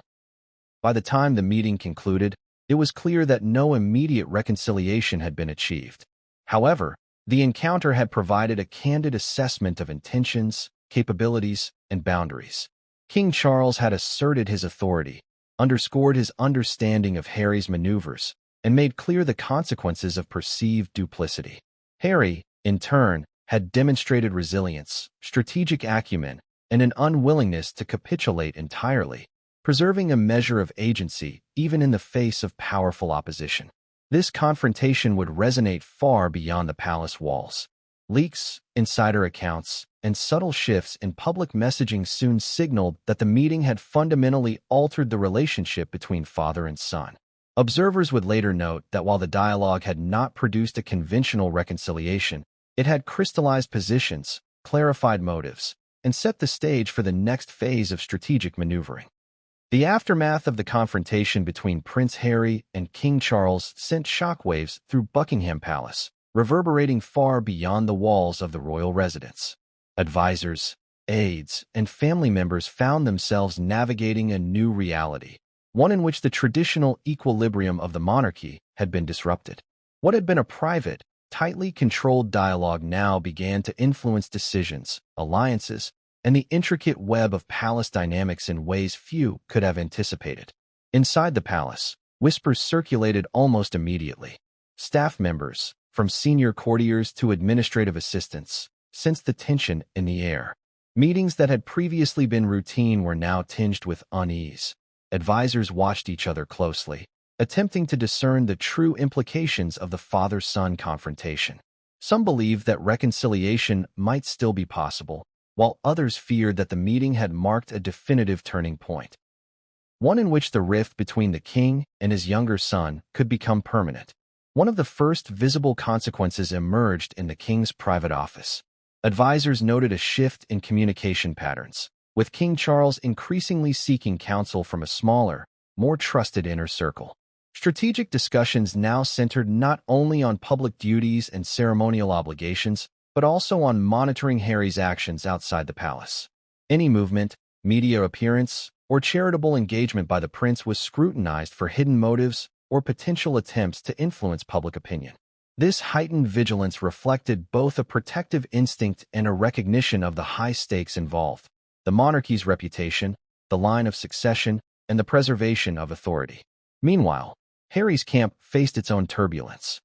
By the time the meeting concluded, it was clear that no immediate reconciliation had been achieved. However, the encounter had provided a candid assessment of intentions, capabilities, and boundaries. King Charles had asserted his authority, underscored his understanding of Harry's maneuvers, and made clear the consequences of perceived duplicity. Harry, in turn, had demonstrated resilience, strategic acumen, and an unwillingness to capitulate entirely, preserving a measure of agency even in the face of powerful opposition. This confrontation would resonate far beyond the palace walls. Leaks, insider accounts, and subtle shifts in public messaging soon signaled that the meeting had fundamentally altered the relationship between father and son. Observers would later note that while the dialogue had not produced a conventional reconciliation, it had crystallized positions, clarified motives, and set the stage for the next phase of strategic maneuvering. The aftermath of the confrontation between Prince Harry and King Charles sent shockwaves through Buckingham Palace, reverberating far beyond the walls of the royal residence. Advisors, aides, and family members found themselves navigating a new reality, one in which the traditional equilibrium of the monarchy had been disrupted. What had been a private, tightly controlled dialogue now began to influence decisions, alliances, and the intricate web of palace dynamics in ways few could have anticipated. Inside the palace, whispers circulated almost immediately. Staff members, from senior courtiers to administrative assistants, sensed the tension in the air. Meetings that had previously been routine were now tinged with unease. Advisors watched each other closely, attempting to discern the true implications of the father-son confrontation. Some believed that reconciliation might still be possible, while others feared that the meeting had marked a definitive turning point, one in which the rift between the king and his younger son could become permanent. One of the first visible consequences emerged in the king's private office. Advisors noted a shift in communication patterns, with King Charles increasingly seeking counsel from a smaller, more trusted inner circle. Strategic discussions now centered not only on public duties and ceremonial obligations, but also on monitoring Harry's actions outside the palace. Any movement, media appearance, or charitable engagement by the prince was scrutinized for hidden motives or potential attempts to influence public opinion. This heightened vigilance reflected both a protective instinct and a recognition of the high stakes involved: the monarchy's reputation, the line of succession, and the preservation of authority. Meanwhile, Harry's camp faced its own turbulence.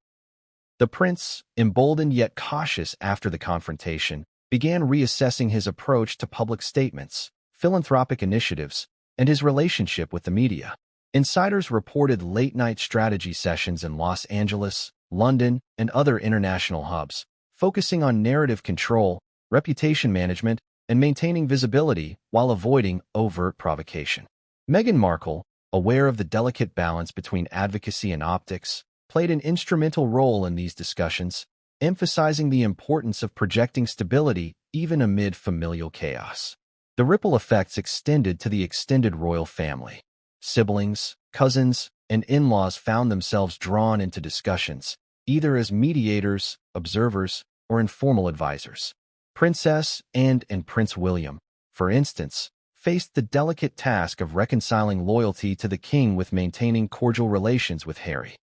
The prince, emboldened yet cautious after the confrontation, began reassessing his approach to public statements, philanthropic initiatives, and his relationship with the media. Insiders reported late-night strategy sessions in Los Angeles, London, and other international hubs, focusing on narrative control, reputation management, and maintaining visibility while avoiding overt provocation. Meghan Markle, aware of the delicate balance between advocacy and optics, played an instrumental role in these discussions, emphasizing the importance of projecting stability even amid familial chaos. The ripple effects extended to the extended royal family. Siblings, cousins, and in-laws found themselves drawn into discussions, either as mediators, observers, or informal advisors. Princess Anne and Prince William, for instance, faced the delicate task of reconciling loyalty to the king with maintaining cordial relations with Harry.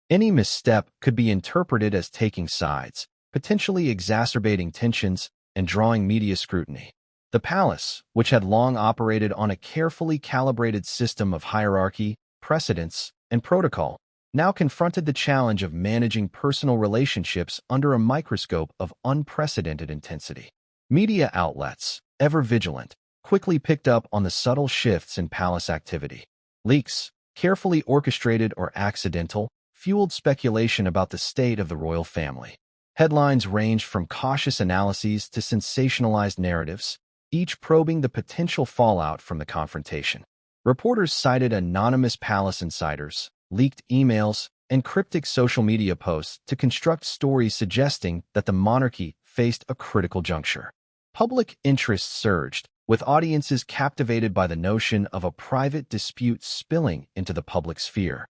Any misstep could be interpreted as taking sides, potentially exacerbating tensions and drawing media scrutiny. The palace, which had long operated on a carefully calibrated system of hierarchy, precedence, and protocol, now confronted the challenge of managing personal relationships under a microscope of unprecedented intensity. Media outlets, ever vigilant, quickly picked up on the subtle shifts in palace activity. Leaks, carefully orchestrated or accidental, fueled speculation about the state of the royal family. Headlines ranged from cautious analyses to sensationalized narratives, each probing the potential fallout from the confrontation. Reporters cited anonymous palace insiders, leaked emails, and cryptic social media posts to construct stories suggesting that the monarchy faced a critical juncture. Public interest surged, with audiences captivated by the notion of a private dispute spilling into the public sphere.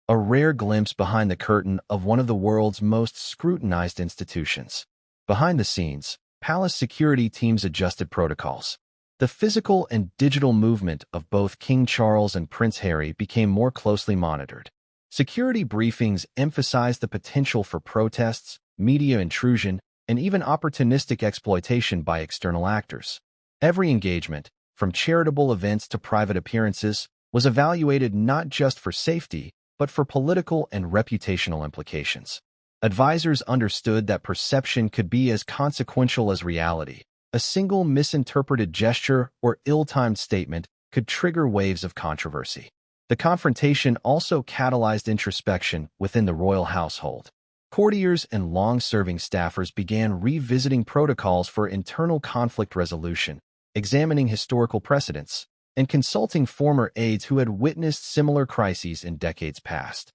A rare glimpse behind the curtain of one of the world's most scrutinized institutions. Behind the scenes, palace security teams adjusted protocols. The physical and digital movement of both King Charles and Prince Harry became more closely monitored. Security briefings emphasized the potential for protests, media intrusion, and even opportunistic exploitation by external actors. Every engagement, from charitable events to private appearances, was evaluated not just for safety, but for political and reputational implications. Advisors understood that perception could be as consequential as reality. A single misinterpreted gesture or ill-timed statement could trigger waves of controversy. The confrontation also catalyzed introspection within the royal household. Courtiers and long-serving staffers began revisiting protocols for internal conflict resolution, examining historical precedents, and consulting former aides who had witnessed similar crises in decades past.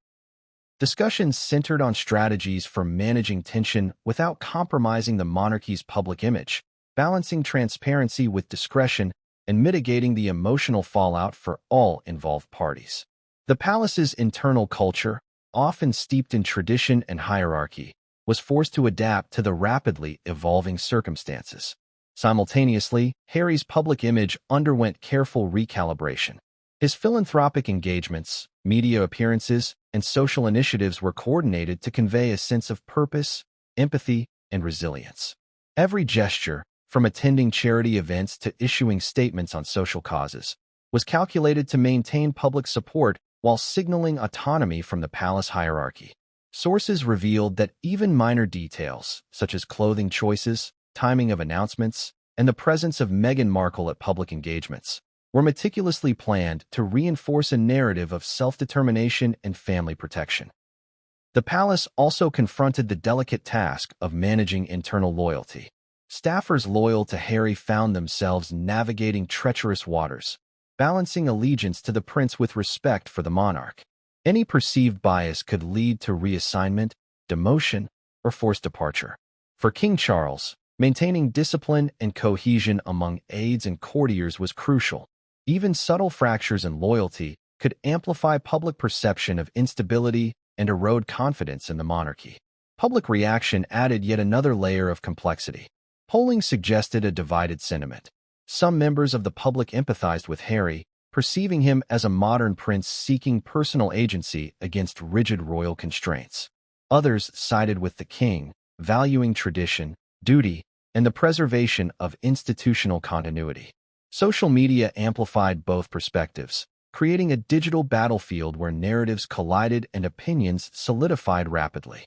Discussions centered on strategies for managing tension without compromising the monarchy's public image, balancing transparency with discretion, and mitigating the emotional fallout for all involved parties. The palace's internal culture, often steeped in tradition and hierarchy, was forced to adapt to the rapidly evolving circumstances. Simultaneously, Harry's public image underwent careful recalibration. His philanthropic engagements, media appearances, and social initiatives were coordinated to convey a sense of purpose, empathy, and resilience. Every gesture, from attending charity events to issuing statements on social causes, was calculated to maintain public support while signaling autonomy from the palace hierarchy. Sources revealed that even minor details, such as clothing choices, timing of announcements, and the presence of Meghan Markle at public engagements, were meticulously planned to reinforce a narrative of self-determination and family protection. The palace also confronted the delicate task of managing internal loyalty. Staffers loyal to Harry found themselves navigating treacherous waters, balancing allegiance to the prince with respect for the monarch. Any perceived bias could lead to reassignment, demotion, or forced departure. For King Charles, maintaining discipline and cohesion among aides and courtiers was crucial. Even subtle fractures in loyalty could amplify public perception of instability and erode confidence in the monarchy. Public reaction added yet another layer of complexity. Polling suggested a divided sentiment. Some members of the public empathized with Harry, perceiving him as a modern prince seeking personal agency against rigid royal constraints. Others sided with the king, valuing tradition, duty, and the preservation of institutional continuity. Social media amplified both perspectives, creating a digital battlefield where narratives collided and opinions solidified rapidly.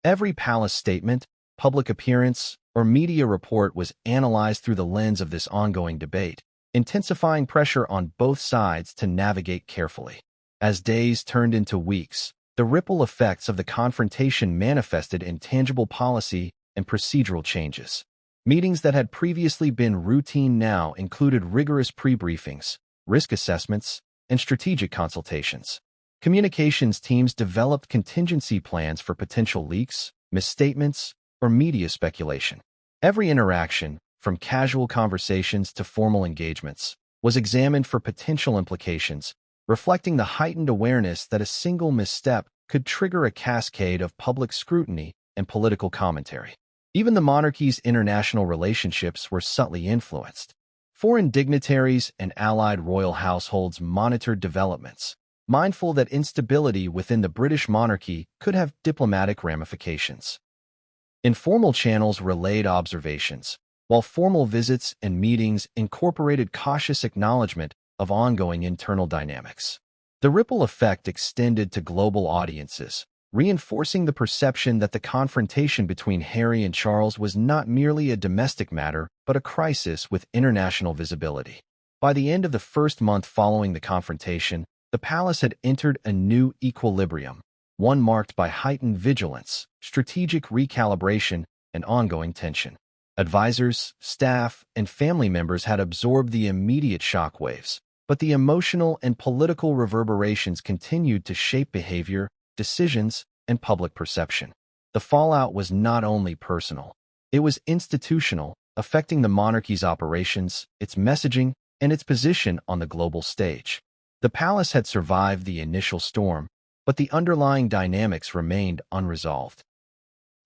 Every palace statement, public appearance, or media report was analyzed through the lens of this ongoing debate, intensifying pressure on both sides to navigate carefully. As days turned into weeks, the ripple effects of the confrontation manifested in tangible policy and procedural changes. Meetings that had previously been routine now included rigorous pre-briefings, risk assessments, and strategic consultations. Communications teams developed contingency plans for potential leaks, misstatements, or media speculation. Every interaction, from casual conversations to formal engagements, was examined for potential implications, reflecting the heightened awareness that a single misstep could trigger a cascade of public scrutiny and political commentary. Even the monarchy's international relationships were subtly influenced. Foreign dignitaries and allied royal households monitored developments, mindful that instability within the British monarchy could have diplomatic ramifications. Informal channels relayed observations, while formal visits and meetings incorporated cautious acknowledgement of ongoing internal dynamics. The ripple effect extended to global audiences, reinforcing the perception that the confrontation between Harry and Charles was not merely a domestic matter, but a crisis with international visibility. By the end of the first month following the confrontation, the palace had entered a new equilibrium, one marked by heightened vigilance, strategic recalibration, and ongoing tension. Advisors, staff, and family members had absorbed the immediate shockwaves, but the emotional and political reverberations continued to shape behavior, decisions, and public perception. The fallout was not only personal, it was institutional, affecting the monarchy's operations, its messaging, and its position on the global stage. The palace had survived the initial storm, but the underlying dynamics remained unresolved.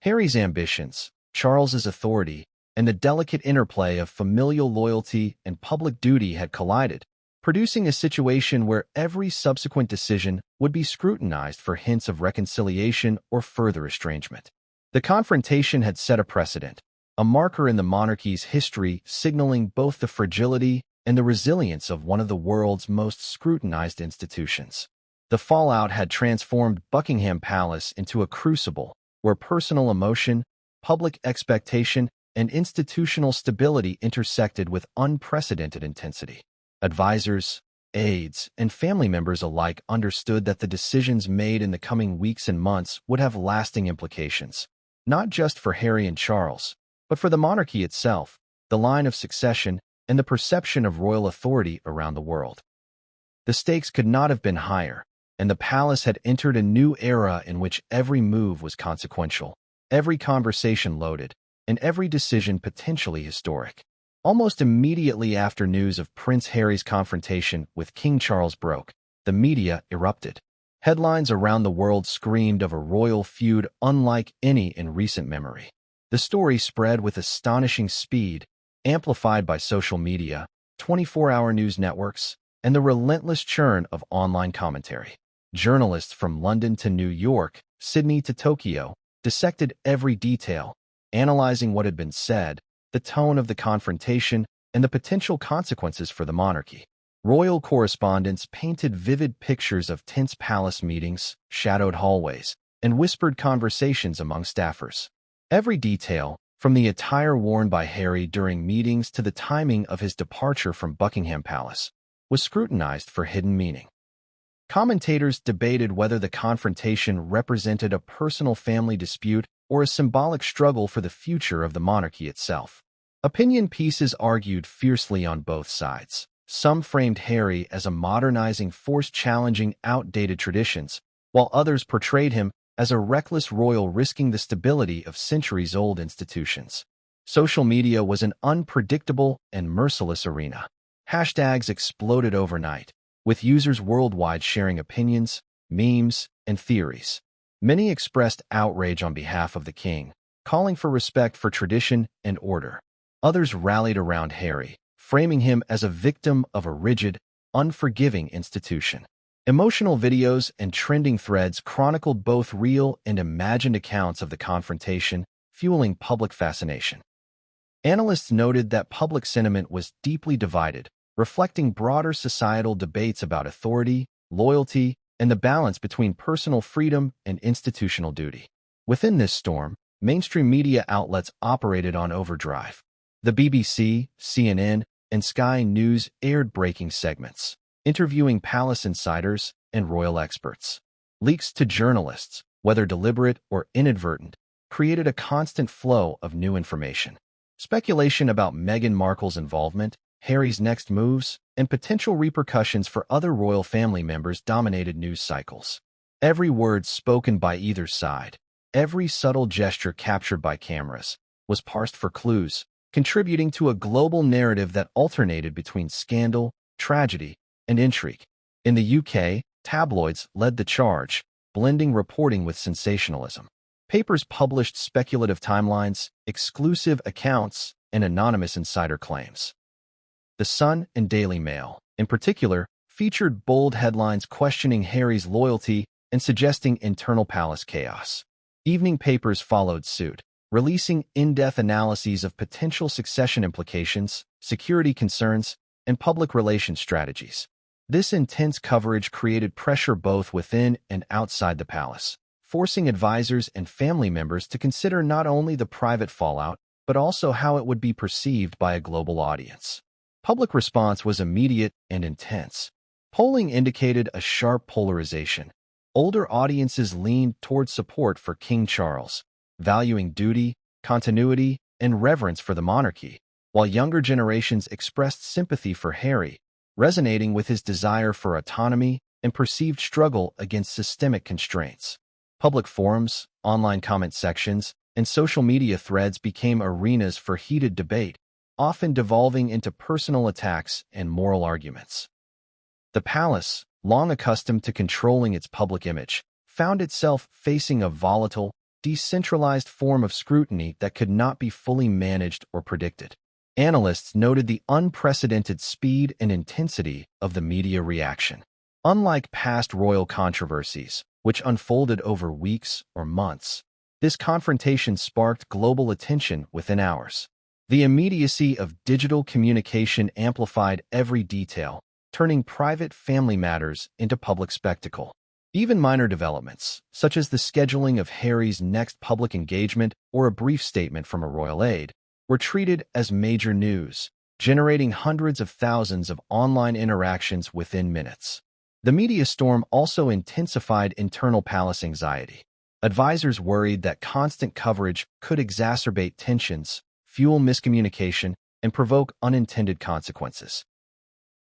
Harry's ambitions, Charles's authority, and the delicate interplay of familial loyalty and public duty had collided, producing a situation where every subsequent decision would be scrutinized for hints of reconciliation or further estrangement. The confrontation had set a precedent, a marker in the monarchy's history signaling both the fragility and the resilience of one of the world's most scrutinized institutions. The fallout had transformed Buckingham Palace into a crucible where personal emotion, public expectation, and institutional stability intersected with unprecedented intensity. Advisors, aides, and family members alike understood that the decisions made in the coming weeks and months would have lasting implications, not just for Harry and Charles, but for the monarchy itself, the line of succession, and the perception of royal authority around the world. The stakes could not have been higher, and the palace had entered a new era in which every move was consequential, every conversation loaded, and every decision potentially historic. Almost immediately after news of Prince Harry's confrontation with King Charles broke, the media erupted. Headlines around the world screamed of a royal feud unlike any in recent memory. The story spread with astonishing speed, amplified by social media, 24-hour news networks, and the relentless churn of online commentary. Journalists from London to New York, Sydney to Tokyo, dissected every detail, analyzing what had been said, the tone of the confrontation, and the potential consequences for the monarchy. Royal correspondents painted vivid pictures of tense palace meetings, shadowed hallways, and whispered conversations among staffers. Every detail, from the attire worn by Harry during meetings to the timing of his departure from Buckingham Palace, was scrutinized for hidden meaning. Commentators debated whether the confrontation represented a personal family dispute or a symbolic struggle for the future of the monarchy itself. Opinion pieces argued fiercely on both sides. Some framed Harry as a modernizing force challenging outdated traditions, while others portrayed him as a reckless royal risking the stability of centuries-old institutions. Social media was an unpredictable and merciless arena. Hashtags exploded overnight, with users worldwide sharing opinions, memes, and theories. Many expressed outrage on behalf of the king, calling for respect for tradition and order. Others rallied around Harry, framing him as a victim of a rigid, unforgiving institution. Emotional videos and trending threads chronicled both real and imagined accounts of the confrontation, fueling public fascination. Analysts noted that public sentiment was deeply divided, reflecting broader societal debates about authority, loyalty, and the balance between personal freedom and institutional duty. Within this storm, mainstream media outlets operated on overdrive. The BBC, CNN, and Sky News aired breaking segments, interviewing palace insiders and royal experts. Leaks to journalists, whether deliberate or inadvertent, created a constant flow of new information. Speculation about Meghan Markle's involvement, Harry's next moves, and potential repercussions for other royal family members dominated news cycles. Every word spoken by either side, every subtle gesture captured by cameras, was parsed for clues, contributing to a global narrative that alternated between scandal, tragedy, and intrigue. In the UK, tabloids led the charge, blending reporting with sensationalism. Papers published speculative timelines, exclusive accounts, and anonymous insider claims. The Sun and Daily Mail, in particular, featured bold headlines questioning Harry's loyalty and suggesting internal palace chaos. Evening papers followed suit, releasing in-depth analyses of potential succession implications, security concerns, and public relations strategies. This intense coverage created pressure both within and outside the palace, forcing advisors and family members to consider not only the private fallout, but also how it would be perceived by a global audience. Public response was immediate and intense. Polling indicated a sharp polarization. Older audiences leaned toward support for King Charles, valuing duty, continuity, and reverence for the monarchy, while younger generations expressed sympathy for Harry, resonating with his desire for autonomy and perceived struggle against systemic constraints. Public forums, online comment sections, and social media threads became arenas for heated debate, often devolving into personal attacks and moral arguments. The palace, long accustomed to controlling its public image, found itself facing a volatile, decentralized form of scrutiny that could not be fully managed or predicted. Analysts noted the unprecedented speed and intensity of the media reaction. Unlike past royal controversies, which unfolded over weeks or months, this confrontation sparked global attention within hours. The immediacy of digital communication amplified every detail, turning private family matters into public spectacle. Even minor developments, such as the scheduling of Harry's next public engagement or a brief statement from a royal aide, were treated as major news, generating hundreds of thousands of online interactions within minutes. The media storm also intensified internal palace anxiety. Advisors worried that constant coverage could exacerbate tensions, fuel miscommunication, and provoke unintended consequences.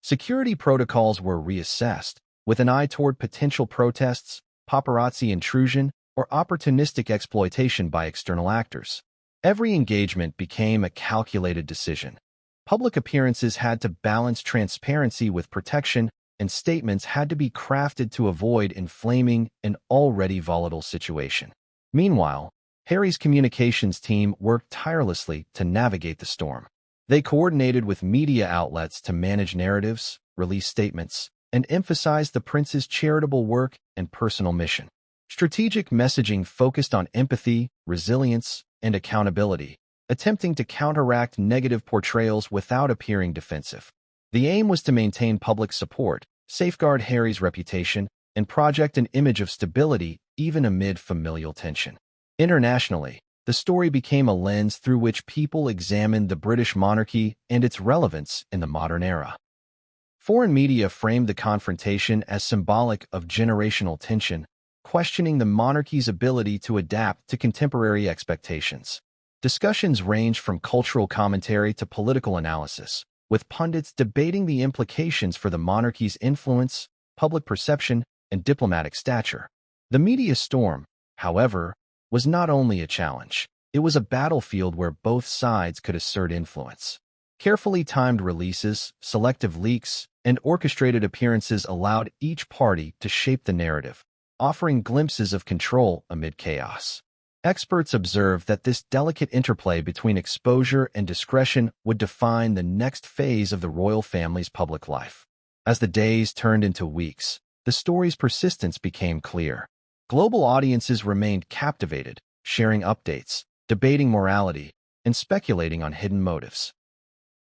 Security protocols were reassessed, with an eye toward potential protests, paparazzi intrusion, or opportunistic exploitation by external actors. Every engagement became a calculated decision. Public appearances had to balance transparency with protection, and statements had to be crafted to avoid inflaming an already volatile situation. Meanwhile, Harry's communications team worked tirelessly to navigate the storm. They coordinated with media outlets to manage narratives, release statements, and emphasize the prince's charitable work and personal mission. Strategic messaging focused on empathy, resilience, and accountability, attempting to counteract negative portrayals without appearing defensive. The aim was to maintain public support, safeguard Harry's reputation, and project an image of stability even amid familial tension. Internationally, the story became a lens through which people examined the British monarchy and its relevance in the modern era. Foreign media framed the confrontation as symbolic of generational tension, questioning the monarchy's ability to adapt to contemporary expectations. Discussions ranged from cultural commentary to political analysis, with pundits debating the implications for the monarchy's influence, public perception, and diplomatic stature. The media storm, however, was not only a challenge. It was a battlefield where both sides could assert influence. Carefully timed releases, selective leaks, and orchestrated appearances allowed each party to shape the narrative, offering glimpses of control amid chaos. Experts observed that this delicate interplay between exposure and discretion would define the next phase of the royal family's public life. As the days turned into weeks, the story's persistence became clear. Global audiences remained captivated, sharing updates, debating morality, and speculating on hidden motives.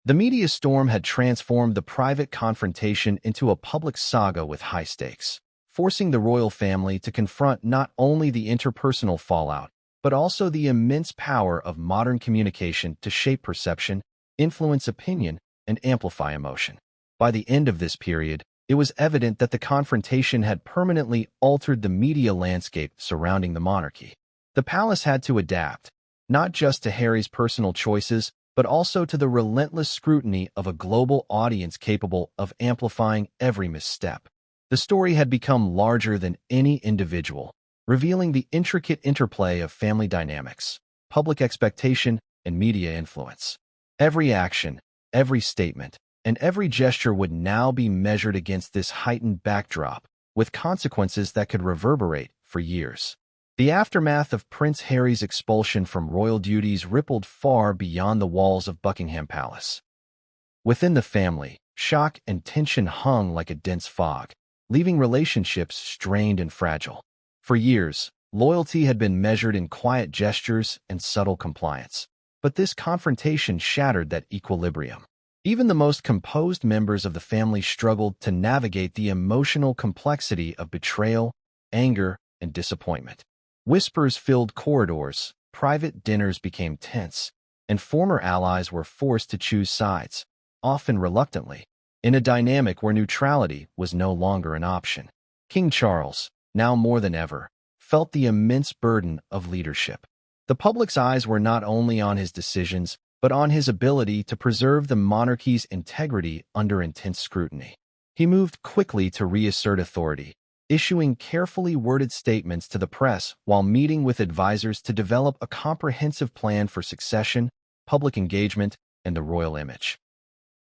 The media storm had transformed the private confrontation into a public saga with high stakes, forcing the royal family to confront not only the interpersonal fallout, but also the immense power of modern communication to shape perception, influence opinion, and amplify emotion. By the end of this period, it was evident that the confrontation had permanently altered the media landscape surrounding the monarchy. The palace had to adapt, not just to Harry's personal choices, but also to the relentless scrutiny of a global audience capable of amplifying every misstep. The story had become larger than any individual, revealing the intricate interplay of family dynamics, public expectation, and media influence. Every action, every statement, and every gesture would now be measured against this heightened backdrop, with consequences that could reverberate for years. The aftermath of Prince Harry's expulsion from royal duties rippled far beyond the walls of Buckingham Palace. Within the family, shock and tension hung like a dense fog, leaving relationships strained and fragile. For years, Loyalty had been measured in quiet gestures and subtle compliance. But this confrontation shattered that equilibrium. Even the most composed members of the family struggled to navigate the emotional complexity of betrayal, anger, and disappointment. Whispers filled corridors, private dinners became tense, and former allies were forced to choose sides, often reluctantly, in a dynamic where neutrality was no longer an option. King Charles, now more than ever, felt the immense burden of leadership. The public's eyes were not only on his decisions, but on his ability to preserve the monarchy's integrity under intense scrutiny. He moved quickly to reassert authority, issuing carefully worded statements to the press while meeting with advisors to develop a comprehensive plan for succession, public engagement, and the royal image.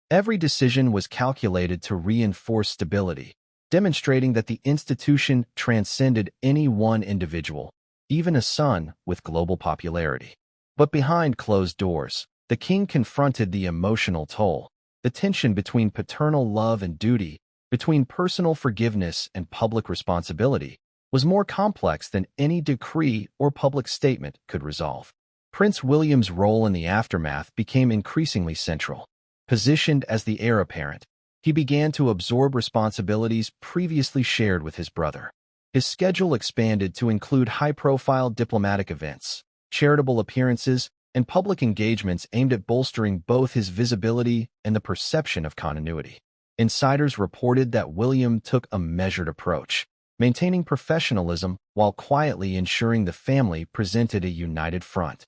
Every decision was calculated to reinforce stability, demonstrating that the institution transcended any one individual, even a son with global popularity. But behind closed doors, the king confronted the emotional toll, the tension between paternal love and duty, between personal forgiveness and public responsibility, was more complex than any decree or public statement could resolve. Prince William's role in the aftermath became increasingly central. Positioned as the heir apparent, he began to absorb responsibilities previously shared with his brother. His schedule expanded to include high-profile diplomatic events, charitable appearances, and public engagements aimed at bolstering both his visibility and the perception of continuity. Insiders reported that William took a measured approach, maintaining professionalism while quietly ensuring the family presented a united front.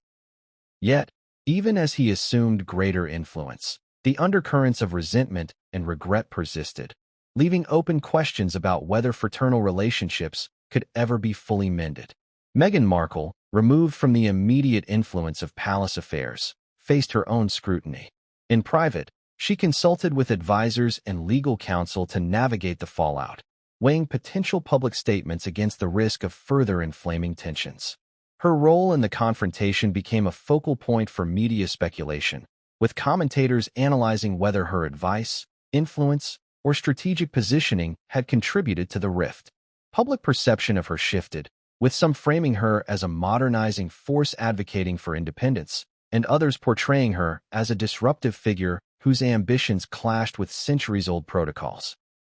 Yet, even as he assumed greater influence, the undercurrents of resentment and regret persisted, leaving open questions about whether fraternal relationships could ever be fully mended. Meghan Markle, removed from the immediate influence of palace affairs, faced her own scrutiny. In private, she consulted with advisors and legal counsel to navigate the fallout, weighing potential public statements against the risk of further inflaming tensions. Her role in the confrontation became a focal point for media speculation, with commentators analyzing whether her advice, influence, or strategic positioning had contributed to the rift. Public perception of her shifted, with some framing her as a modernizing force advocating for independence, and others portraying her as a disruptive figure whose ambitions clashed with centuries-old protocols.